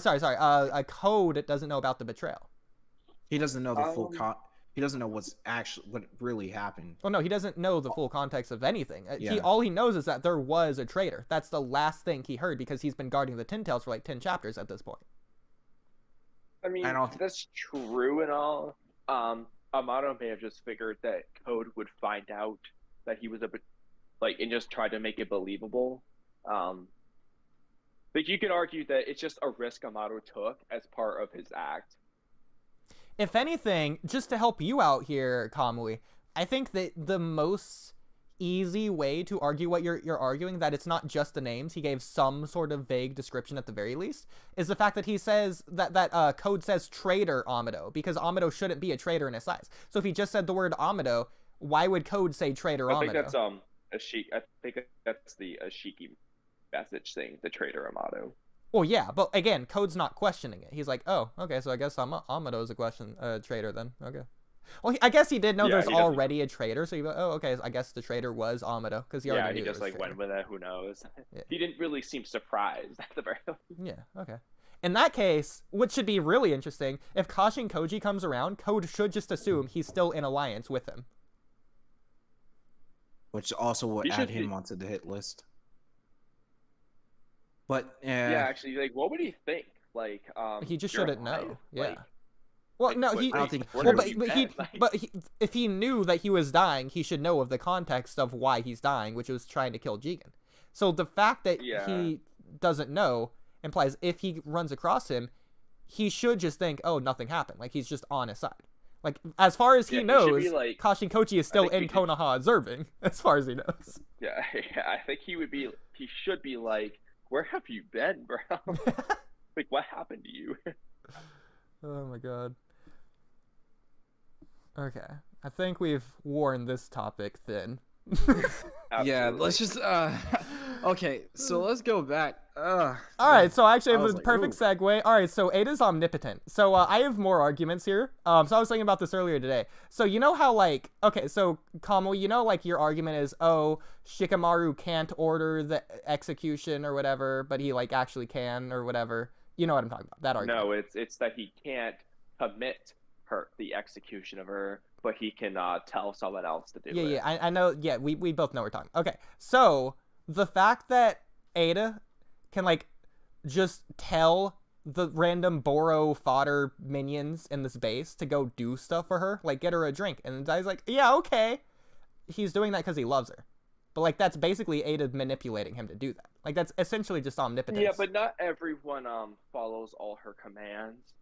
Code doesn't know about the betrayal. He doesn't know the full He doesn't know what really happened. Oh no, he doesn't know the full context of anything. All he knows is that there was a traitor. That's the last thing he heard because he's been guarding the Tin Tails for like 10 chapters at this point. I mean, that's true and all. Amado may have just figured that Code would find out that he was and just try to make it believable. But you could argue that it's just a risk Amado took as part of his act. If anything, just to help you out here, Kamui, I think that the most easy way to argue what you're arguing, that it's not just the names, he gave some sort of vague description at the very least, is the fact that he says that Code says traitor Amado, because Amado shouldn't be a traitor in his eyes. So if he just said the word Amado, why would Code say traitor Amado? I think that's the Ashiki message saying the traitor Amado. Well, yeah, but again, Code's not questioning it. He's like, oh, okay, so I guess Amado's a traitor then. Okay. Well, I guess he did know there's already a traitor, so okay, so I guess the traitor was Amado, because he already knew. Yeah, he just went with it, who knows. Yeah. He didn't really seem surprised at the very Yeah, okay. In that case, what should be really interesting, if Kashin Koji comes around, Code should just assume he's still in alliance with him. Which also would add him onto the hit list. But yeah, actually, what would he think? He just shouldn't know. Yeah. Well, no, I don't think. If he knew that he was dying, he should know of the context of why he's dying, which was trying to kill Jigen. So the fact that he doesn't know implies if he runs across him, he should just think, oh, nothing happened. Like he's just on his side. Like as far as he knows, Kashin Koji is still in Konoha observing. As far as he knows. Yeah, I think he should be like, where have you been, bro? What happened to you? Oh my god. Okay. I think we've worn this topic thin. Yeah, let's just okay, so let's go back. Alright, so actually it was a perfect segue. Alright, so Ada's omnipotent. So I have more arguments here. So I was thinking about this earlier today. So you know how okay, so Kamui, your argument is, oh, Shikamaru can't order the execution or whatever, but he actually can or whatever. You know what I'm talking about, that argument. No, it's that he can't commit the execution of her, but he can tell someone else to do it. Yeah, I know. Yeah, we both know what we're talking. Okay, so the fact that Ada can just tell the random Boro fodder minions in this base to go do stuff for her, get her a drink, and the guy's like, yeah, okay. He's doing that because he loves her, but that's basically Ada manipulating him to do that. That's essentially just omnipotence. Yeah, but not everyone follows all her commands.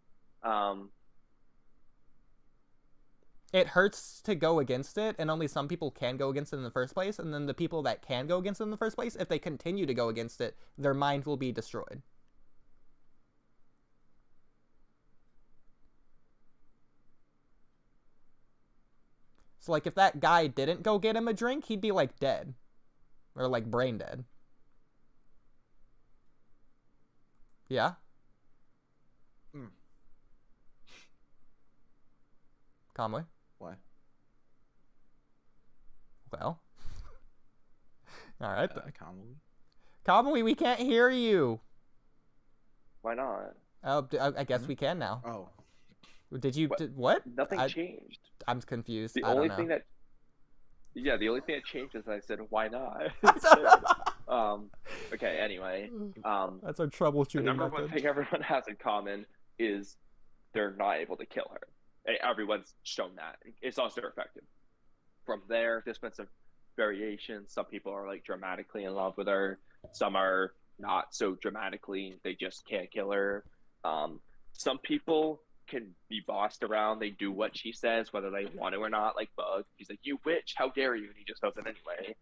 It hurts to go against it, and only some people can go against it in the first place, and then the people that can go against it in the first place, if they continue to go against it, their mind will be destroyed. So, like, if that guy didn't go get him a drink, he'd be, like, dead. Or, like, brain dead. Yeah? Kamui? What? Well. Alright then. Kamui? Kamui, we can't hear you! Why not? Oh, I guess we can now. Oh. Did you... What? Nothing changed. I'm confused. The I only don't know. thing that... Yeah, the only thing that changed is I said, why not? Okay, anyway. That's our troubleshooting The number method. one thing everyone has in common is they're not able to kill her. Everyone's shown that. It's also effective. From there, there's been some variations. Some people are like dramatically in love with her. Some are not so dramatically. They just can't kill her. Some people can be bossed around. They do what she says, whether they want to or not. Like Bug, he's like, "You witch! How dare you!" And he just does it anyway.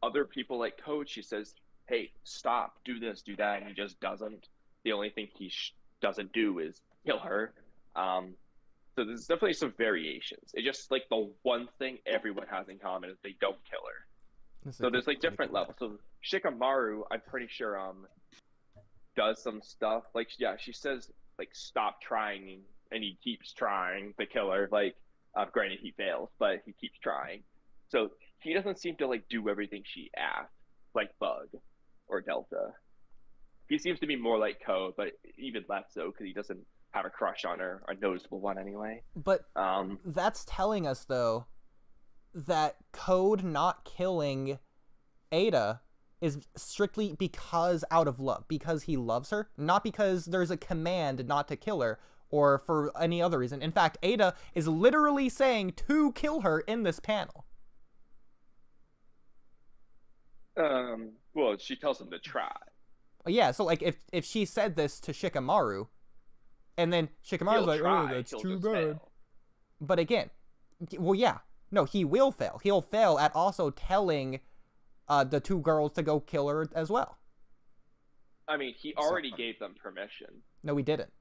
Other people like Code, she says, "Hey, stop! Do this, do that," and he just doesn't. The only thing he doesn't do is kill her. So there's definitely some variations. It's just like the one thing everyone has in common is they don't kill her. So there's like different levels. So Shikamaru, I'm pretty sure does some stuff. Like, yeah, she says like stop trying, and he keeps trying to kill her. Like, granted he fails, but he keeps trying. So he doesn't seem to like do everything she asks, like Bug or Delta. He seems to be more like Code, but even less so because he doesn't have a crush on her, a noticeable one anyway. But that's telling us, though, that Code not killing Ada is strictly because out of love, because he loves her, not because there's a command not to kill her or for any other reason. In fact, Ada is literally saying to kill her in this panel. Well, she tells him to try. Yeah, so like if she said this to Shikamaru, and then Shikamaru's like, "Oh, that's too bad." Fail. But again, well, yeah, no, he will fail. He'll fail at also telling the two girls to go kill her as well. I mean, he already gave them permission. No, he didn't.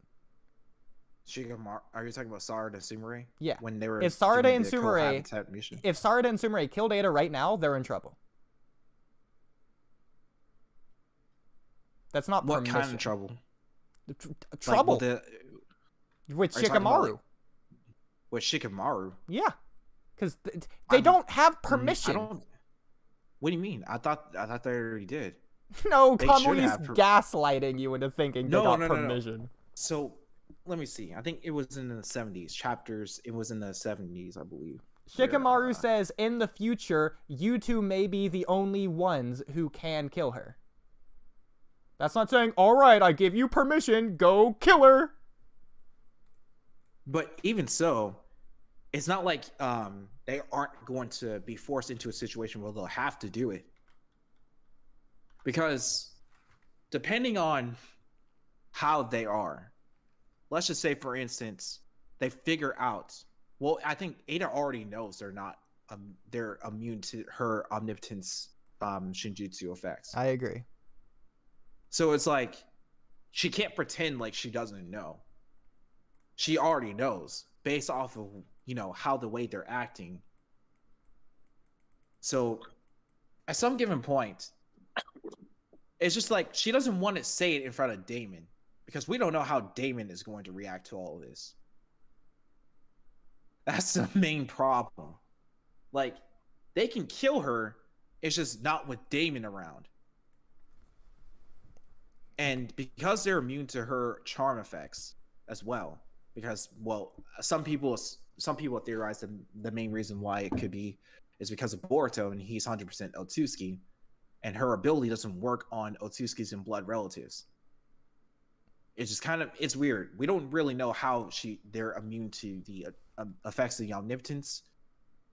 Shikamaru, are you talking about Sarada and Sumire? Yeah. When they were if Sarada and Sumire killed Ada right now, they're in trouble. That's not what permission. kind of trouble? Trouble. Like, with Shikamaru. With Shikamaru? Yeah. Because they don't have permission. What do you mean? I thought they already did. No, Kamui's gaslighting you into thinking they got permission. No. So, let me see. I think it was in the 70s. Chapters, it was in the 70s, I believe. Shikamaru says, in the future, you two may be the only ones who can kill her. That's not saying, alright, I give you permission, go kill her. But even so, it's not like they aren't going to be forced into a situation where they'll have to do it. Because depending on how they are, let's just say, for instance, they figure out, well, I think Ada already knows they're immune to her omnipotence Shinjutsu effects. I agree. So it's like, she can't pretend like she doesn't know. She already knows based off of, how the way they're acting. So at some given point, it's just like, she doesn't want to say it in front of Damon because we don't know how Damon is going to react to all of this. That's the main problem. Like, they can kill her, it's just not with Damon around. And because they're immune to her charm effects as well, because, well, some people theorize that the main reason why it could be is because of Boruto, and he's 100% Otsuki, and her ability doesn't work on Otsukis and blood relatives. It's just it's weird. We don't really know how they're immune to the effects of the omnipotence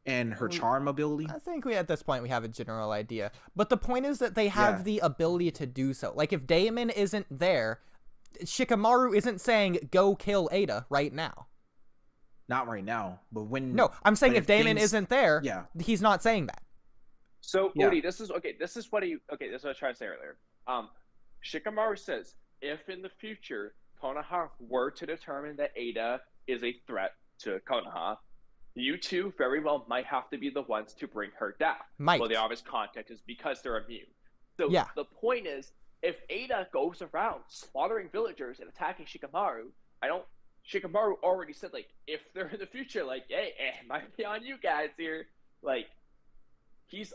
and her charm ability. I think at this point we have a general idea. But the point is that they have the ability to do so. Like, if Damon isn't there, Shikamaru isn't saying go kill Ada right now. Not right now, but when... No, I'm saying if Damon isn't there, he's not saying that. So, Oodie, this is what I was trying to say earlier. Shikamaru says, if in the future Konoha were to determine that Ada is a threat to Konoha, you two very well might have to be the ones to bring her down. Well, the obvious context is because they're immune. So the point is, if Ada goes around slaughtering villagers and attacking Shikamaru, Shikamaru already said, like, if they're in the future, like, hey, it might be on you guys here. Like, he's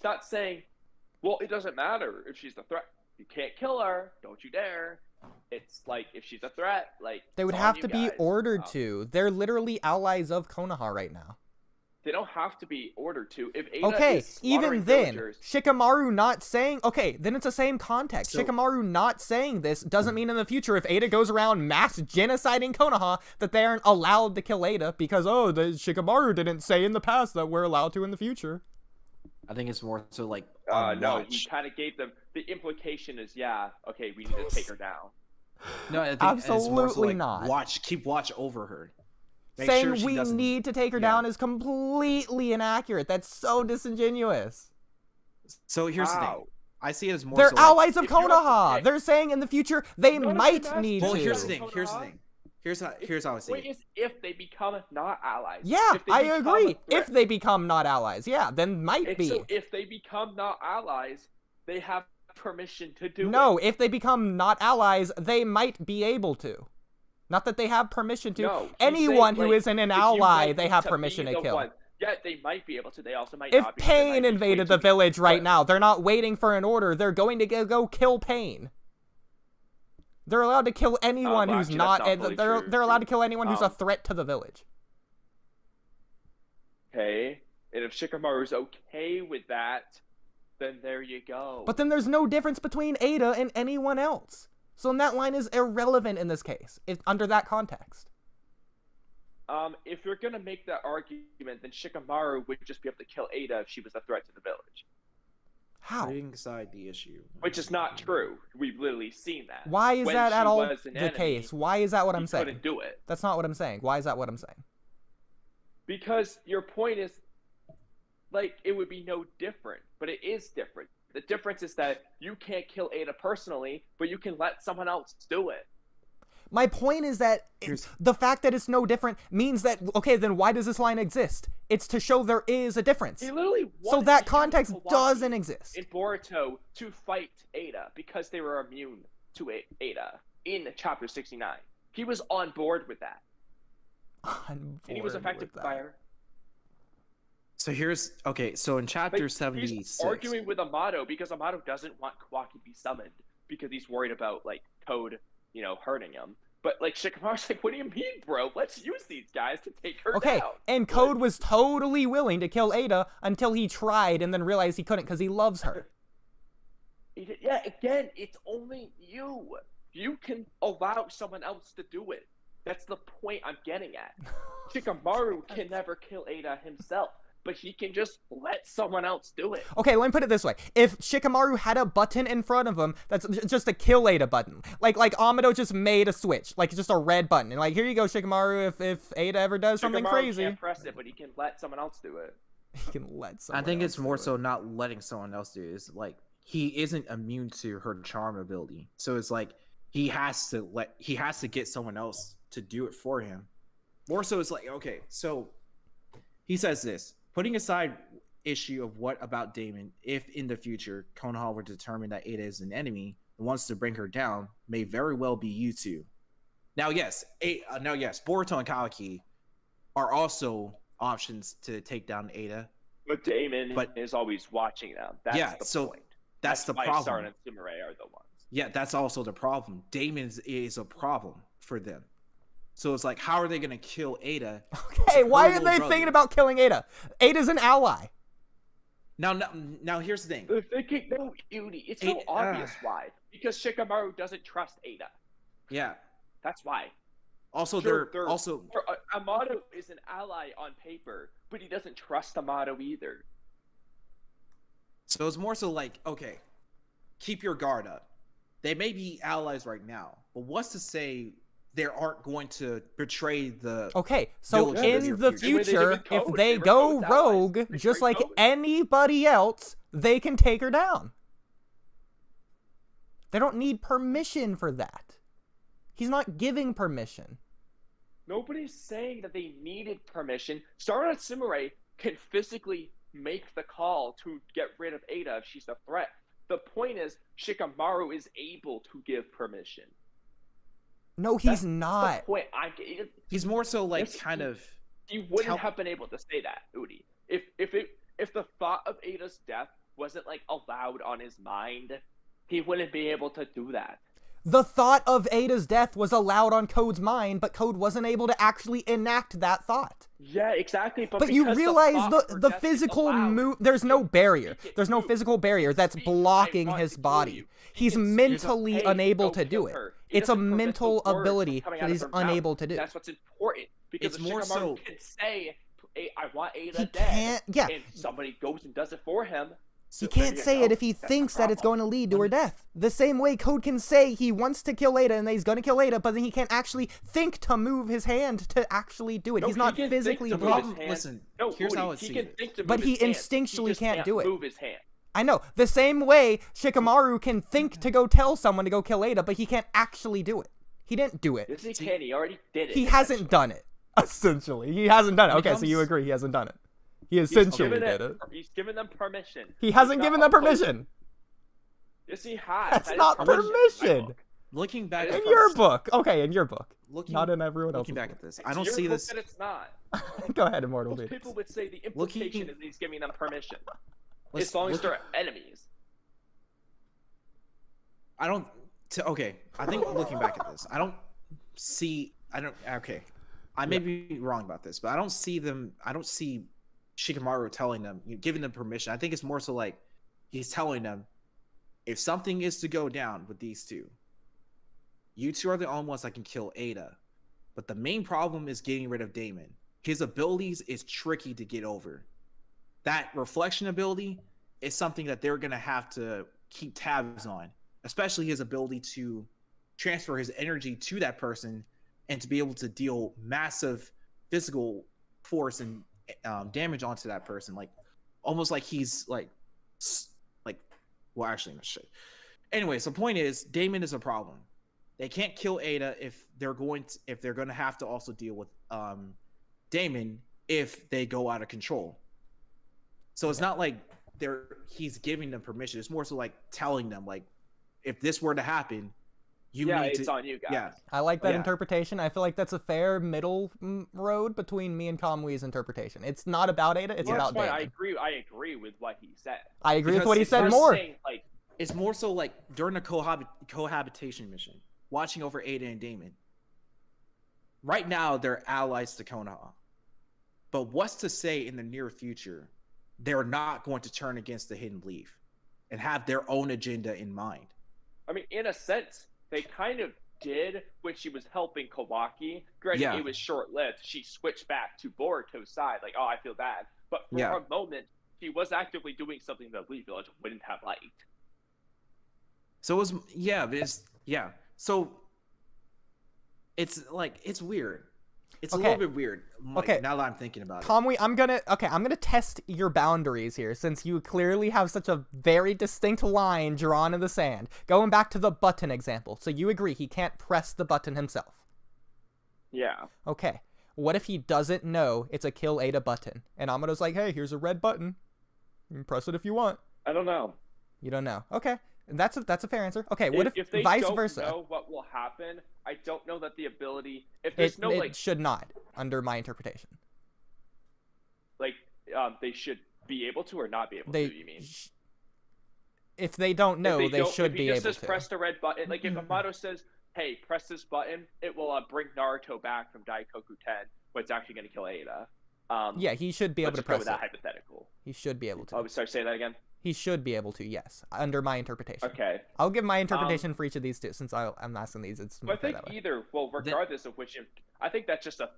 not saying, well, it doesn't matter if she's the threat. You can't kill her. Don't you dare. It's like, if she's a threat, like, they would have to be ordered to. They're literally allies of Konoha right now. They don't have to be ordered to. If Ada is even then, villagers, Shikamaru not saying... Okay, then it's the same context. Shikamaru not saying this doesn't mean in the future, if Ada goes around mass genociding Konoha, that they aren't allowed to kill Ada because, the Shikamaru didn't say in the past that we're allowed to in the future. I think it's more so like... no, he kind of gave them... The implication is, okay, we need to take her down. No, I think absolutely not. Keep watch over her. Saying we need to take her down is completely inaccurate. That's so disingenuous. So here's the thing. I see it as more. They're allies of Konoha. They're saying in the future they might need to. Well, here's the thing. Here's how I see it. Is if they become not allies. Yeah, I agree. If they become not allies, then might be. So if they become not allies, they have permission to do it. No, if they become not allies, they might be able to. Not that they have permission to. No, anyone who isn't an ally, they have permission to kill. Yeah, they might be able to. They also might if not be. If Pain invaded the village right now, they're not waiting for an order. They're going to go kill Pain. They're allowed to kill anyone who's not... They're allowed to kill anyone who's a threat to the village. Okay. And if Shikamaru's okay with that, then there you go. But then there's no difference between Ada and anyone else. So that line is irrelevant in this case, under that context. If you're going to make that argument, then Shikamaru would just be able to kill Ada if she was a threat to the village. How? Putting aside the issue. Which is not true. We've literally seen that. Why is that at all the case? Why is that what I'm saying? Couldn't do it. That's not what I'm saying. Why is that what I'm saying? Because your point is, like, it would be no different, but it is different. The difference is that you can't kill Ada personally, but you can let someone else do it. My point is that the fact that it's no different means that, okay, then why does this line exist? It's to show there is a difference. He literally so that context doesn't exist. In Boruto to fight Ada because they were immune to Ada in chapter 69. He was on board with that. And he was affected by her. So so in chapter 76... He's arguing with Amato because Amato doesn't want Kawaki to be summoned because he's worried about, like, Code, hurting him. But, like, Shikamaru's like, what do you mean, bro? Let's use these guys to take her down. And Code was totally willing to kill Ada until he tried and then realized he couldn't because he loves her. Yeah, again, it's only you. You can allow someone else to do it. That's the point I'm getting at. Shikamaru can never kill Ada himself, but he can just let someone else do it. Okay, let me put it this way. If Shikamaru had a button in front of him that's just a kill Ada button, like Amado just made a switch, like just a red button, and like, here you go, Shikamaru, if Ada ever does something crazy. Shikamaru can't press it, but he can let someone else do it. He can let someone I think it's more so not letting someone else do it. It's like, he isn't immune to her charm ability. So it's like, he has to get someone else to do it for him. More so it's like, okay, so he says this. Putting aside issue of what about Damon, if in the future Konoha were to determine that Ada is an enemy and wants to bring her down, may very well be you two. Now, yes, Boruto and Kalki are also options to take down Ada. But Damon is always watching them. That's the point. That's the problem. Saren and Sumire are the ones. Yeah, that's also the problem. Damon is a problem for them. So it's like, how are they going to kill Ada? Okay, why are they thinking about killing Ada? Ada's an ally. Now here's the thing. They're thinking, no, Oodie, it's so obvious why. Because Shikamaru doesn't trust Ada. Yeah. That's why. Also, Amato is an ally on paper, but he doesn't trust Amato either. So it's more so like, okay, keep your guard up. they may be allies right now, but what's to say they aren't going to betray the... Okay, so village in the future, if they go rogue, just like anybody else, they can take her down. They don't need permission for that. He's not giving permission. Nobody's saying that they needed permission. Starlight Samurai can physically make the call to get rid of Ada if she's a threat. The point is, Shikamaru is able to give permission. No, he's not. The point. He's more so like kind of... You wouldn't have been able to say that, Oodie. If the thought of Ada's death wasn't like allowed on his mind, he wouldn't be able to do that. The thought of Ada's death was allowed on Code's mind, but Code wasn't able to actually enact that thought. Yeah, exactly. But you realize the physical move. There's no barrier. There's no physical barrier that's blocking his body. He's mentally unable to do it. It's a mental ability that he's unable to do. That's what's important. Because it's more so can say, I want Ada he dead. Can't, yeah. And somebody goes and does it for him. He can't say it if he thinks that it's going to lead to her death. The same way Code can say he wants to kill Ada and that he's going to kill Ada, but then he can't actually think to move his hand to actually do it. No, he's not physically able. Listen, no, here's how it's but he instinctually can't do it. Move his hand. I know. The same way Shikamaru can think to go tell someone to go kill Ada, but he can't actually do it. He didn't do it. Yes, he can. He already did it. He hasn't done it. Essentially, he hasn't done it. Okay, so you agree he hasn't done it. He essentially did it. He's given them permission. He hasn't given them permission. Yes, he has. That's not permission. Looking back in your book. Okay, in your book. Not in everyone else's. Looking back at this, I It's don't your see book this. that it's not. Go ahead, Immortal. Most people would say the implication is he's giving them permission. As long as Looking- they're enemies. I don't. Okay, I think looking back at this, I don't see. Okay, I may be wrong about this, but I don't see them. I don't see Shikamaru telling them, giving them permission. I think it's more so like he's telling them, if something is to go down with these two, you two are the only ones that can kill Ada. But the main problem is getting rid of Damon. His abilities is tricky to get over. That reflection ability is something that they're going to have to keep tabs on, especially his ability to transfer his energy to that person and to be able to deal massive physical force and damage onto that person, like almost like he's like well, actually, no shit. Anyway, so the point is, Damon is a problem. They can't kill Ada if they're going to have to also deal with Damon if they go out of control. So it's not like he's giving them permission. It's more so like telling them, like, if this were to happen, it's on you guys. Yeah, I like that interpretation. I feel like that's a fair middle road between me and Kamui's interpretation. It's not about Ada, it's about Damon. I agree with what he said. I agree with what he said more. Saying, like, it's more so like during a cohabitation mission, watching over Ada and Damon. Right now, they're allies to Konoha. But what's to say in the near future, they're not going to turn against the Hidden Belief and have their own agenda in mind? I mean, in a sense, they kind of did when she was helping Kawaki. Granted, it was short-lived. She switched back to Boruto's side, like, oh, I feel bad. But for a moment, she was actively doing something that Bleak Village wouldn't have liked. So it was, So it's like, it's weird. It's a little bit weird. Like, now that I'm thinking about it. Kamui, I'm gonna test your boundaries here, since you clearly have such a very distinct line drawn in the sand. Going back to the button example. So you agree he can't press the button himself? Yeah. Okay. What if he doesn't know it's a kill Ada button? And Amado's like, hey, here's a red button. You can press it if you want. I don't know. You don't know. Okay. That's a fair answer. Okay, what if they vice don't versa? know what will happen, I don't know that the ability. If It there's no should not, under my interpretation. They should be able to or not be able to. You mean? If they don't know, they should be able to. If he just says press the red button, like if Amado says, "Hey, press this button," it will bring Naruto back from Daikoku 10, but it's actually going to kill Ada. Yeah, he should be able to press with that hypothetical. He should be able to. Oh, sorry, say that again. He should be able to, yes, under my interpretation. Okay. I'll give my interpretation for each of these two, since I'm asking these. It's I think either, regardless of which, I think that's just a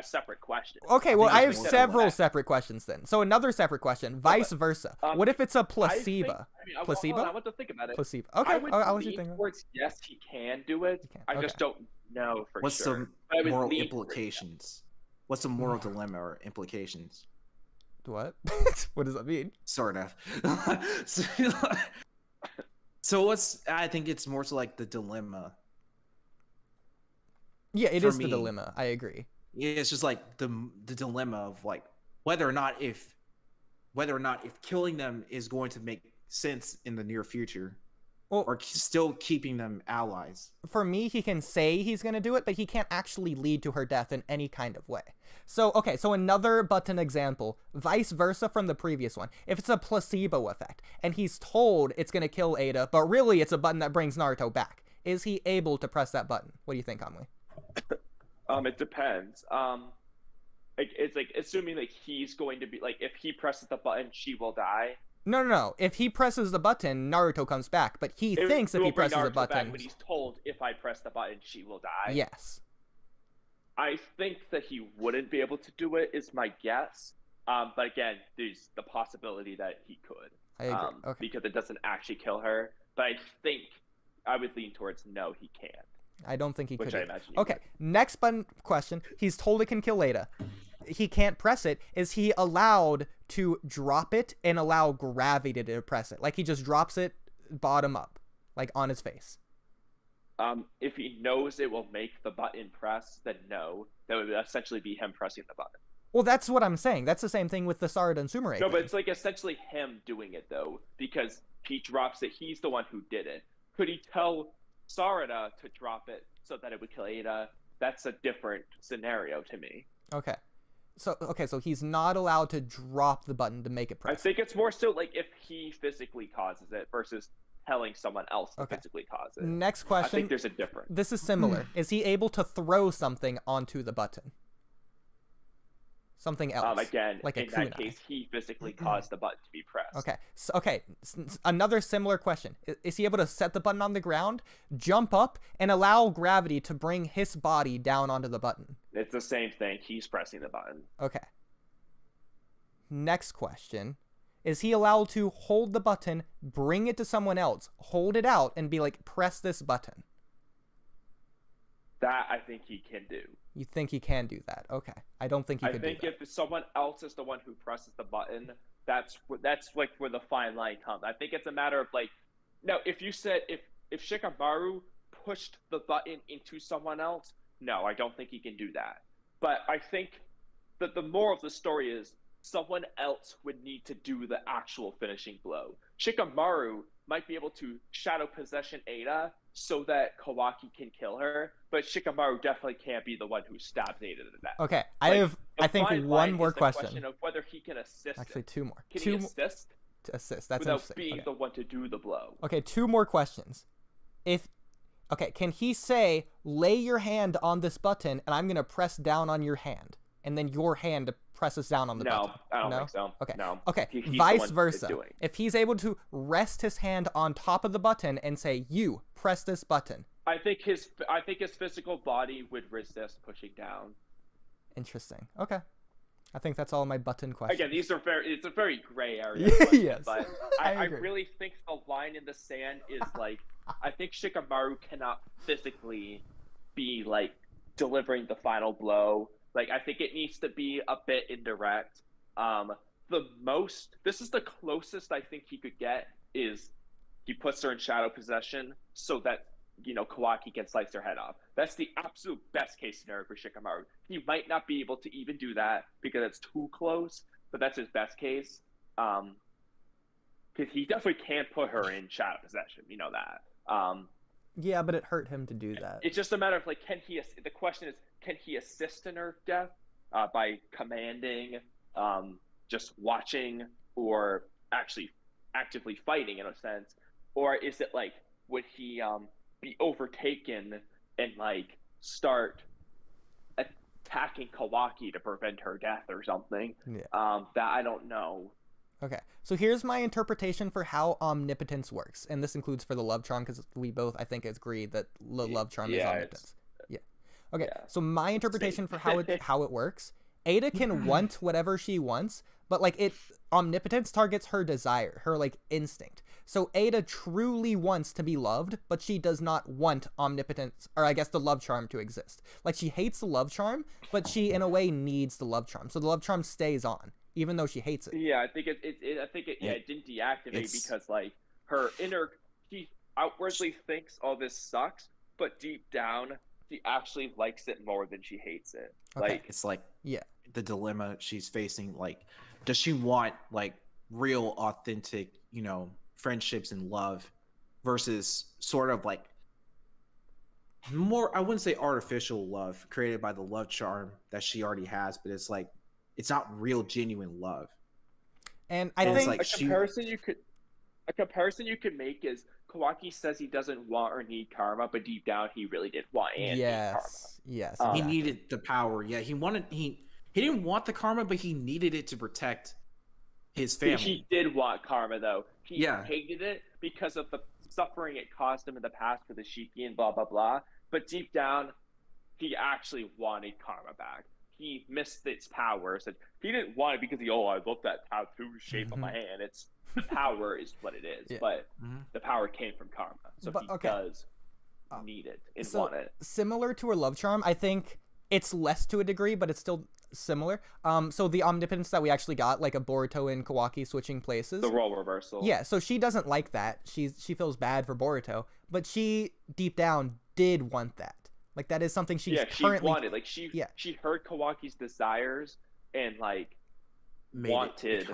separate question. Okay, well, I have several separate questions then. So another separate question, vice versa. What if it's a placebo? Placebo? I want to think about it. Placebo. Okay, I'll let you think. Yes, he can do it. I just don't know for What's sure. What's some moral implications? What's the moral dilemma or implications? What? What does that mean? Sort of. So I think it's more so like the dilemma. Yeah, it is the dilemma. I agree. Yeah, it's just like the dilemma of like whether or not if killing them is going to make sense in the near future. Well, or still keeping them allies. For me, he can say he's going to do it, but he can't actually lead to her death in any kind of way. So, okay, so another button example, vice versa from the previous one. If it's a placebo effect, and he's told it's going to kill Ada, but really it's a button that brings Naruto back, is he able to press that button? What do you think, Kamui? It depends. It's like assuming like he's going to be like if he presses the button, she will die. No. If he presses the button, Naruto comes back. But he thinks if he presses the button, but he's told if I press the button, she will die. Yes. I think that he wouldn't be able to do it. Is my guess. But again, there's the possibility that he could. I agree. Okay. Because it doesn't actually kill her. But I think I would lean towards no, he can't. I don't think he could. Which I imagine. Okay. Next button question. He's told it can kill Ada. He can't press it. Is he allowed to drop it and allow gravity to press it? Like he just drops it bottom up, like on his face. If he knows it will make the button press, then no. That would essentially be him pressing the button. Well, that's what I'm saying. That's the same thing with the Sarada and Sumire. No, but it's like essentially him doing it though, because he drops it. He's the one who did it. Could he tell Sarada to drop it so that it would kill Ada? That's a different scenario to me. Okay. So he's not allowed to drop the button to make it press. I think it's more so like if he physically causes it versus telling someone else to physically cause it. Next question. I think there's a difference. This is similar. Is he able to throw something onto the button? Something else. Again, like in that case, he physically caused the button to be pressed. Okay. Another similar question. Is he able to set the button on the ground, jump up, and allow gravity to bring his body down onto the button? It's the same thing. He's pressing the button. Okay. Next question. Is he allowed to hold the button, bring it to someone else, hold it out, and be like, press this button? That I think he can do. You think he can do that? Okay. I don't think he could do that. I think if someone else is the one who presses the button, that's like where the fine line comes. I think it's a matter of like, no, if you said if Shikamaru pushed the button into someone else, no, I don't think he can do that. But I think that the moral of the story is someone else would need to do the actual finishing blow. Shikamaru might be able to shadow possession Ada so that Kawaki can kill her, but Shikamaru definitely can't be the one who stabs Ada to death. Okay, I think one more question of whether he can assist. Actually, two more. Can he assist? To assist. That's without interesting. being the one to do the blow. Okay, two more questions. Can he say, lay your hand on this button and I'm gonna press down on your hand, and then your hand presses down on the button? No, I don't think so. Okay. No. Okay. Vice versa. If he's able to rest his hand on top of the button and say, "You press this button," I think his physical body would resist pushing down. Interesting. Okay. I think that's all my button questions. Again, it's a very gray area. Yes. But I really think the line in the sand is like, I think Shikamaru cannot physically be like delivering the final blow. Like, I think it needs to be a bit indirect. This is the closest I think he could get is he puts her in shadow possession so that, Kawaki can slice her head off. That's the absolute best case scenario for Shikamaru. He might not be able to even do that because it's too close, but that's his best case. Because he definitely can't put her in shadow possession. You know that. Yeah, but it hurt him to do that. It's just a matter of like, the question is, can he assist in her death by commanding, just watching, or actually actively fighting in a sense? Or is it like, would he be overtaken and like start attacking Kawaki to prevent her death or something? Yeah. That I don't know. Okay, so here's my interpretation for how omnipotence works, and this includes for the love charm because we both, I think, agree that the love charm is omnipotence. Yeah. Okay, so my interpretation for how it works, Ada can want whatever she wants, but like omnipotence targets her desire, her like instinct. So Ada truly wants to be loved, but she does not want omnipotence, or I guess the love charm to exist. Like she hates the love charm, but she in a way needs the love charm. So the love charm stays on, even though she hates it. Yeah, I think it didn't deactivate because like her she outwardly thinks all this sucks, but deep down she actually likes it more than she hates it. Okay. Like it's like the dilemma she's facing. Like, does she want like real, authentic, friendships and love versus sort of like more, I wouldn't say artificial love created by the love charm that she already has, but it's like it's not real, genuine love. And I think like a comparison you could make is Kawaki says he doesn't want or need karma, but deep down he really did want and need karma. Yes, he needed the power. Yeah, he didn't want the karma, but he needed it to protect his family. He did want karma though. He hated it because of the suffering it caused him in the past for the Shiki and blah blah blah. But deep down, he actually wanted karma back. He missed its powers, and he didn't want it because I love that tattoo shape on my hand. It's the power is what it is, but the power came from karma, so he does need it and want it. Similar to her love charm, I think it's less to a degree, but it's still similar. So the omnipotence that we actually got, like a Boruto and Kawaki switching places, the role reversal. Yeah, so she doesn't like that. She feels bad for Boruto, but she deep down did want that. Like that is something she wanted. Like she heard Kawaki's desires and like wanted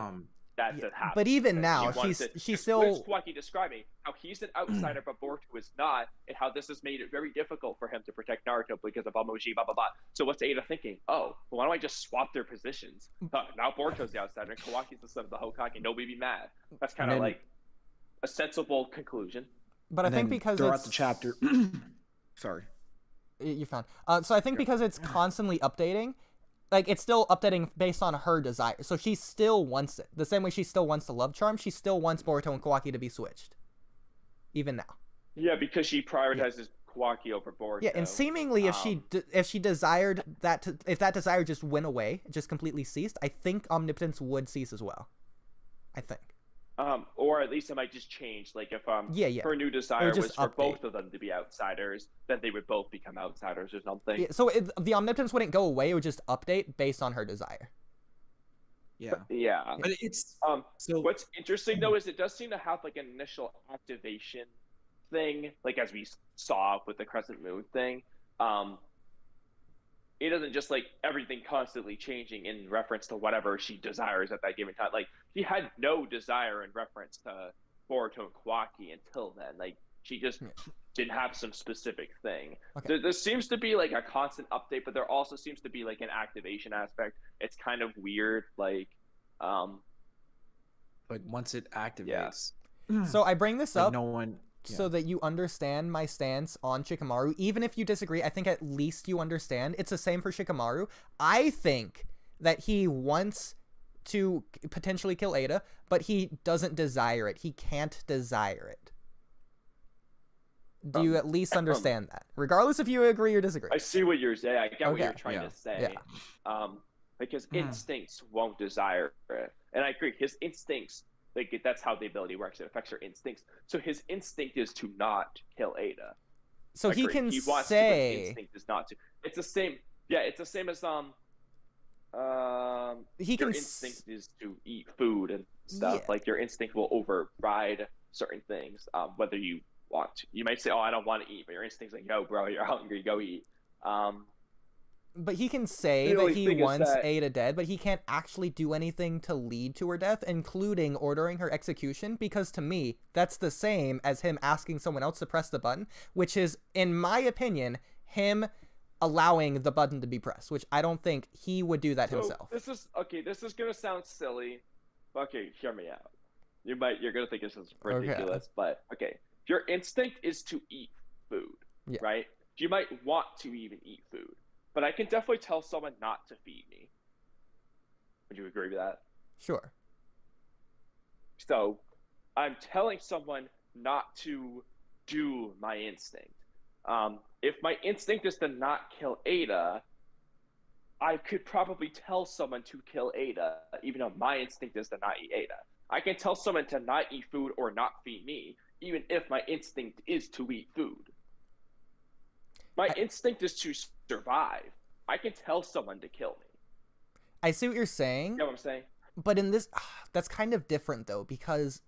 that to happen. But even now, she's still. What is Kawaki describing? How he's an outsider, but Boruto is not, and how this has made it very difficult for him to protect Naruto because of Amoji, blah blah blah. So what's Ada thinking? Oh, well, why don't I just swap their positions? Now Boruto's the outsider, and Kawaki's the son of the Hokage. Nobody be mad. That's kind of like a sensible conclusion. But I think because throughout the chapter, sorry. You're fine. So I think because it's constantly updating, like it's still updating based on her desire. So she still wants it. The same way she still wants the love charm, she still wants Boruto and Kawaki to be switched. Even now. Yeah, because she prioritizes Kawaki over Boruto. Yeah, and seemingly if she desired that if that desire just went away, just completely ceased, I think omnipotence would cease as well. I think. Or at least it might just change. Like if her new desire was for both of them to be outsiders, then they would both become outsiders or something. Yeah, so the omnipotence wouldn't go away; it would just update based on her desire. Yeah. But it's so what's interesting though is it does seem to have like an initial activation thing, like as we saw with the crescent moon thing. It doesn't just like everything constantly changing in reference to whatever she desires at that given time. Like she had no desire in reference to Boruto and Kawaki until then. Like she just didn't have some specific thing. Okay. There seems to be like a constant update, but there also seems to be like an activation aspect. It's kind of weird. Like once it activates. Yeah. So I bring this up. No one. So that you understand my stance on Shikamaru. Even if you disagree, I think at least you understand. It's the same for Shikamaru. I think that he wants to potentially kill Ada, but he doesn't desire it. He can't desire it. Do you at least understand that? Regardless if you agree or disagree. I see what you're saying. I get what you're trying to say. Yeah. Because instincts won't desire it. And I agree. His instincts... Like that's how the ability works. It affects your instincts. So his instinct is to not kill Ada. So he can he wants say to, his instinct is not to. It's the same. Yeah, it's the same as your instinct is to eat food and stuff. Like your instinct will override certain things. Whether you want to. You might say, "Oh, I don't want to eat," but your instinct's like, "Yo, bro, you're hungry. Go eat." But he can say that he wants Ada dead, but he can't actually do anything to lead to her death, including ordering her execution, because to me, that's the same as him asking someone else to press the button, which is, in my opinion, him allowing the button to be pressed, which I don't think he would do that himself. This is going to sound silly. Okay, hear me out. You're going to think this is ridiculous, but okay. Your instinct is to eat food, right? You might want to even eat food. But I can definitely tell someone not to feed me. Would you agree with that? Sure. So I'm telling someone not to do my instinct. If my instinct is to not kill Ada, I could probably tell someone to kill Ada, even though my instinct is to not eat Ada. I can tell someone to not eat food or not feed me, even if my instinct is to eat food. My instinct is to survive. I can tell someone to kill me. I see what you're saying. You know what I'm saying? But in this, that's kind of different, though, because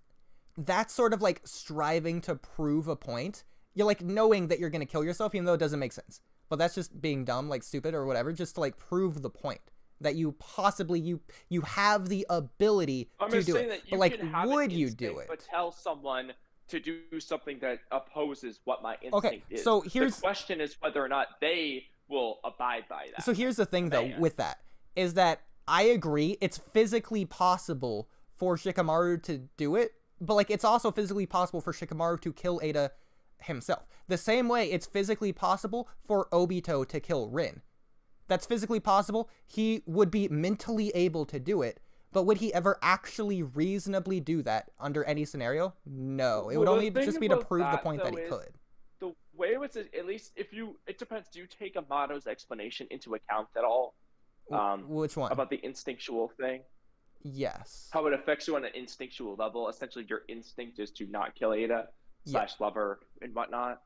that's sort of like striving to prove a point. You're like knowing that you're going to kill yourself, even though it doesn't make sense. But that's just being dumb, like stupid or whatever, just to like prove the point that you possibly, you have the ability to do it. But like, would you do it? But tell someone to do something that opposes what my instinct is. So here's the question is whether or not they will abide by that. So here's the thing, though, with that, is that I agree it's physically possible for Shikamaru to do it, but like it's also physically possible for Shikamaru to kill Ada himself. The same way it's physically possible for Obito to kill Rin. That's physically possible. He would be mentally able to do it, but would he ever actually reasonably do that under any scenario? No. It would only just be to prove the point that he could. The way it was, at least if you, it depends. Do you take Amato's explanation into account at all? Which one? About the instinctual thing? Yes. How it affects you on an instinctual level. Essentially, your instinct is to not kill Ada / lover and whatnot.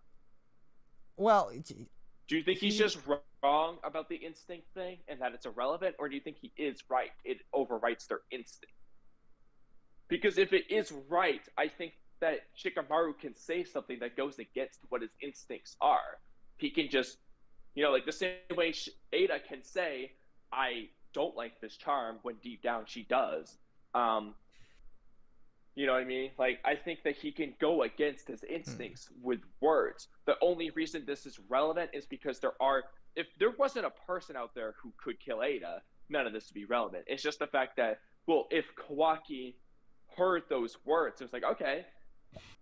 Well, do you think he's just wrong about the instinct thing and that it's irrelevant, or do you think he is right? It overwrites their instinct. Because if it is right, I think that Shikamaru can say something that goes against what his instincts are. He can just, like the same way Ada can say, I don't like this charm, when deep down she does. You know what I mean? Like, I think that he can go against his instincts with words. The only reason this is relevant is because if there wasn't a person out there who could kill Ada, none of this would be relevant. It's just the fact that, well, if Kawaki heard those words, it was like, okay,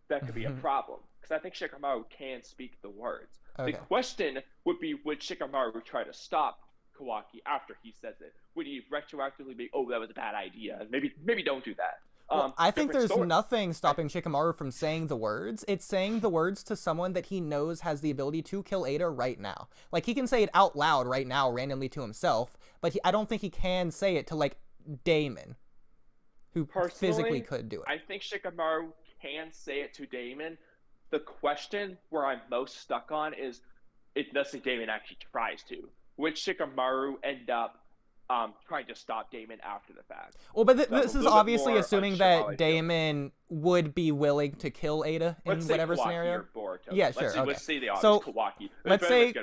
that could be a problem. Because I think Shikamaru can speak the words. Okay. The question would be, would Shikamaru try to stop Kawaki after he says it? Would he retroactively be, that was a bad idea, and maybe don't do that? Well, I think there's nothing stopping Shikamaru from saying the words. It's saying the words to someone that he knows has the ability to kill Ada right now. Like, he can say it out loud right now, randomly to himself, but I don't think he can say it to, like, Damon, who physically could do it. I think Shikamaru can say it to Damon. The question where I'm most stuck on is, let's say Damon actually tries to. Would Shikamaru end up trying to stop Damon after the fact? Well, but this is obviously assuming that Damon would be willing to kill Ada in whatever scenario. Yeah, sure. Let's say the obvious Kawaki. Let's say,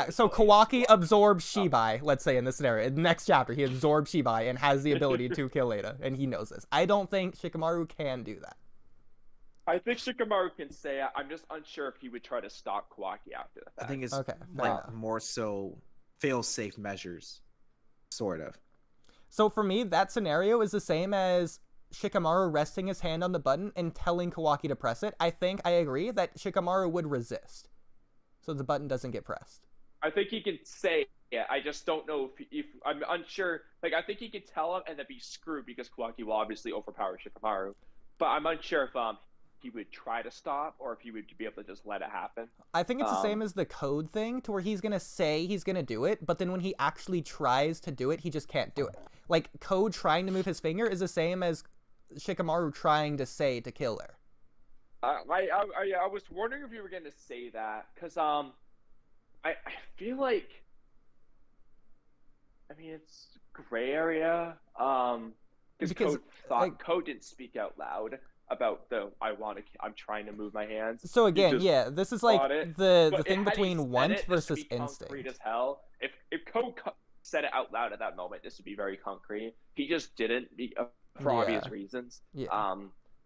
so Kawaki absorbs Shibai, let's say in this scenario. In the next chapter, he absorbs Shibai and has the ability to kill Ada, and he knows this. I don't think Shikamaru can do that. I think Shikamaru can say it. I'm just unsure if he would try to stop Kawaki after the fact. I think it's more so fail-safe measures. Sort of. So for me, that scenario is the same as Shikamaru resting his hand on the button and telling Kawaki to press it. I think I agree that Shikamaru would resist, so the button doesn't get pressed. I think he can say it. I just don't know if I'm unsure. Like, I think he could tell him and then be screwed because Kawaki will obviously overpower Shikamaru. But I'm unsure if he would try to stop or if he would be able to just let it happen. I think it's the same as the code thing, to where he's going to say he's going to do it, but then when he actually tries to do it, he just can't do it. Like, Code trying to move his finger is the same as Shikamaru trying to say to kill her. I was wondering if you were going to say that, because I feel like, I mean, it's gray area, because Code didn't speak out loud about I'm trying to move my hands. So again, this is like the thing between want versus instinct. Concrete as hell. If Code said it out loud at that moment, this would be very concrete. He just didn't, for obvious reasons. Yeah.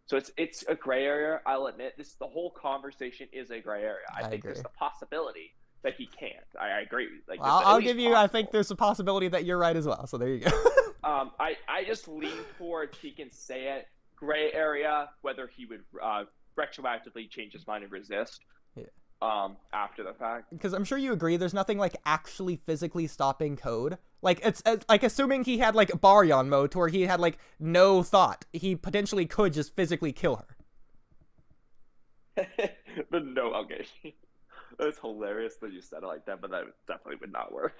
So it's a gray area. I'll admit the whole conversation is a gray area. I think there's the possibility that he can't. I agree. Like, I'll give you. I think there's a possibility that you're right as well. So there you go. I just lean towards he can say it. Gray area, whether he would retroactively change his mind and resist. after the fact. Because I'm sure you agree, there's nothing like actually physically stopping Code. Like it's like assuming he had like Baryon mode, to where he had like no thought, he potentially could just physically kill her. But no, okay. That's hilarious that you said it like that, but that definitely would not work.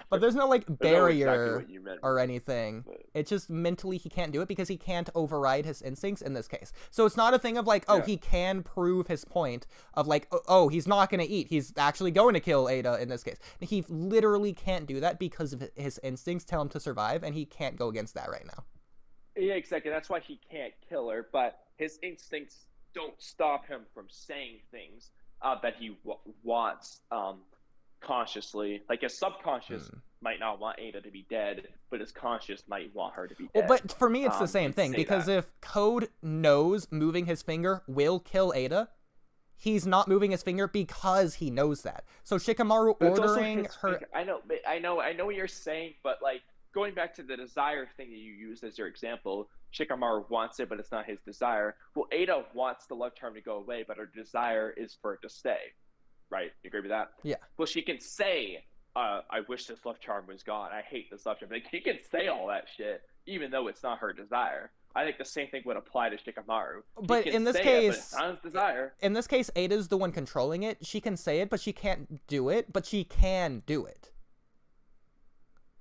But there's no like barrier exactly or anything. It's just mentally he can't do it because he can't override his instincts in this case. So it's not a thing of like, oh, he can prove his point of like, oh, he's not going to eat. He's actually going to kill Ada in this case. He literally can't do that because of his instincts tell him to survive, and he can't go against that right now. Yeah, exactly. That's why he can't kill her, but his instincts don't stop him from saying things that he wants consciously. Like his subconscious might not want Ada to be dead, but his conscious might want her to be dead. Well, but for me, it's the same thing, because if Code knows moving his finger will kill Ada, he's not moving his finger because he knows that. So Shikamaru ordering her... I know what you're saying, but like going back to the desire thing that you used as your example, Shikamaru wants it, but it's not his desire. Well, Ada wants the love charm to go away, but her desire is for it to stay. Right? You agree with that? Yeah. Well, she can say, I wish this love charm was gone. I hate this love charm. Like, she can say all that shit, even though it's not her desire. I think the same thing would apply to Shikamaru. But in this case, but it's not his desire. In this case, Ada's the one controlling it. She can say it, but she can't do it. But she can do it.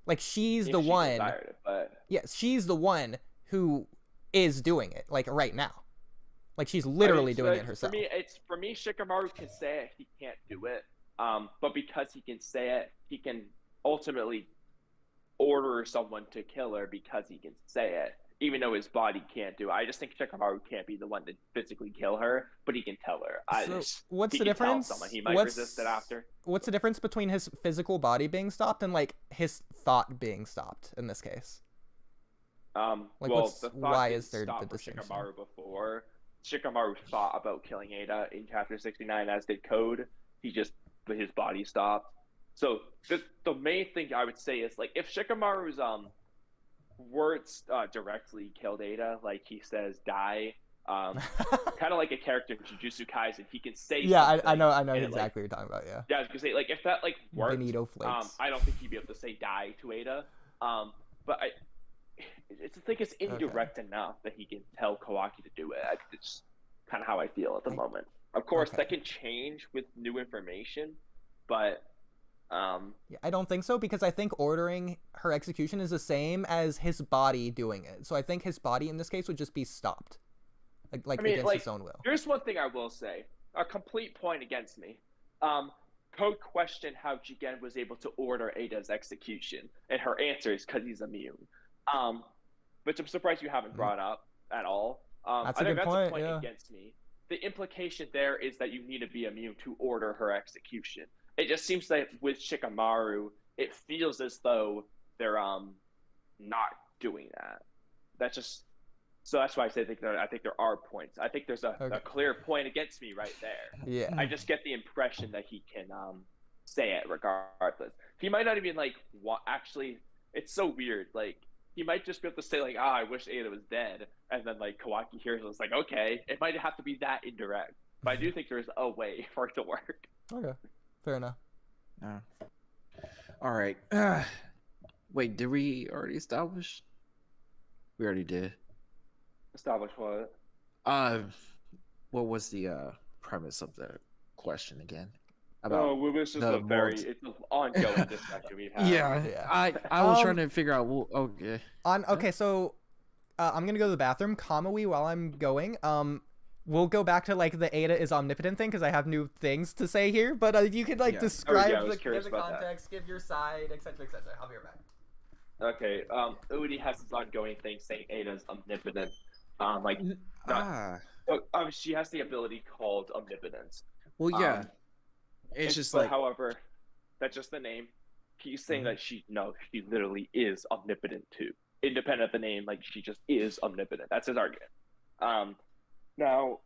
Like, she's the one. It, but... Yes, she's the one who is doing it. Like right now. Like she's literally doing it herself. For me, Shikamaru can say it, he can't do it. But because he can say it, he can ultimately order someone to kill her because he can say it, even though his body can't do it. I just think Shikamaru can't be the one to physically kill her, but he can tell her. What's the difference? He might resist it after. What's the difference between his physical body being stopped and like his thought being stopped in this case? Why is there the distinction? Shikamaru before. Shikamaru thought about killing Ada in chapter 69, as did Code. His body stopped. So the main thing I would say is, like, if Shikamaru's words directly killed Ada, like he says die, kind of like a character in Jujutsu Kaisen, he can say something. I know exactly what you're talking about. Yeah, I was gonna say, like, if that like worked, Benito flakes. I don't think he'd be able to say die to Ada. But it's indirect enough that he can tell Kawaki to do it. It's kind of how I feel at the moment. Of course, that can change with new information, but yeah, I don't think so, because I think ordering her execution is the same as his body doing it. So I think his body in this case would just be stopped, against his own will. Here's one thing I will say: a complete point against me. Code questioned how Jigen was able to order Ada's execution, and her answer is because he's immune. Which I'm surprised you haven't brought up at all. That's a good point, against me. The implication there is that you need to be immune to order her execution. It just seems that with Shikamaru, it feels as though they're not doing that. So that's why I say I think there are points. I think there's a clear point against me right there. Yeah. I just get the impression that he can say it regardless. He might not even actually. It's so weird. Like, he might just be able to say, like, I wish Ada was dead. And then, like, Kawaki hears it. It's like, okay. It might have to be that indirect. But I do think there's a way for it to work. Okay. Fair enough. All right. Wait, did we already establish? We already did. Establish what? What was the premise of the question again? This is it's an ongoing discussion we've had. Yeah. I was trying to figure out. Okay. Okay, so I'm gonna go to the bathroom. Kamui, while I'm going, we'll go back to like the Ada is omnipotent thing because I have new things to say here. But you could describe give the context, give your side, etc., etc. I'll be right back. Okay. Oodie has this ongoing thing saying Ada's omnipotent. She has the ability called omnipotence. Well, yeah. It's just however, that's just the name. He's saying that she literally is omnipotent too. Independent of the name, like, she just is omnipotent. That's his argument. Now,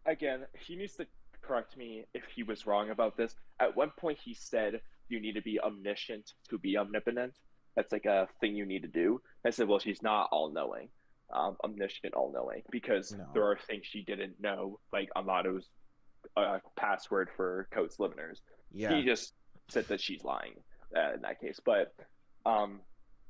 again, he needs to correct me if he was wrong about this. At one point he said you need to be omniscient to be omnipotent. That's like a thing you need to do. I said, well, she's not all-knowing. omniscient, all-knowing, because No. there are things she didn't know, like Amato's password for code listeners. Yeah. He just said that she's lying in that case, but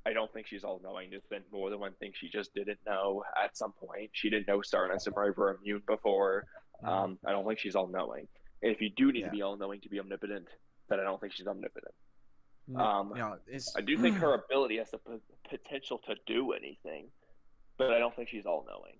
I don't think she's all-knowing. There's been more than one thing she just didn't know at some point. She didn't know Stardust and Brave were immune before. I don't think she's all-knowing. And if you do need to be all-knowing to be omnipotent, then I don't think she's omnipotent. I do think her ability has the potential to do anything, but I don't think she's all-knowing.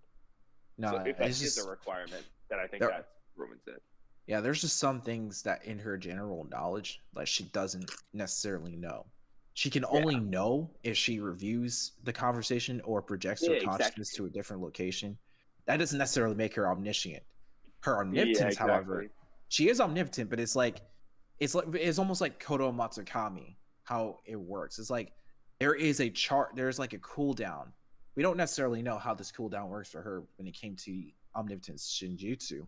No, so if that is a requirement, then I think that ruins it. Yeah, there's just some things that in her general knowledge that she doesn't necessarily know. She can only know if she reviews the conversation or projects her consciousness to a different location. That doesn't necessarily make her omniscient. Her omnipotence, however, she is omnipotent, but it's almost like Kodo Matsukami, how it works. It's like there is a chart, there's like a cooldown. We don't necessarily know how this cooldown works for her when it came to omnipotence Shinjutsu,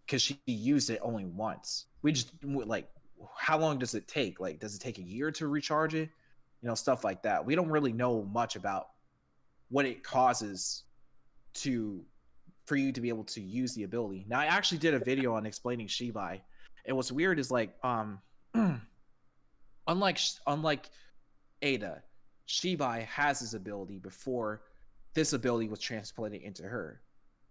because she used it only once. We just like, how long does it take? Like, does it take a year to recharge it? You know, stuff like that. We don't really know much about what it causes for you to be able to use the ability. Now, I actually did a video on explaining Shibai, and what's weird is like, unlike Ada, Shibai has this ability before this ability was transplanted into her.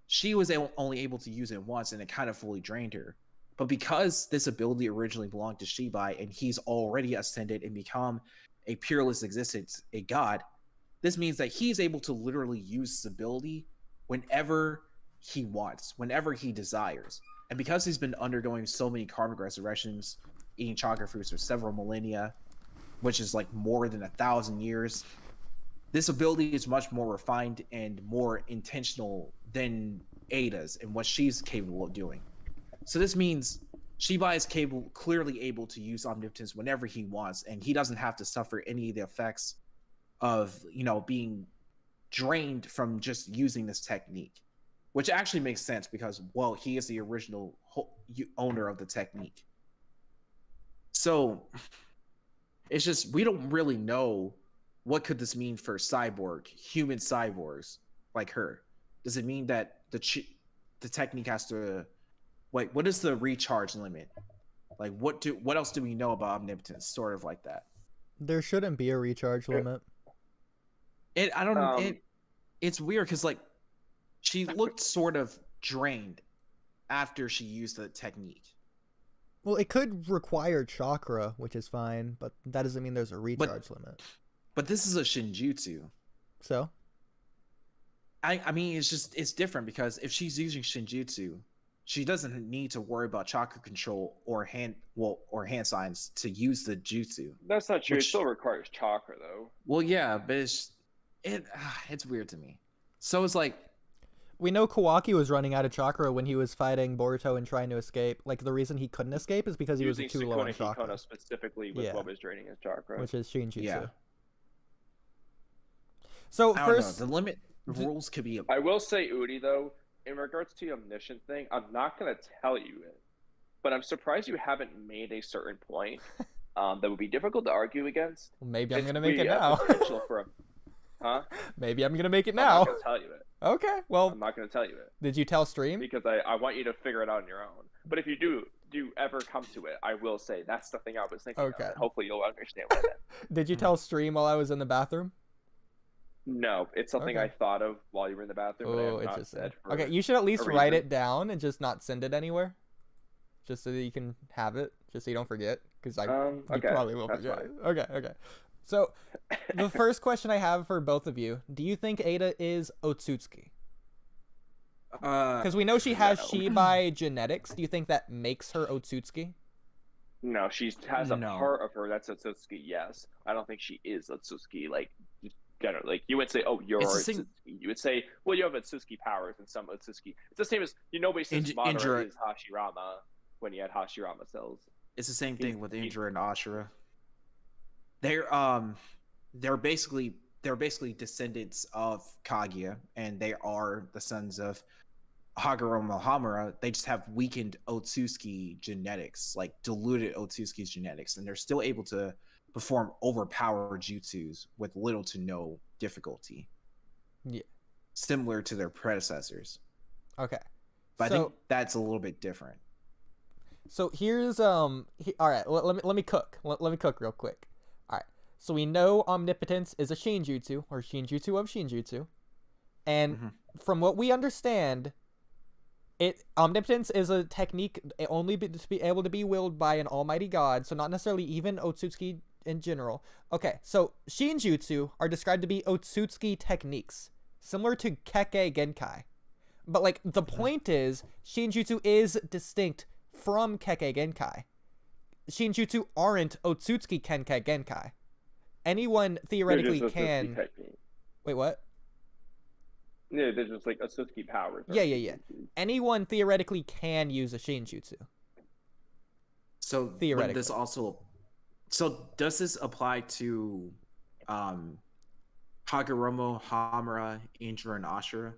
She was only able to use it once, and it kind of fully drained her. But because this ability originally belonged to Shibai, and he's already ascended and become a peerless existence, a god, this means that he's able to literally use this ability whenever he wants, whenever he desires. And because he's been undergoing so many karmic resurrections, eating chakra fruits for several millennia, which is like more than 1,000 years, this ability is much more refined and more intentional than Ada's and what she's capable of doing. So this means Shibai is clearly able to use omnipotence whenever he wants, and he doesn't have to suffer any of the effects of, you know, being drained from just using this technique, which actually makes sense because, well, he is the original owner of the technique. So it's just, we don't really know what could this mean for human cyborgs like her. Does it mean that the technique has to, wait, what is the recharge limit? Like, what else do we know about omnipotence? Sort of like that. There shouldn't be a recharge limit. It's weird because like she looked sort of drained after she used the technique. Well, it could require chakra, which is fine, but that doesn't mean there's a recharge limit. But this is a Shinjutsu. So? I mean, it's different because if she's using Shinjutsu, she doesn't need to worry about chakra control or hand signs to use the jutsu. That's not true. It still requires chakra, though. Well, yeah, but it's weird to me. So it's like, we know Kawaki was running out of chakra when he was fighting Boruto and trying to escape. Like, the reason he couldn't escape is because he was too low on chakra. Specifically with what was draining his chakra. Which is Shinjutsu. Yeah. So I first, don't know. The rules could be. I will say, Oodie, though, in regards to the omniscient thing, I'm not going to tell you it, but I'm surprised you haven't made a certain point that would be difficult to argue against. Well, maybe I'm going to make it now. Huh? Maybe I'm going to make it I'm now. not going to tell you it. Okay, well. I'm not going to tell you it. Did you tell Stream? Because I want you to figure it out on your own. But if you do ever come to it, I will say that's the thing I was thinking of, and hopefully you'll understand what I meant. Did you tell Stream while I was in the bathroom? No, it's something I thought of while you were in the bathroom. Oh, it's just said. Okay, you should at least write it down and just not send it anywhere, just so that you can have it, just so you don't forget. Because you probably will forget. Okay. So, the first question I have for both of you: do you think Ada is Otsutsuki? Because we know she has Shibai genetics. Do you think that makes her Otsutsuki? No, she has a part of her that's Otsutsuki. Yes, I don't think she is Otsutsuki. Like you would say, oh, you're Otsutsuki. You would say, well, you have Otsutsuki powers and some Otsutsuki. It's the same as nobody says Madara is Hashirama when he had Hashirama cells. It's the same thing with Indra and Ashura. They're basically descendants of Kaguya, and they are the sons of Hagoromo Hamura. They just have weakened Otsutsuki genetics, like diluted Otsutsuki genetics, and they're still able to perform overpowered jutsus with little to no difficulty. Yeah. similar to their predecessors. Okay. But I think that's a little bit different. So here's all right. Let me cook. Let me cook real quick. All right. So we know omnipotence is a shinjutsu or shinjutsu of shinjutsu, and from what we understand, omnipotence is a technique only to be able to be willed by an almighty god. So not necessarily even Otsutsuki in general. Okay. So shinjutsu are described to be Otsutsuki techniques, similar to Kekkei Genkai, but like the point is shinjutsu is distinct from Kekkei Genkai. Shinjutsu aren't Otsutsuki Kekkei Genkai. Anyone theoretically can. Wait, what? Yeah, there's just like Otsutsuki powers. Yeah. Anyone theoretically can use a shinjutsu. So theoretically, this also. So does this apply to, Hagoromo, Hamura, Indra, and Ashura?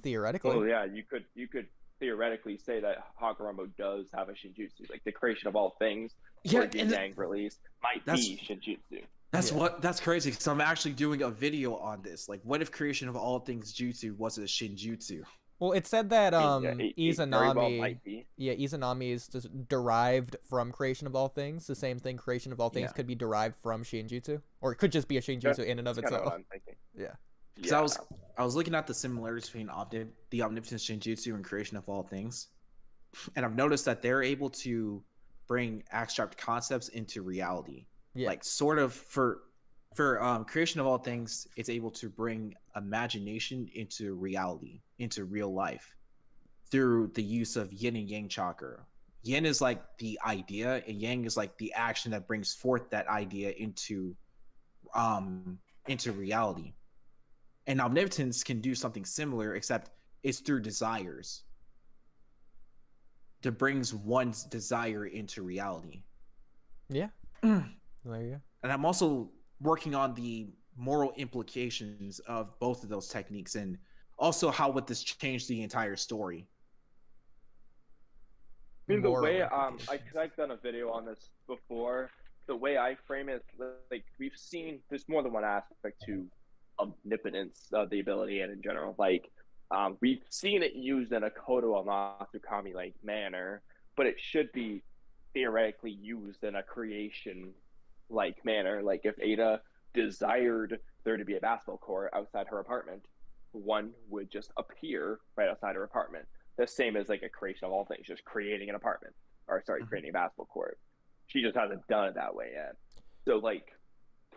Theoretically. Oh yeah, you could theoretically say that Hagoromo does have a shinjutsu, like the creation of all things. Yeah, the Yang release might be shinjutsu. That's crazy, because I'm actually doing a video on this. Like, what if creation of all things jutsu was a shinjutsu? Well, it said that Izanami, Izanami is just derived from creation of all things. The same thing, creation of all things could be derived from shinjutsu, or it could just be a shinjutsu in and of itself. What I'm thinking. Yeah. Because I was looking at the similarities between the omnipotence shinjutsu and creation of all things, and I've noticed that they're able to bring abstract concepts into reality. Yeah. Like sort of for creation of all things, it's able to bring imagination into reality, into real life, through the use of yin and yang chakra. Yin is like the idea, and yang is like the action that brings forth that idea into reality. And omnipotence can do something similar, except it's through desires. That brings one's desire into reality. Yeah. There you go. And I'm also working on the moral implications of both of those techniques, and also how would this change the entire story. I mean, the way I've done a video on this before. The way I frame it, like we've seen, there's more than one aspect to omnipotence, the ability, and in general, like we've seen it used in a Kodo Amatsukami like manner, but it should be theoretically used in a creation like manner. Like if Ada desired there to be a basketball court outside her apartment, one would just appear right outside her apartment. The same as like a creation of all things, just creating an apartment, or creating a basketball court. She just hasn't done it that way yet. So like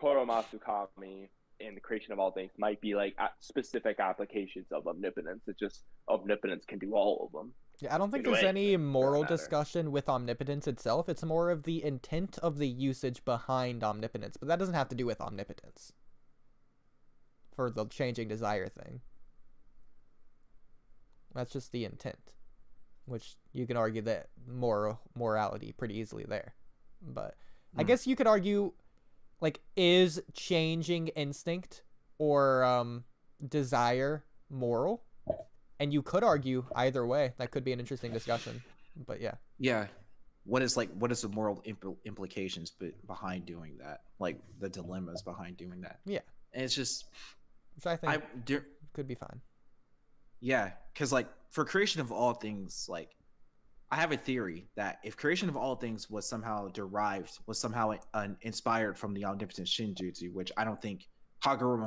Kodo Amatsukami in the creation of all things might be like specific applications of omnipotence. It's just omnipotence can do all of them. Yeah, I don't think there's any moral discussion with omnipotence itself. It's more of the intent of the usage behind omnipotence, but that doesn't have to do with omnipotence for the changing desire thing. That's just the intent, which you can argue that morality pretty easily there. But I guess you could argue, like, is changing instinct or desire moral? And you could argue either way. That could be an interesting discussion. But yeah. Yeah. What is the moral implications behind doing that? Like the dilemmas behind doing that. Yeah. And it's just, which I think could be fine. Yeah, because like for creation of all things, like I have a theory that if creation of all things was somehow inspired from the omnipotent shinjutsu, which I don't think Hagoromo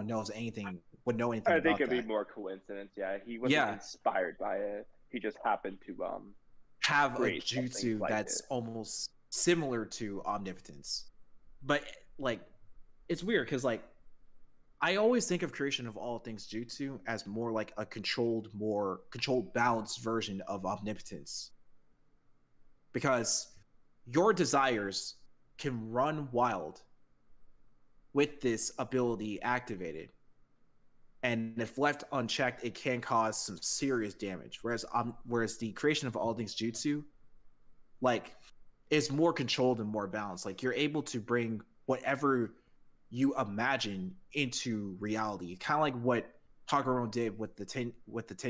would know anything. I think it'd be more coincidence. Yeah, he wasn't inspired by it. He just happened to have a jutsu that's almost similar to omnipotence. But like, it's weird because like I always think of creation of all things jutsu as more like a controlled, balanced version of omnipotence. Because your desires can run wild with this ability activated. And if left unchecked, it can cause some serious damage. Whereas the creation of all things jutsu, like, is more controlled and more balanced. Like, you're able to bring whatever you imagine into reality. Kind of like what Hagoromo did with the Ten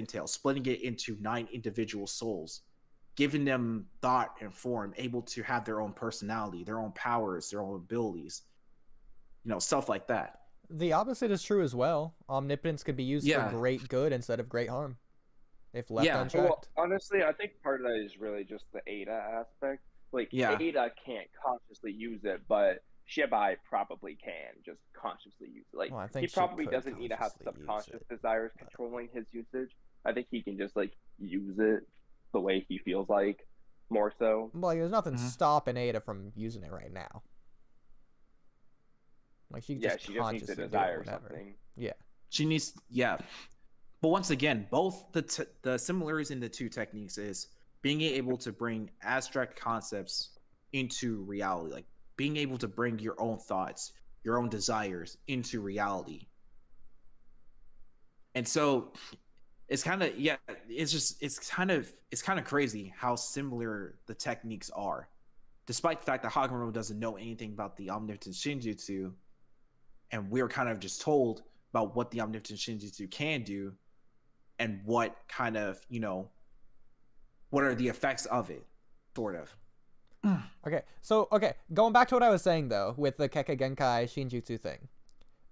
Tails, splitting it into 9 individual souls, giving them thought and form, able to have their own personality, their own powers, their own abilities, stuff like that. The opposite is true as well. Omnipotence could be used for great good instead of great harm, if left unchecked. Well, honestly, I think part of that is really just the Ada aspect. Like, Ada can't consciously use it, but Shibai probably can just consciously use it. Like, he probably doesn't need to have subconscious desires controlling his usage. I think he can just, like, use it the way he feels like, more so. Well, there's nothing stopping Ada from using it right now. Like, she just needs to desire something. Yeah. She needs, But once again, both the similarities in the two techniques is being able to bring abstract concepts into reality, like being able to bring your own thoughts, your own desires into reality. And so it's kind of it's kind of crazy how similar the techniques are, despite the fact that Hagoromo doesn't know anything about the Omnipotent Shinjutsu, and we're kind of just told about what the Omnipotent Shinjutsu can do, and what kind of what are the effects of it, sort of. Okay, going back to what I was saying though with the Kekkei Genkai Shinjutsu thing.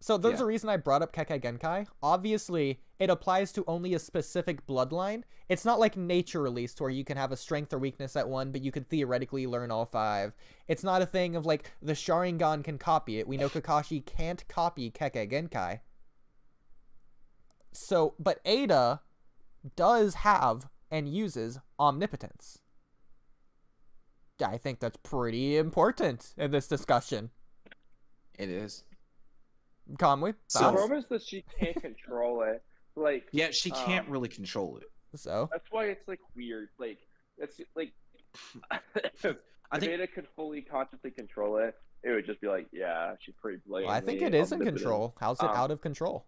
So there's a reason I brought up Kekkei Genkai. Obviously, it applies to only a specific bloodline. It's not like nature released where you can have a strength or weakness at one, but you could theoretically learn all 5. It's not a thing of like the Sharingan can copy it. We know Kakashi can't copy Kekkei Genkai. So, but Ada does have and uses omnipotence. I think that's pretty important in this discussion. It is. Kamui? The problem is that she can't control it. Like, she can't really control it. So that's why it's like weird. Like, it's like if Ada could fully consciously control it, it would just be like, she's pretty blatantly. Well, I think it is in control. How's it out of control?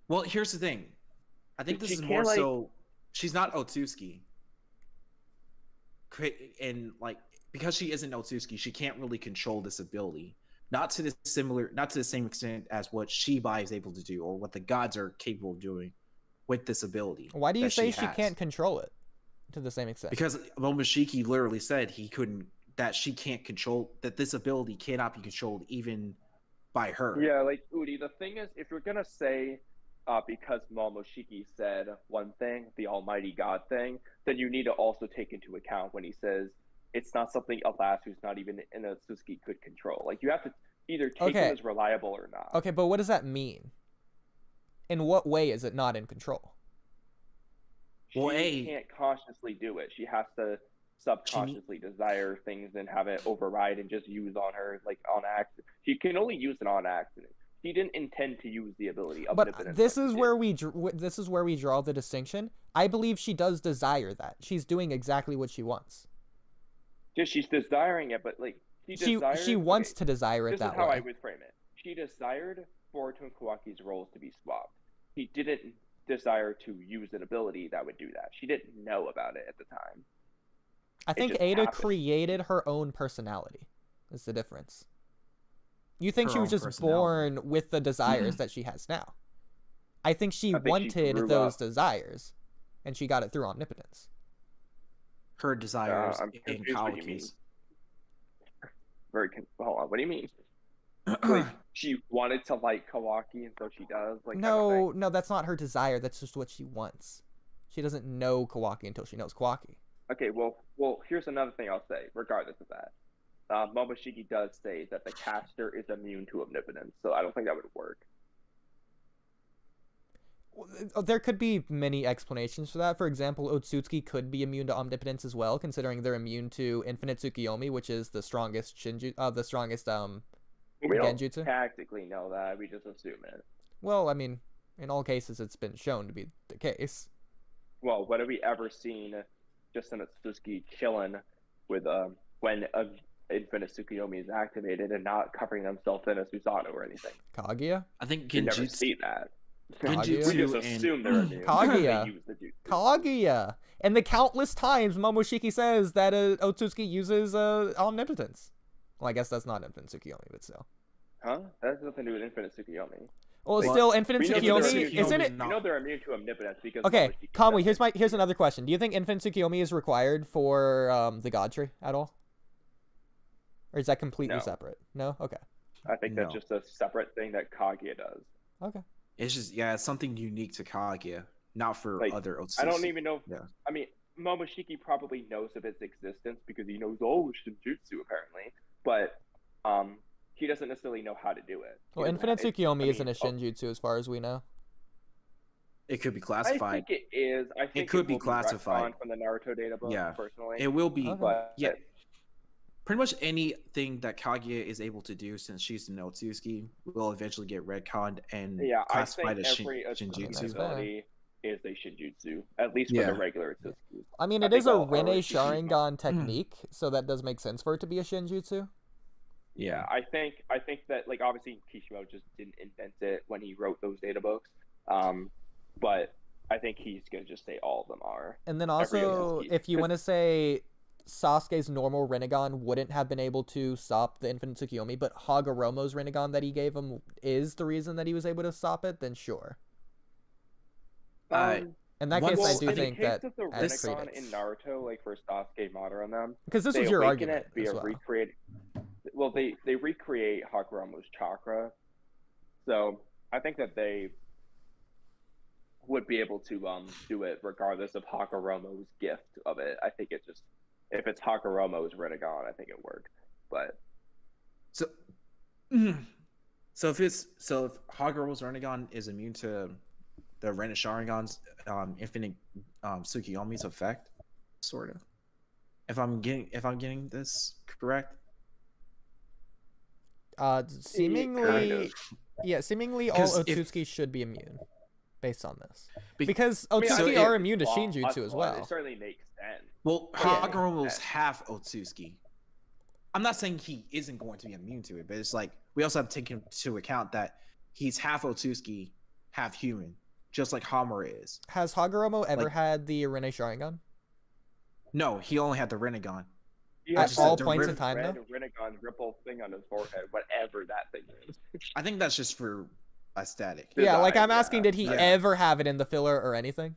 Well, here's the thing. I think this is more so. She's not Otsutsuki, and like because she isn't Otsutsuki, she can't really control this ability. Not to the same extent as what Shibai is able to do, or what the gods are capable of doing with this ability. Why do you say she can't control it to the same extent? Because Momoshiki literally said that she can't control, that this ability cannot be controlled even by her. Yeah, like Oodie, the thing is, if you're gonna say because Momoshiki said one thing, the Almighty God thing, then you need to also take into account when he says it's not something Alas, who's not even in a Suzuki, could control. Like, you have to either take it as reliable or not. Okay, but what does that mean? In what way is it not in control? She can't consciously do it. She has to subconsciously desire things and have it override and just use on her, like, on accident. She can only use it on accident. She didn't intend to use the ability. But this is where we draw the distinction. I believe she does desire that. She's doing exactly what she wants. Just she's desiring it, but like she wants to desire it that way. This is how I would frame it. She desired Boruto and Kawaki's roles to be swapped. She didn't desire to use an ability that would do that. She didn't know about it at the time. I think Ada created her own personality. Is the difference. You think she was just born with the desires that she has now. I think she wanted those desires, and she got it through omnipotence. Her desires in Kawaki's. Hold on, what do you mean? Like, she wanted to like Kawaki, and so she does. Like, no, that's not her desire. That's just what she wants. She doesn't know Kawaki until she knows Kawaki. Okay, well, here's another thing I'll say. Regardless of that, Momoshiki does say that the caster is immune to omnipotence, so I don't think that would work. There could be many explanations for that. For example, Otsutsuki could be immune to omnipotence as well, considering they're immune to infinite Tsukiyomi, which is the strongest Genjutsu. We don't tactically know that. We just assume it. Well, I mean, in all cases, it's been shown to be the case. Well, what have we ever seen just in Otsutsuki killing with when infinite Tsukiyomi is activated and not covering themselves in a Susanoo or anything? Kaguya? I think you never see that. Kaguya? We just assume they're immune. Kaguya. And the countless times Momoshiki says that Otsutsuki uses omnipotence. Well, I guess that's not infinite Tsukiyomi, but still. Huh? That has nothing to do with infinite Tsukiyomi. Well, still infinite Tsukiyomi, isn't it? You know they're immune to omnipotence because. Okay, Kamui, here's another question. Do you think infinite Tsukiyomi is required for the God Tree at all? Or is that completely separate? No? Okay. I think that's just a separate thing that Kaguya does. Okay. It's just it's something unique to Kaguya, not for other Otsutsuki. I don't even know. Yeah. I mean, Momoshiki probably knows of its existence because he knows Shinjutsu apparently, but he doesn't necessarily know how to do it. Well, Infinite Tsukiyomi isn't a Shinjutsu as far as we know. It could be classified. I think it is. I think it could be classified from the Naruto data book. Yeah, personally, it will be. Okay. But pretty much anything that Kaguya is able to do, since she's an Otsutsuki, will eventually get retconned and classified as Shinjutsu. Ability is a Shinjutsu, at least for the regular Otsutsuki. I mean, it is a Rene Sharingan technique, so that does make sense for it to be a Shinjutsu. Yeah, I think that, like, obviously Kishimoto just didn't invent it when he wrote those data books, but I think he's gonna just say all of them are. And then also, if you want to say Sasuke's normal Rinnegan wouldn't have been able to stop the Infinite Tsukiyomi, but Hagoromo's Rinnegan that he gave him is the reason that he was able to stop it, then sure. In that case, I do think that the Rinnegan in Naruto, like for Sasuke, Madara, and them, because this was your argument as well. Well, they recreate Hagoromo's chakra, so I think that they would be able to do it regardless of Hagoromo's gift of it. I think it just, if it's Hagoromo's Rinnegan, I think it worked. But so if Hagoromo's Rinnegan is immune to the Rene Sharingan's Infinite Tsukiyomi's effect, sort of. If I'm getting this correct. Seemingly all Otsutsuki should be immune, based on this, because Otsutsuki are immune to Shinjutsu as well. It certainly makes sense. Well, Hagoromo's half Otsutsuki. I'm not saying he isn't going to be immune to it, but it's like we also have to take into account that he's half Otsutsuki, half human, just like Hamura is. Has Hagoromo ever had the Rene Sharingan? No, he only had the Rinnegan. At all points in time, though? Rinnegan ripple thing on his forehead, whatever that thing is. I think that's just for aesthetic. Yeah, like I'm asking, did he ever have it in the filler or anything?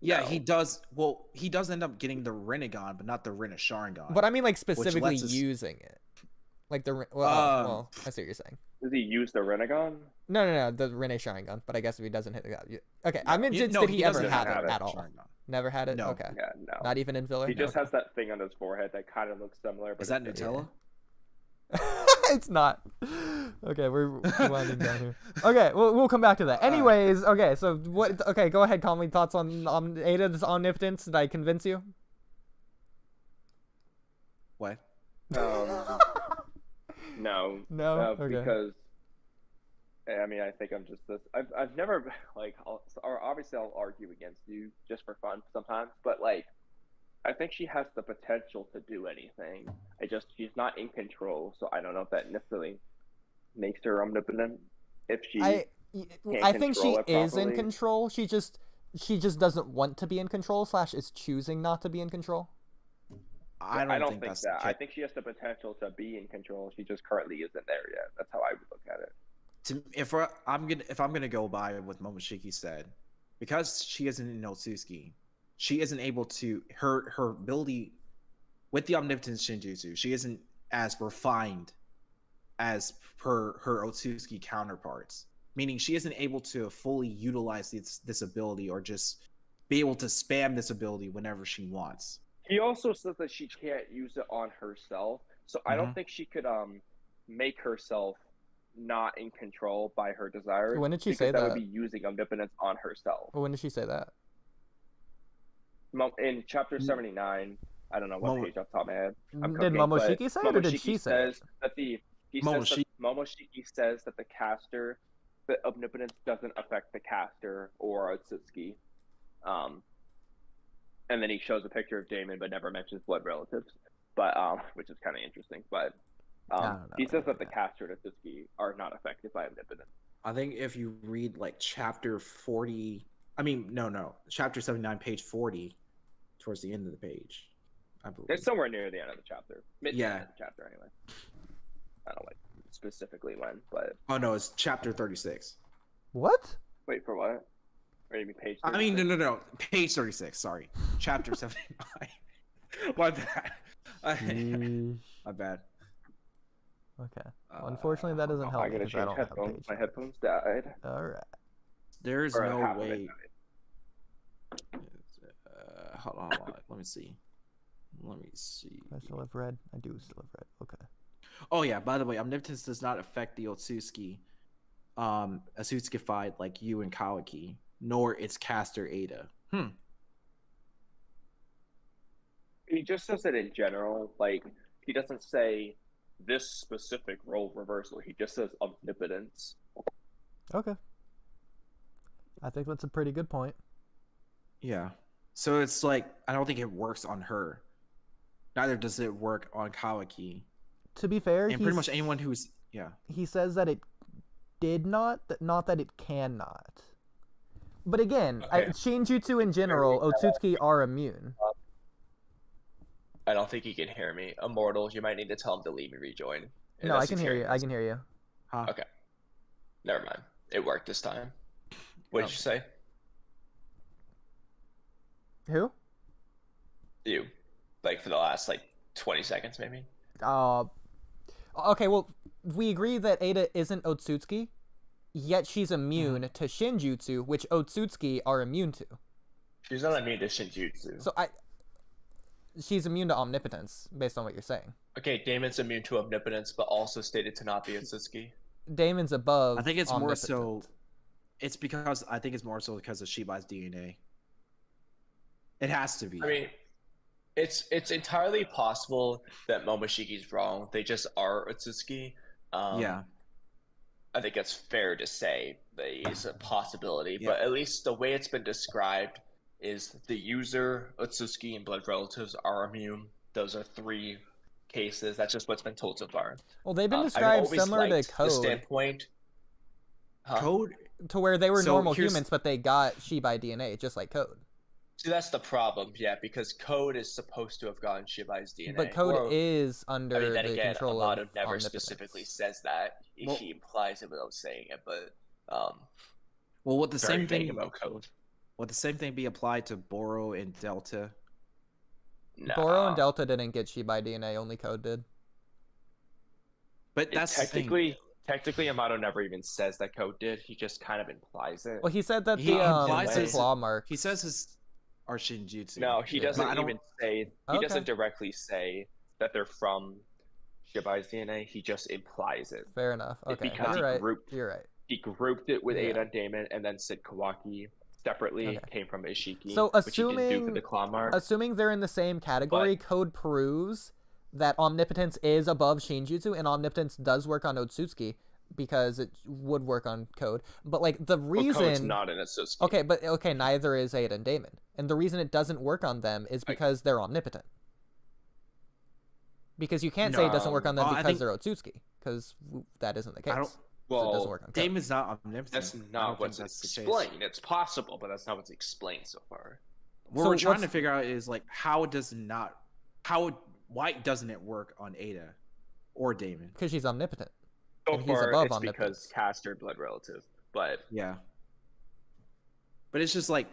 Yeah, he does. Well, he does end up getting the Rinnegan, but not the Rene Sharingan. But I mean, like, specifically using it. Like the well, I see what you're saying. Does he use the Rinnegan? No, the Rene Sharingan. But I guess if he doesn't hit the guy, okay. I mean, did he ever have it at all? Sharingan. Never had it. No. Okay. Yeah, no. Not even in filler. He just has that thing on his forehead that kind of looks similar. But is that Nutella? It's not. Okay, we're winding down here. Okay, we'll come back to that. Anyways, okay, so what? Okay, go ahead, Kamui. Thoughts on Ada's omnipotence? Did I convince you? What? No. Okay. Because I mean, I think I'm just this. I've never obviously I'll argue against you just for fun sometimes, but like I think she has the potential to do anything. She's not in control, so I don't know if that necessarily makes her omnipotent. If she, I think she is in control. She just doesn't want to be in control. / is choosing not to be in control. I don't think that. I think she has the potential to be in control. She just currently isn't there yet. That's how I would look at it. If I'm gonna go by what Momoshiki said, because she isn't an Otsutsuki, she isn't able to her ability with the omnipotence Shinjutsu. She isn't as refined as her Otsutsuki counterparts. Meaning she isn't able to fully utilize this ability or just be able to spam this ability whenever she wants. He also says that she can't use it on herself, so I don't think she could make herself not in control by her desires. When did she say that? That would be using omnipotence on herself. When did she say that? In chapter 79, I don't know what page off the top of my head. Did Momoshiki say it, or did she say it? Momoshiki says that the caster, the omnipotence doesn't affect the caster or Otsutsuki. And then he shows a picture of Damon, but never mentions blood relatives, but which is kind of interesting. But he says that the caster and Otsutsuki are not affected by omnipotence. I think if you read like chapter 40, chapter 79, page 40, towards the end of the page, I believe. It's somewhere near the end of the chapter. End of the chapter anyway. I don't like specifically when, but it's chapter 36. What? Wait for what? Or you mean page 36? I mean, no, page 36. Sorry, chapter 79. My bad. My bad. Okay. Well, unfortunately, that doesn't help I gotta because I change don't have a headphones. page. My headphones died. All right. There's Or no half of it way. died. Hold on. Let me see. I still have red. I do still have red. Okay. Oh yeah. By the way, omnipotence does not affect the Otsutsuki, Otsutsukified like you and Kawaki, nor its caster Ada. He just says it in general. Like, he doesn't say this specific role reversal. He just says omnipotence. Okay. I think that's a pretty good point. Yeah. So it's like I don't think it works on her. Neither does it work on Kawaki. To be fair, And pretty much anyone who's he says that it did not that it cannot. But again, Okay. Shinjutsu in general, Otsutsuki are immune. I don't think he can hear me. Immortal, you might need to tell him to leave and rejoin. No, I can hear you. I can hear you. Huh? Okay. Never mind. It worked this time. What did you say? Who? You. Like, for the last, 20 seconds, maybe? Okay, well, we agree that Ada isn't Otsutsuki, yet she's immune to Shinjutsu, which Otsutsuki are immune to. She's not immune to Shinjutsu. So she's immune to omnipotence, based on what you're saying. Okay, Damon's immune to omnipotence, but also stated to not be Otsutsuki. Damon's above. I think it's more so. omnipotent. It's because I think it's more so because of Shibai's DNA. It has to be. I mean, it's entirely possible that Momoshiki's wrong. They just are Otsutsuki. Yeah. I think it's fair to say that it's a possibility, Yeah. but at least the way it's been described is the user, Otsutsuki, and blood relatives are immune. Those are 3 cases. That's just what's been told so far. Well, they've been I've described always similar to liked the Code, standpoint. Huh? Code. to where they were So normal here's- humans, but they got Shibai DNA, just like Code. See, that's the problem, because Code is supposed to have gotten Shibai's DNA. But Code or, is under then the again, control Amato of never omnipotence. specifically says that. Well- He implies it without saying it, but Well, would the very same vague thing about Code. would the same thing be applied to Boro and Delta? Nah. Boro and Delta didn't get Shibai DNA, only Code did. But that's the thing. Technically, Amato never even says that Code did. He just kind of implies it. Well, he said that He implies the his- claw mark. He says his are Shinjutsu. No, he Yeah. doesn't But I don't- even say. He Okay. doesn't directly say that they're from Shibai's DNA. He just implies it. Fair enough. It's Okay, because you're he right. grouped- You're right. He grouped it with Yeah. Ada and Damon, and then said Kawaki separately Okay. came from Ishiki. So which he didn't do for assuming the claw mark. assuming they're in the same category, Code proves that omnipotence is above Shinjutsu, and omnipotence does work on Otsutsuki because it would work on Code. But the Well, Code's reason. not an Otsutsuki. Okay, neither is Ada and Damon, and the reason it doesn't work on them is because they're omnipotent. Because you can't say it doesn't work on them I because think- they're Otsutsuki, because that isn't the case. I don't- So it Well, doesn't work on Code. Damon's not omnipotent. that's I don't not think what's that's the case. explained. It's possible, but that's not what's explained so far. What So we're trying to what's- figure out is why doesn't it work on Ada or Damon? Because she's omnipotent. So And he's far, above it's omnipotence. because caster blood relative. But Yeah. But it's just like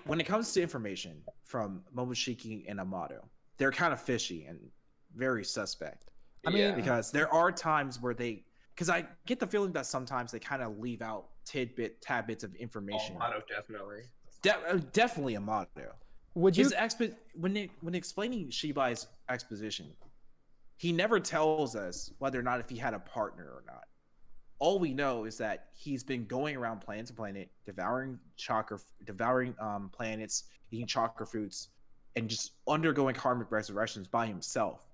when it comes to information from Momoshiki and Amato, they're kind of fishy and very suspect. I mean, Because there are times where because I get the feeling that sometimes they kind of leave out tad bits of information. Amato definitely. Definitely Amato. Would you? His when explaining Shibai's exposition, he never tells us whether or not if he had a partner or not. All we know is that he's been going around planet to planet, devouring planets, eating chakra fruits, and just undergoing karmic resurrections by himself.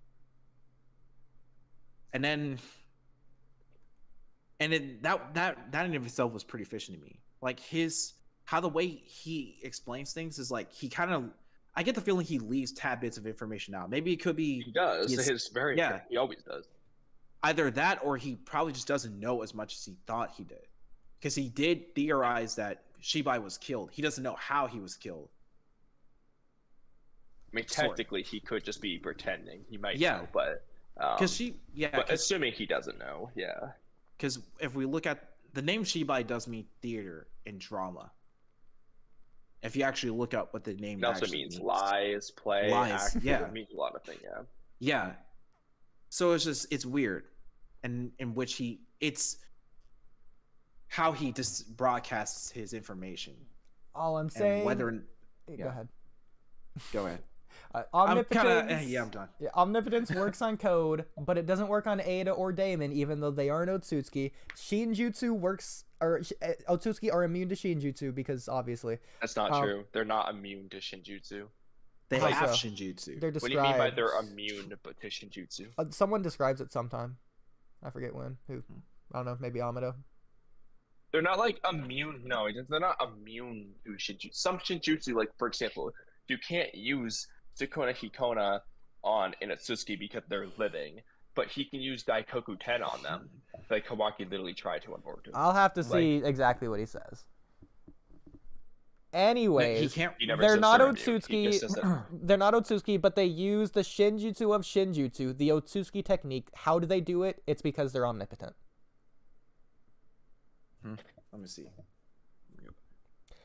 And then that in of itself was pretty fishy to me. Like how the way he explains things is like he kind of. I get the feeling he leaves tad bits of information out. Maybe it could be He does. He's- Yeah. He always does. either that or he probably just doesn't know as much as he thought he did, because he did theorize that Shibai was killed. He doesn't know how he was killed. I mean, Sort of. technically, he could just be pretending. He might Yeah. know, but Because but assuming he doesn't know, yeah. because if we look at the name Shibai does mean theater and drama. If you actually look up what the name It also actually means means. lies, play, Lies, act. yeah. It means a lot of things. Yeah. Yeah. So it's weird. and in which it's how he just broadcasts his information. All I'm saying. Go ahead. Go ahead. Omnipotence. I'm done. Yeah, omnipotence works on Code, but it doesn't work on Ada or Damon, even though they are an Otsutsuki. Shinjutsu works, or Otsutsuki are immune to Shinjutsu because obviously. That's not true. They're not immune to Shinjutsu. They have so? Shinjutsu. They're described. What do you mean by they're immune to Shinjutsu? Someone describes it sometime. I forget when. Who? I don't know. Maybe Amado. They're not like immune. No, they're not immune to Shinjutsu. Some Shinjutsu, like for example, you can't use Sukuna Hikona on an Otsutsuki because they're living, but he can use Daikoku 10 on them. Like Kawaki literally tried to on Boruto. I'll have to see exactly what he says. Anyways, they're not Otsutsuki. They're not Otsutsuki, but they use the Shinjutsu of Shinjutsu, the Otsutsuki technique. How do they do it? It's because they're omnipotent. Let me see.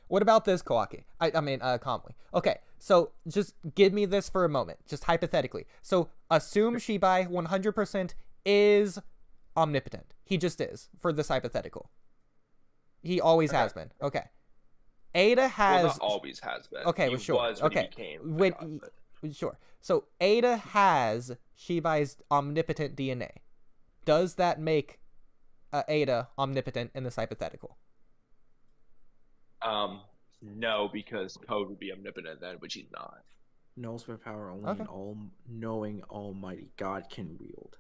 What about this, Kawaki? I mean, Kamui. Okay, so just give me this for a moment, just hypothetically. So assume Shibai 100% is omnipotent. He just is, for this hypothetical. He always has been. Okay. Ada has... Well, not always has been. Okay, he sure. Was when he became sure. So Ada has Shibai's omnipotent DNA. Does that make Ada omnipotent in this hypothetical? No, because Code would be omnipotent then, which he's not. No superpower only an all-knowing almighty God can wield.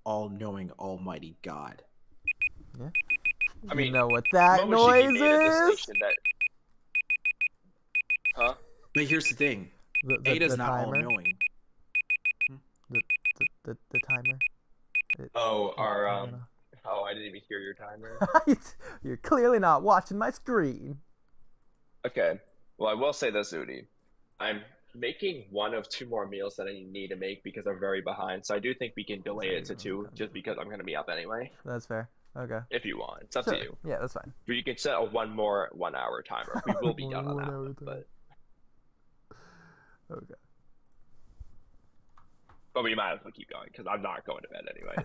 All-knowing almighty God. Yeah. I mean, you know what that noise is? Huh? But here's the thing. Ada's not all-knowing. The timer. Oh, I didn't even hear your timer. You're clearly not watching my screen. Okay. Well, I will say this, Oodie. I'm making one of two more meals that I need to make because I'm very behind. So I do think we can delay it to 2 just because I'm going to be up anyway. That's fair. Okay. If you want. It's up to you. Yeah, that's fine. But you can set a 1 more 1 hour timer. We will be done on that one, but... Okay. But we might as well keep going because I'm not going to bed anyway.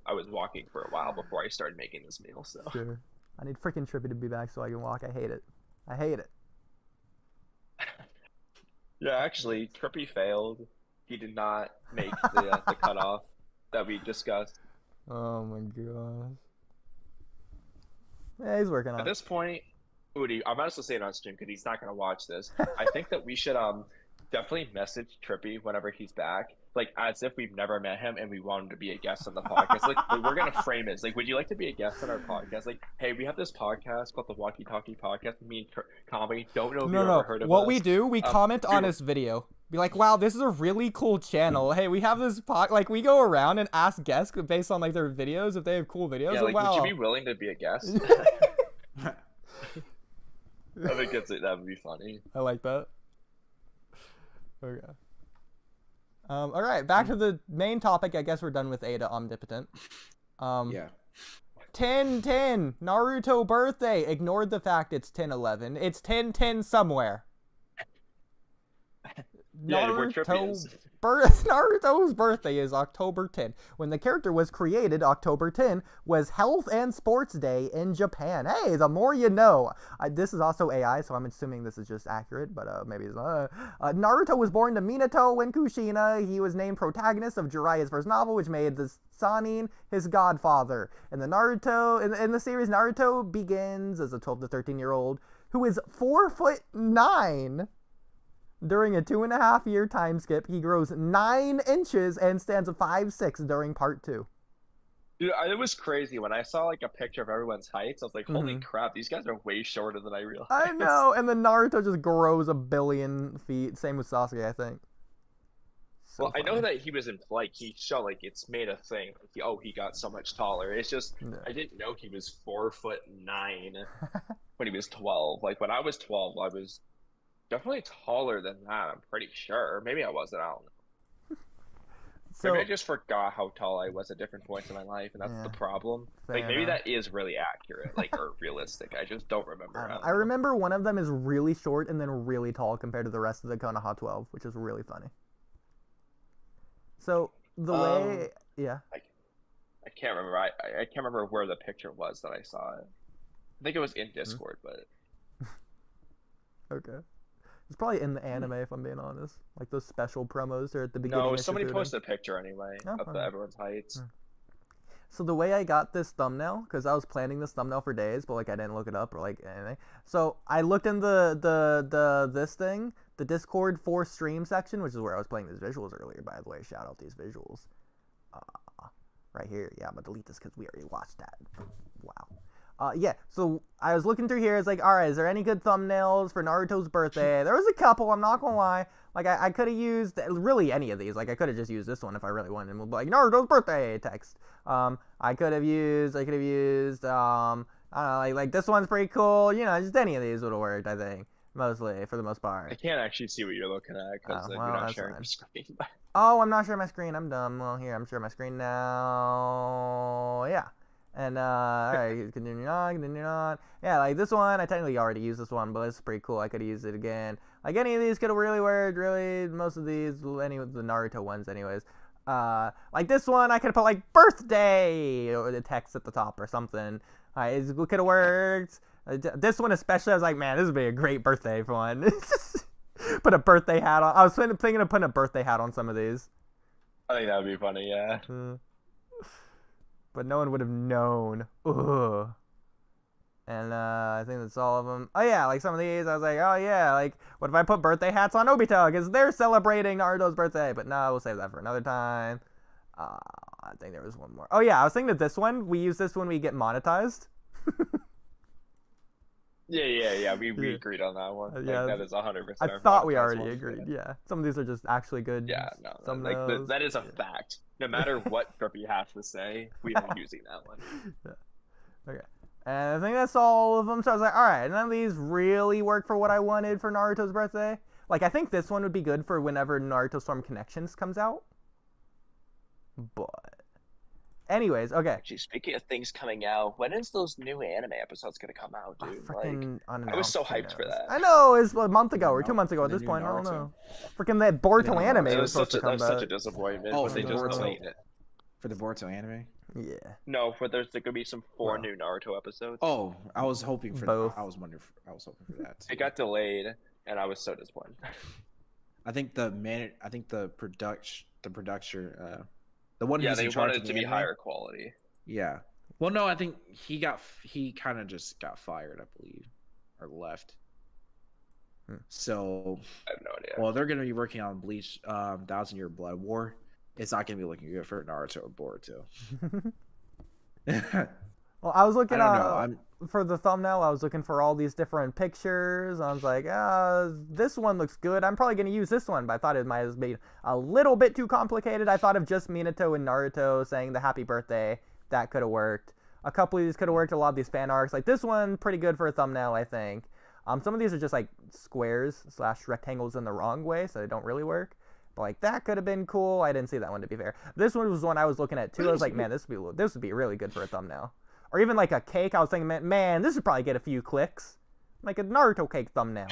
I was walking for a while before I started making this meal, so... Sure. I need freaking Trippy to be back so I can walk. I hate it. I hate it. Yeah, actually, Trippy failed. He did not make the cutoff that we discussed. Oh my gosh. Yeah, he's working on it. At this point, Oodie, I might as well say it on stream because he's not going to watch this. I think that we should definitely message Trippy whenever he's back, like as if we've never met him and we want him to be a guest on the podcast. Like we're gonna frame it. It's like, would you like to be a guest on our podcast? Like, hey, we have this podcast called the Walky Talky podcast. Me and Kamui don't know if you've ever heard of us. What we do, we comment on his video. Be like, wow, this is a really cool channel. Hey, we have this like we go around and ask guests based on like their videos if they have cool videos. Yeah, like, wow. would you be willing to be a guest? I think that would be funny. I like that. Okay. All right, back to the main topic. I guess we're done with Ada Omnipotent. Yeah. 10/10 Naruto birthday. Ignored the fact it's 10/11. It's 10/10 somewhere. Yeah, where Trippy is. Naruto's birthday is October 10. When the character was created, October 10 was Health and Sports Day in Japan. Hey, the more you know. This is also AI, so I'm assuming this is just accurate, but maybe it's not. Naruto was born to Minato and Kushina. He was named protagonist of Jiraiya's first novel, which made the Sannin his godfather. In the series, Naruto begins as a 12 to 13-year-old who is 4'9". During a 2.5-year time skip, he grows 9 inches and stands at 5'6" during part 2. Dude, it was crazy when I saw like a picture of everyone's heights. I was like, "Holy crap, these guys are way shorter than I realized." I know, and then Naruto just grows 1 billion feet. Same with Sasuke, I think. Well, I know that he was in like he showed like it's made a thing. Like, he got so much taller. It's just I didn't know he was 4'9" when he was 12. Like when I was 12, I was definitely taller than that, I'm pretty sure. Maybe I wasn't, I don't know. Maybe I just forgot how tall I was at different points in my life, and that's the problem. Like, maybe that is really accurate, like, or realistic. I just don't remember. I remember one of them is really short and then really tall compared to the rest of the Konoha 12, which is really funny. So, the way... Yeah. I can't remember. I can't remember where the picture was that I saw it. I think it was in Discord, but Okay. It's probably in the anime, if I'm being honest. Like those special promos are at the beginning. no, of somebody Shippuden. posted a picture anyway Oh, of okay. everyone's heights. So the way I got this thumbnail, because I was planning this thumbnail for days, but like I didn't look it up or like anything. So I looked in the Discord for stream section, which is where I was playing these visuals earlier. By the way, shout out these visuals. Right here, yeah, I'm gonna delete this because we already watched that. Wow. Yeah. So I was looking through here. It's like, all right, is there any good thumbnails for Naruto's birthday? There was a couple. I'm not gonna lie. Like I could have used really any of these. Like I could have just used this one if I really wanted. And like Naruto's birthday text. I could have used. I don't know. Like this one's pretty cool. You know, just any of these would have worked. I think mostly for the most part. I can't actually see what you're looking at because you're not sharing your screen. Oh, I'm not sharing my screen. I'm dumb. Well, here, I'm sharing my screen now. Yeah. And, alright, continue on. Yeah, like this one, I technically already used this one, but it's pretty cool. I could have used it again. Like any of these could have really worked, really. Most of these, any of the Naruto ones, anyways. Like this one, I could have put like birthday or the text at the top or something. It could have worked. This one especially, I was like, man, this would be a great birthday one. Put a birthday hat on. I was thinking of putting a birthday hat on some of these. I think that would be funny, yeah. But no one would have known. Ugh. And I think that's all of them. Oh yeah, like some of these, I was like, oh yeah, like what if I put birthday hats on Obito because they're celebrating Naruto's birthday? But no, we'll save that for another time. I think there was one more. Oh yeah, I was thinking of this one. We use this when we get monetized. Yeah. We agreed on that one. Like, yeah, that is 100%. I thought we already agreed. Yeah, some of these are just actually good. Yeah, no, some like that is a fact. No matter what Trippy has to say, we are using that one. Yeah. Okay. And I think that's all of them. So I was like, all right, none of these really work for what I wanted for Naruto's birthday. Like, I think this one would be good for whenever Naruto Storm Connections comes out. But, anyways, okay. Actually, speaking of things coming out, when is those new anime episodes gonna come out, dude? I was so hyped for that. I know, it's a month ago or 2 months ago at this point. I don't know. Freaking that Boruto anime was supposed to come out. That was such a disappointment. Oh, but they just delayed it. For the Boruto anime? Yeah. No, but there's gonna be some four new Naruto episodes. Oh, I was hoping for both. I was hoping for that. It got delayed, and I was so disappointed. I think the production, the one. Yeah, they wanted it to be higher quality. Yeah. Well, no, I think he kind of just got fired, I believe, or left. So I have no idea. Well, they're gonna be working on Bleach, 1,000-Year Blood War. It's not gonna be looking good for Naruto or Boruto. Well, I was looking for the thumbnail. I was looking for all these different pictures. I was like, this one looks good. I'm probably going to use this one, but I thought it might have been a little bit too complicated. I thought of just Minato and Naruto saying the happy birthday. That could have worked. A couple of these could have worked. A lot of these fan arcs. Like this one, pretty good for a thumbnail, I think. Some of these are just like squares / rectangles in the wrong way, so they don't really work. But like that could have been cool. I didn't see that one, to be fair. This one was one I was looking at too. I was like, man, this would be really good for a thumbnail. Or even like a cake. I was thinking, man, this would probably get a few clicks, like a Naruto cake thumbnail.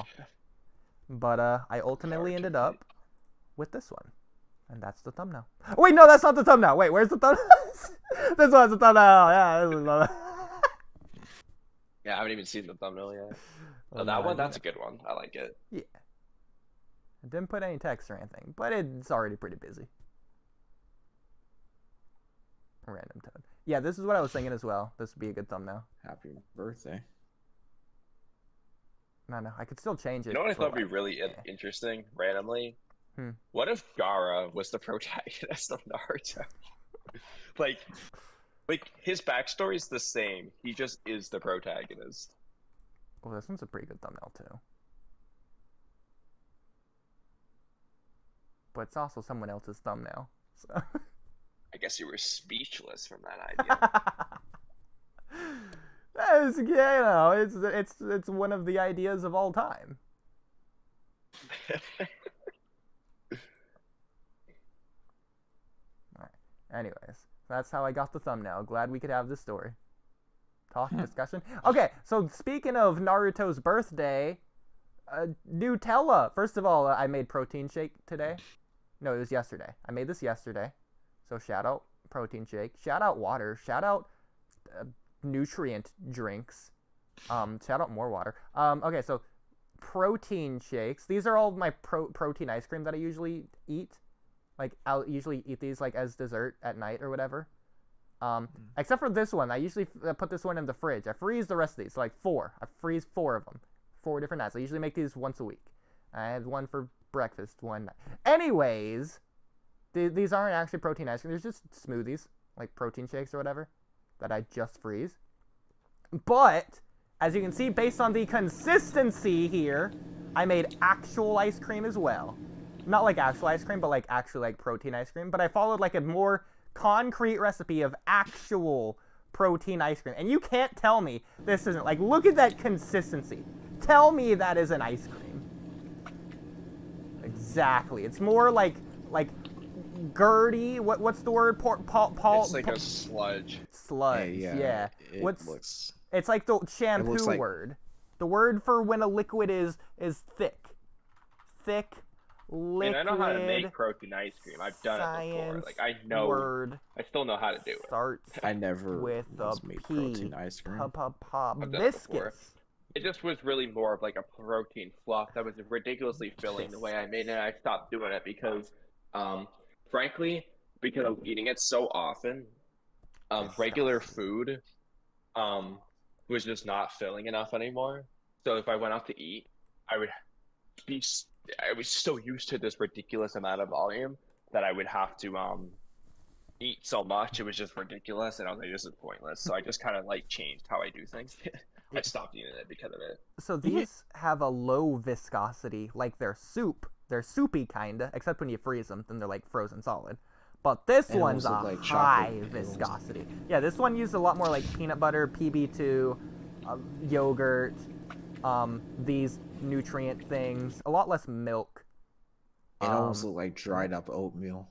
But I ultimately ended up with this one, and that's the thumbnail. Oh, wait, no, that's not the thumbnail. Wait, where's the thumbnail? This one's the thumbnail. Yeah, this is the thumbnail. Yeah, I haven't even seen the thumbnail yet. Oh, that one, that's a good one. I like it. Yeah. I didn't put any text or anything, but it's already pretty busy. A random toad. Yeah, this is what I was thinking as well. This would be a good thumbnail. Happy birthday. No, I could still change it. You know what I thought would be really interesting, randomly? What if Gaara was the protagonist of Naruto? like his backstory is the same. He just is the protagonist. Well, this one's a pretty good thumbnail too. But it's also someone else's thumbnail. So. I guess you were speechless from that idea. It's one of the ideas of all time. Alright. Anyways, that's how I got the thumbnail. Glad we could have this story. Talk, discussion. Okay, so speaking of Naruto's birthday, Nutella. First of all, I made protein shake today. No, it was yesterday. I made this yesterday. So shout out protein shake. Shout out water. Shout out nutrient drinks. Shout out more water. Okay, so protein shakes. These are all my protein ice cream that I usually eat. Like, I'll usually eat these like as dessert at night or whatever. Except for this one. I usually put this one in the fridge. I freeze the rest of these, so like 4. I freeze 4 of them. 4 different nights. I usually make these once a week. I had one for breakfast one night. Anyways, these aren't actually protein ice cream. They're just smoothies, like protein shakes or whatever, that I just freeze. But, as you can see, based on the consistency here, I made actual ice cream as well. Not like actual ice cream, but like actually like protein ice cream. But I followed like a more concrete recipe of actual protein ice cream. And you can't tell me this isn't, like, look at that consistency. Tell me that is an ice cream. Exactly. It's more like girdy. What's the word? It's like a sludge. Sludge. Yeah. It's like the shampoo like... word. The word for when a liquid is thick. Thick. Liquid. And I know how to make protein ice cream. I've done it before. Like, I know. Word. I still know how to do it. Starts. I never with made protein ice cream. Biscuits. It just was really more of like a protein fluff that was ridiculously filling the way I made it. I stopped doing it because, frankly, because of eating it so often, regular food was just not filling enough anymore. So if I went out to eat, I was so used to this ridiculous amount of volume that I would have to eat so much. It was just ridiculous, and I was like, this is pointless. So I just kind of like changed how I do things. I stopped eating it because of it. So these have a low viscosity, like they're soup. They're soupy kinda, except when you freeze them, then they're like frozen solid. But this one's a like high viscosity. Yeah, this one used a lot more like peanut butter, PB2, yogurt, these nutrient things, a lot less milk. It almost looked like dried up oatmeal.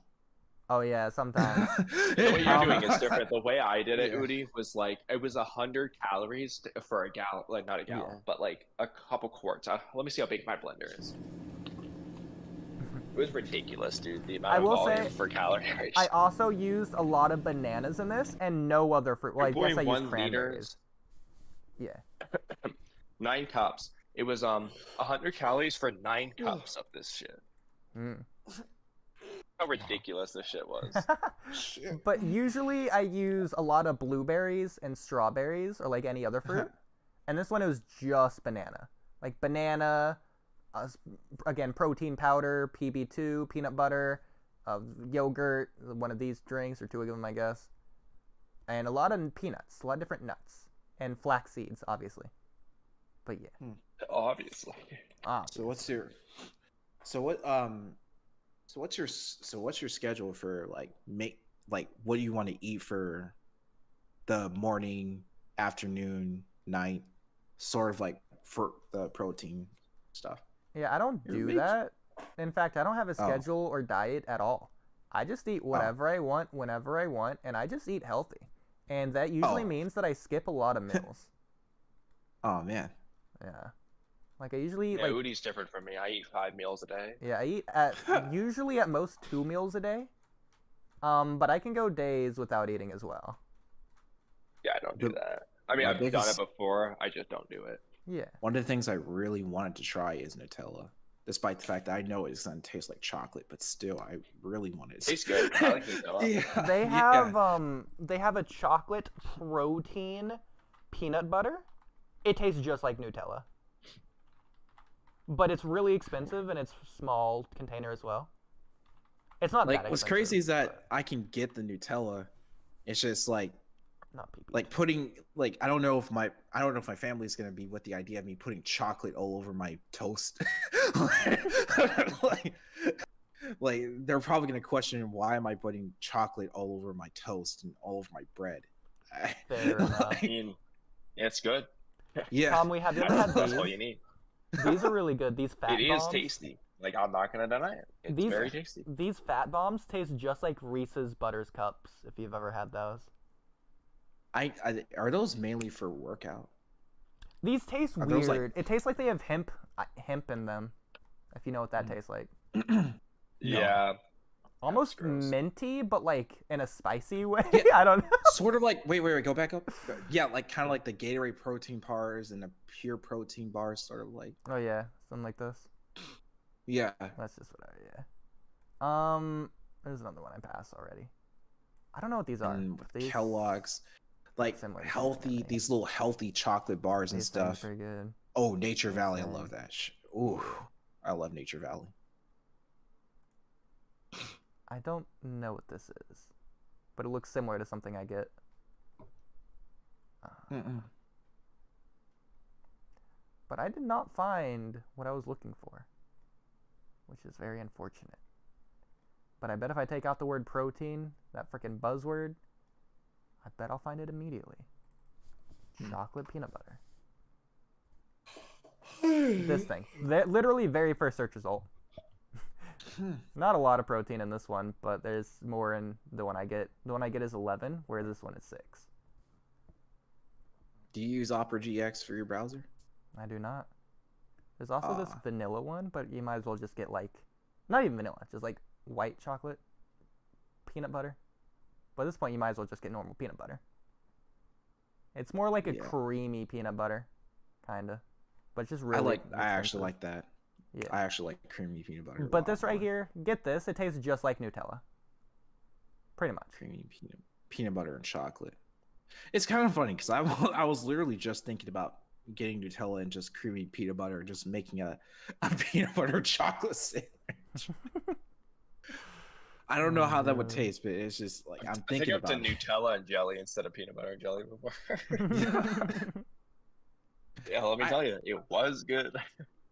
Oh yeah, sometimes. The way you're doing is different. The way I did it, Oodie, was like it was 100 calories for a gallon, like not a gallon, but like a couple quarts. Let me see how big my blender is. It was ridiculous, dude. The amount of volume for calories. I also used a lot of bananas in this and no other fruit. Well, I guess I used cranberries. Yeah. 9 cups. It was 100 calories for 9 cups of this shit. How ridiculous this shit was. But usually I use a lot of blueberries and strawberries or like any other fruit. And this one it was just banana. Like banana, again, protein powder, PB2, peanut butter, yogurt, one of these drinks or 2 of them, I guess. And a lot of peanuts, a lot of different nuts. And flax seeds, obviously. But yeah. Obviously. So what's your schedule for what do you want to eat for the morning, afternoon, night, sort of like for the protein stuff? Yeah, I don't do that. In fact, I don't have a schedule or diet at all. I just eat whatever I want, whenever I want, and I just eat healthy. And that usually means that I skip a lot of meals. Oh man. Yeah. Like I usually eat Oodie's different from me. I eat 5 meals a day. Yeah, I eat usually at most 2 meals a day. But I can go days without eating as well. Yeah, I don't do that. I mean, I've done it before. I just don't do it. Yeah. One of the things I really wanted to try is Nutella. Despite the fact that I know it's gonna taste like chocolate, but still, I really wanted it. Tastes good. I like Nutella. Yeah. They have a chocolate protein peanut butter. It tastes just like Nutella. But it's really expensive and it's small container as well. It's not that expensive. What's crazy is that I can get the Nutella. It's just like not PB. Like putting I don't know if my family's gonna be with the idea of me putting chocolate all over my toast. like they're probably gonna question why am I putting chocolate all over my toast and all over my bread. Fair enough. I mean, it's good. Yeah. Kamui, have you ever had That's these? all you need. These are really good. These fat bombs. It is tasty. Like, I'm not gonna deny it. It's very tasty. These fat bombs taste just like Reese's Butters Cups, if you've ever had those. Are those mainly for workout? These taste weird. It tastes like they have hemp in them, if you know what that tastes like. Yeah. Almost gross. minty, but like in a spicy way. Yeah. I don't know. Sort of like wait, go back up. Yeah, like kind of like the Gatorade protein bars and the pure protein bars, sort of like. Oh yeah, something like this. Yeah. That's just what there's another one I passed already. I don't know what these are. These... Kellogg's, like healthy, these little healthy chocolate bars and stuff. Pretty good. Oh, Nature Valley, I love that. Ooh, I love Nature Valley. I don't know what this is, but it looks similar to something I get. But I did not find what I was looking for, which is very unfortunate. But I bet if I take out the word protein, that freaking buzzword, I bet I'll find it immediately. Chocolate peanut butter. This thing. Literally very first search result. Not a lot of protein in this one, but there's more in the one I get. The one I get is 11, whereas this one is 6. Do you use Opera GX for your browser? I do not. There's also this vanilla one, but you might as well just get like, not even vanilla, just like white chocolate peanut butter. But at this point, you might as well just get normal peanut butter. It's more like a creamy peanut butter, kinda, but it's just really. I actually like that. Yeah. I actually like creamy peanut butter. But this right here, get this, it tastes just like Nutella. Pretty much. Creamy peanut butter and chocolate. It's kind of funny because I was literally just thinking about getting Nutella and just creamy peanut butter and just making a peanut butter chocolate sandwich. I don't know how that would taste, but it's just like I'm thinking about it. Nutella and jelly instead of peanut butter and jelly before. Yeah, let me tell you, it was good.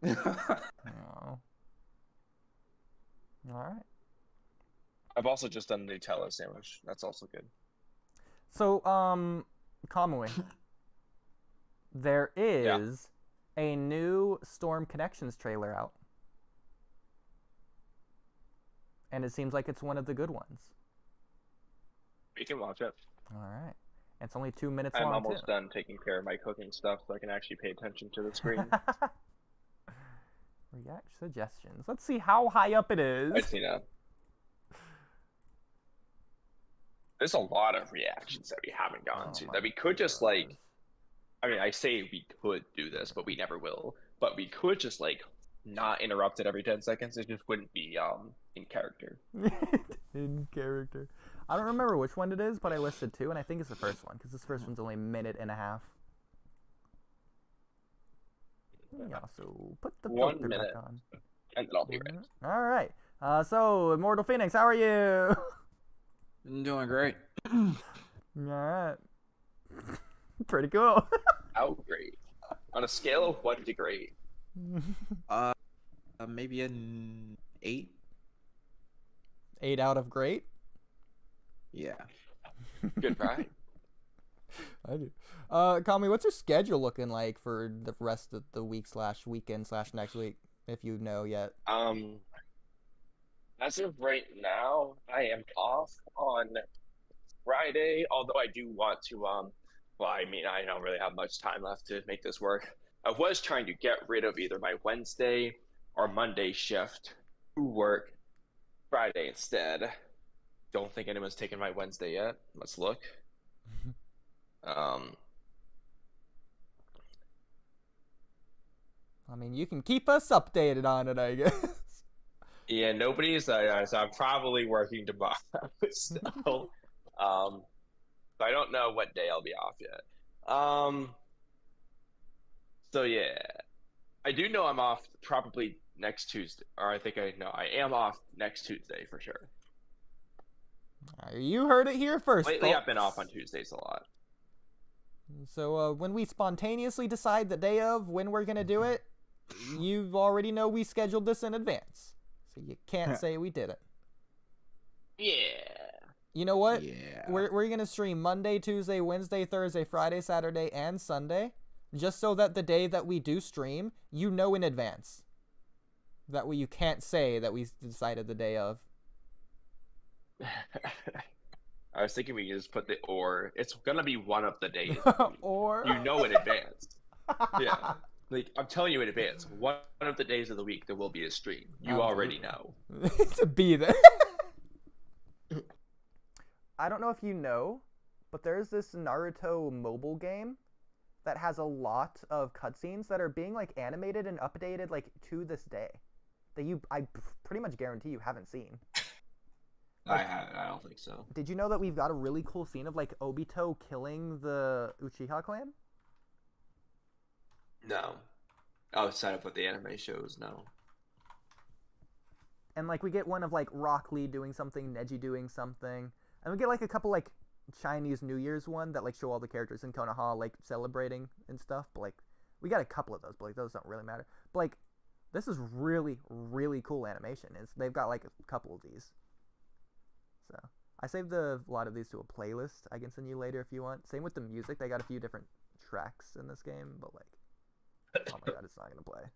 Oh. All right. I've also just done a Nutella sandwich. That's also good. So, Kamui, there is a new Storm Connections trailer out. And it seems like it's one of the good ones. We can watch it. All right. It's only 2 minutes I'm long, almost done taking care of my cooking stuff so I can actually pay attention to the screen. React suggestions. Let's see how high up it is. I see that. There's a lot of reactions that we haven't gotten to that we could just like. I mean, I say we could do this, but we never will. But we could just like not interrupt it every 10 seconds. It just wouldn't be in character. In character. I don't remember which one it is, but I listed 2, and I think it's the first one because this first one's only a minute and a half. Yeah, so put the 1 minute, back on. and then I'll be ready. All right. So, Immortal Phoenix, how are you? I'm doing great. All right. Pretty cool. How great? On a scale of 1 to great. Maybe an 8. 8 out of great. Yeah. Good ride. I do. Kamui, what's your schedule looking like for the rest of the week / weekend / next week, if you know yet? As of right now, I am off on Friday, although I do want to, well, I mean, I don't really have much time left to make this work. I was trying to get rid of either my Wednesday or Monday shift to work Friday instead. Don't think anyone's taken my Wednesday yet. Let's look. I mean, you can keep us updated on it, I guess. Yeah, nobody's. So I'm probably working tomorrow still. So I don't know what day I'll be off yet. So yeah, I do know I'm off probably next Tuesday, or I think I know I am off next Tuesday for sure. You heard it here first. Lately, folks. I've been off on Tuesdays a lot. So when we spontaneously decide the day of when we're gonna do it, you already know we scheduled this in advance, so you can't say we didn't. Yeah. You know what? Yeah. We're gonna stream Monday, Tuesday, Wednesday, Thursday, Friday, Saturday, and Sunday, just so that the day that we do stream, you know in advance. That way you can't say that we decided the day of. I was thinking we could just put the or. It's gonna be one of the days. Or you know in advance. Yeah. Like, I'm telling you in advance, one of the days of the week there will be a stream. You already know. to be there. I don't know if you know, but there's this Naruto mobile game that has a lot of cutscenes that are being like animated and updated like to this day that I pretty much guarantee you haven't seen. Like, I don't think so. Did you know that we've got a really cool scene of like Obito killing the Uchiha clan? No. Outside of what the anime shows, no. And like we get one of like Rock Lee doing something, Neji doing something, and we get like a couple like Chinese New Year's one that like show all the characters in Konoha like celebrating and stuff. But like we got a couple of those, but like those don't really matter. But like this is really really cool animation. They've got like a couple of these. So I saved a lot of these to a playlist I can send you later if you want. Same with the music. They got a few different tracks in this game, but like oh my god, it's not gonna play.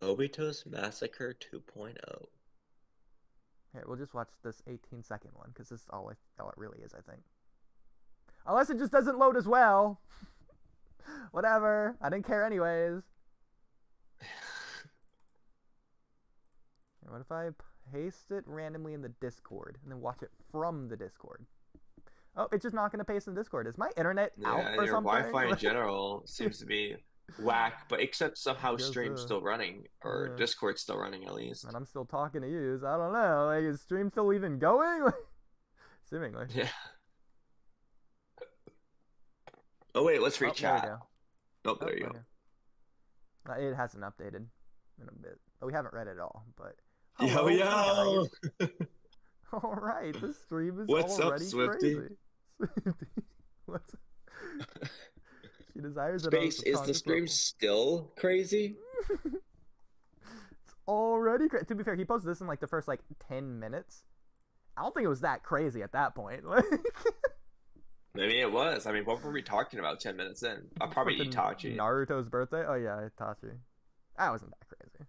Obito's Massacre 2.0. Here, we'll just watch this 18-second one because this is all it really is, I think. Unless it just doesn't load as well. Whatever. I didn't care anyways. What if I paste it randomly in the Discord and then watch it from the Discord? Oh, it's just not going to paste in Discord. Is my internet out or your something? Wi-Fi in general seems to be whack, but except somehow stream's still running, or Discord's still running at least. And I'm still talking to you, so I don't know. Like, is stream still even going? Seemingly. Yeah. Oh wait, let's read chat. There you go. It hasn't updated in a bit. But we haven't read it all, but yo. All right, this stream is What's already up, Swifty? crazy. What's she desires Space, is the stream still crazy? It's already crazy. To be fair, he posted this in like the first like 10 minutes. I don't think it was that crazy at that point. Maybe it was. I mean, what were we talking about 10 minutes in? Probably Itachi. Naruto's birthday? Oh yeah, Itachi. That wasn't that crazy.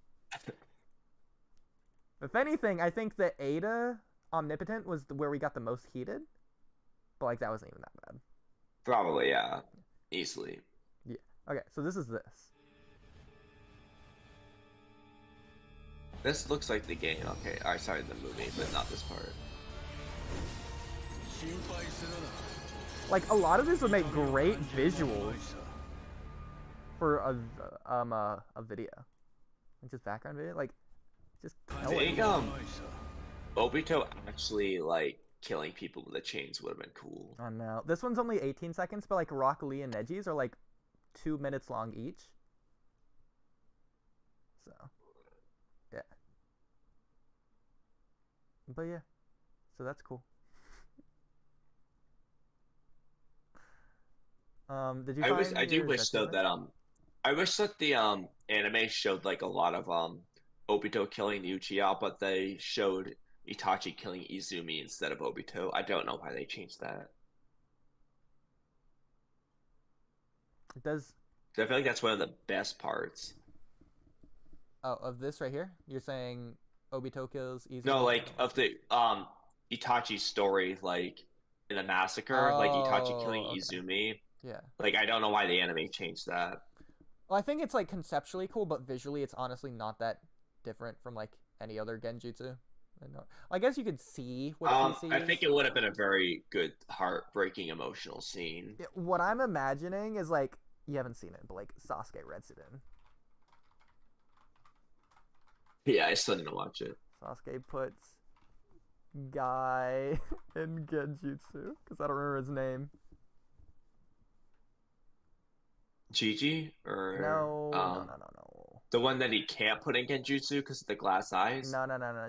If anything, I think the Ada Omnipotent was where we got the most heated. But like that wasn't even that bad. Probably, yeah. Easily. Yeah. Okay, so this is this. This looks like the game. Okay, alright, sorry, the movie, but not this part. Like a lot of this would make great visuals for a video, like just background video, like just. I think Obito actually like killing people with the chains would have been cool. Oh no, this one's only 18 seconds, but like Rock Lee and Neji's are like 2 minutes long each. So, yeah. But yeah, so that's cool. Did you? I do wish though that I wish that the anime showed like a lot of Obito killing the Uchiha, but they showed Itachi killing Izumi instead of Obito. I don't know why they changed that. It does. I feel like that's one of the best parts. Oh, of this right here? You're saying Obito kills Izumi? No, like of the Itachi story, like in the massacre, like Itachi killing Izumi. Yeah. Like I don't know why the anime changed that. Well, I think it's like conceptually cool, but visually it's honestly not that different from like any other genjutsu. I guess you could see what he sees. I think it would have been a very good, heartbreaking, emotional scene. What I'm imagining is like, you haven't seen it, but like Sasuke Retsuden. Yeah, I still didn't watch it. Sasuke puts Guy in genjutsu, because I don't remember his name. Gigi? Or no. The one that he can't put in genjutsu because of the glass eyes? No.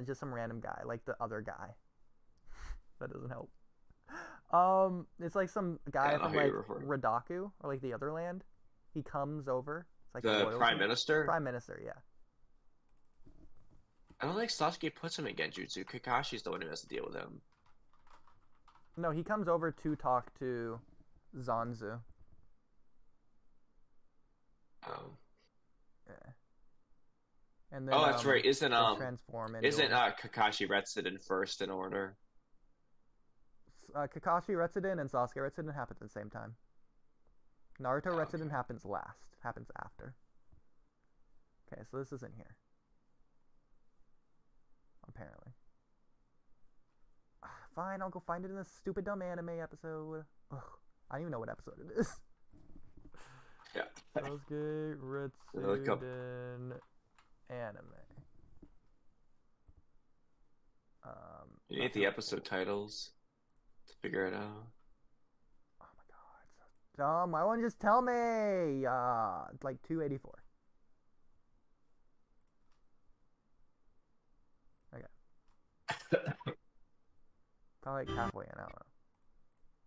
Just some random guy, like the other guy. That doesn't help. It's like some guy from like Radaku or like the other land. He comes over. It's like the Prime Minister? Prime Minister, yeah. I don't think Sasuke puts him in genjutsu. Kakashi's the one who has to deal with him. No, he comes over to talk to Zanzu. Oh. Yeah. And then, that's right. Isn't Kakashi Retsuden first in order? Kakashi Retsuden and Sasuke Retsuden happen at the same time. Naruto Retsuden happens last. Happens after. Okay, so this isn't here. Apparently. Fine, I'll go find it in this stupid dumb anime episode. Ugh, I don't even know what episode it is. Yeah. Sasuke, Ritsuden, anime. You need the episode titles to figure it out. Oh my god, so dumb. Why won't you just tell me? It's like 284. Okay. Probably like halfway in, I don't know.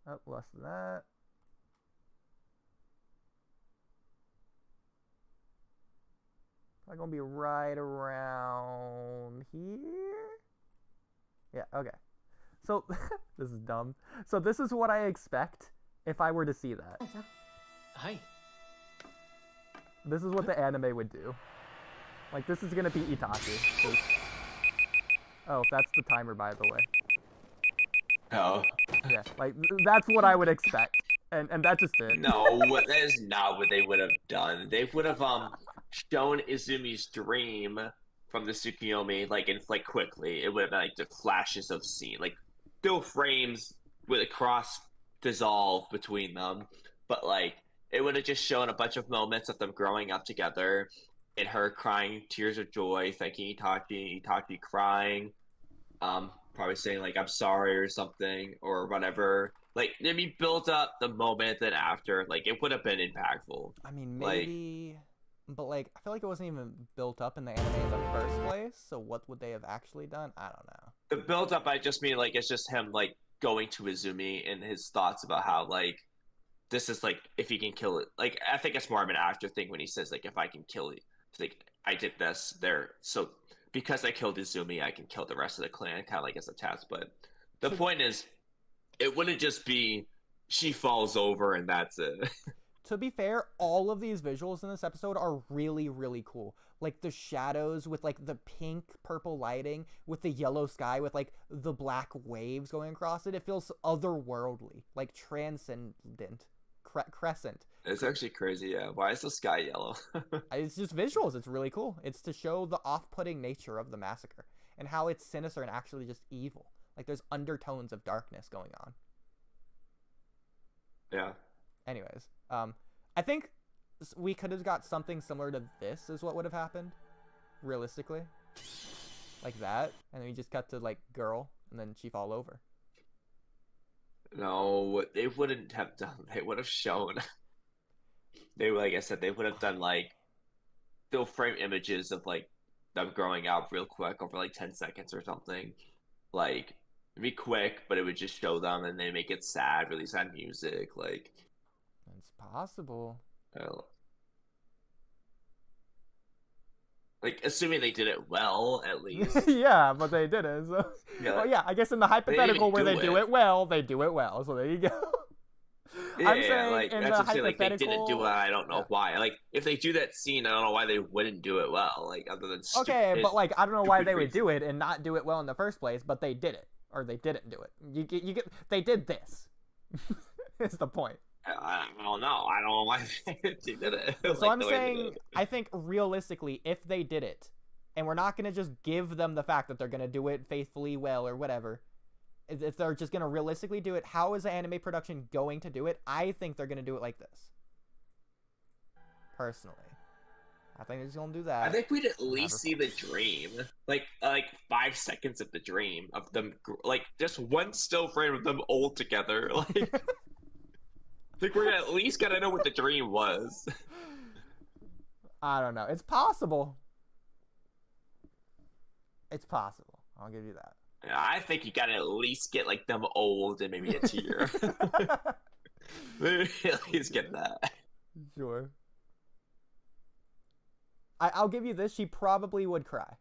Oh, less than that. Probably gonna be right around here. Yeah, okay. So, this is dumb. So this is what I expect if I were to see that. Hi. This is what the anime would do. Like, this is gonna be Itachi. Oh, that's the timer, by the way. Oh. Yeah, like, that's what I would expect. And that's just it. No, that is not what they would have done. They would have shown Izumi's dream from the Tsukuyomi like quickly. It would have been like the flashes of scene, like still frames with a cross dissolve between them, but like it would have just shown a bunch of moments of them growing up together, and her crying tears of joy, thanking Itachi crying, probably saying like I'm sorry or something or whatever. Like it'd be built up the moment, then after, like it would have been impactful. I mean, maybe, but like I feel like it wasn't even built up in the anime in the first place. So what would they have actually done? I don't know. The build up, I just mean like it's just him like going to Izumi and his thoughts about how like this is like if he can kill it. Like I think it's more of an actor thing when he says like if I can kill it, it's like I did this there, so because I killed Izumi, I can kill the rest of the clan, kind of like as a test. But the point is, it wouldn't just be she falls over and that's it. To be fair, all of these visuals in this episode are really, really cool. Like the shadows with like the pink purple lighting with the yellow sky with like the black waves going across it. It feels otherworldly, like transcendent, crescent. It's actually crazy, yeah. Why is the sky yellow? It's just visuals. It's really cool. It's to show the off-putting nature of the massacre and how it's sinister and actually just evil. Like there's undertones of darkness going on. Yeah. Anyways, I think we could have got something similar to this is what would have happened, realistically. Like that, and then we just cut to like girl, and then she fall over. No, they wouldn't have done. They would have shown. They, like I said, they would have done like still frame images of like them growing up real quick over like 10 seconds or something. Like it'd be quick, but it would just show them, and they make it sad, really sad music. Like it's possible. Like assuming they did it well, at least. Yeah, but they didn't. So. Yeah, well, yeah, I guess in the hypothetical where they do it well, they do it well. So there you go. Yeah, I'm saying like in that's the what I'm saying. Like they didn't do it. I don't know yeah. why. Like if they do that scene, I don't know why they wouldn't do it well. Like other than okay, but like I don't know why they would do it and not do it well in the first place, but they did it or they didn't do it. You get they did this. Is the point. I don't know. I don't know why they did it. So like I'm saying, I think realistically, if they did it, and we're not going to just give them the fact that they're going to do it faithfully well or whatever, if they're just going to realistically do it, how is the anime production going to do it? I think they're going to do it like this. Personally. I think they're just going to do that. I think we'd at least see the dream. Like 5 seconds of the dream of them, like just one still frame of them all together. Like, I think we're at least gonna know what the dream was. I don't know. It's possible. It's possible. I'll give you that. Yeah, I think you gotta at least get like them old and maybe a tear. Maybe at least get that. Sure. I'll give you this. She probably would cry.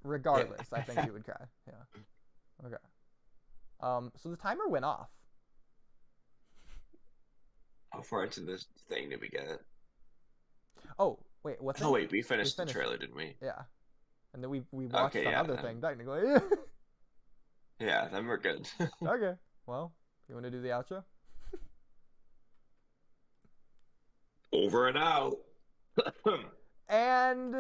Regardless, I think she would cry. Yeah. Okay. So the timer went off. How far into this thing did we get? Oh, wait, what's Oh, wait, we finished the trailer, didn't we? Yeah. And then we watched Okay, the yeah, other then. thing, technically. Yeah, then we're good. Okay. Well, you want to do the outro? Over and out. and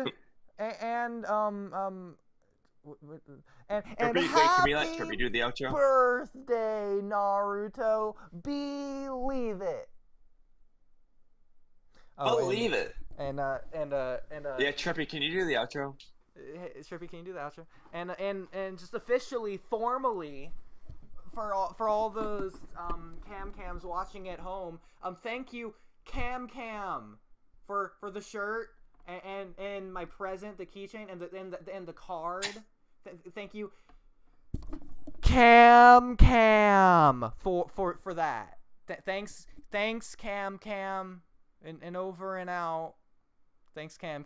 Trippy, wait, can we let Trippy do the outro? Birthday, Naruto. Believe it. Believe it. And Yeah, Trippy, can you do the outro? Hey, Trippy, can you do the outro? And just officially, formally, for all those cams watching at home, thank you, Cam, for the shirt and my present, the keychain and the card. Thank you, Cam, for that. Thanks, Cam, and over and out. Thanks, Cam.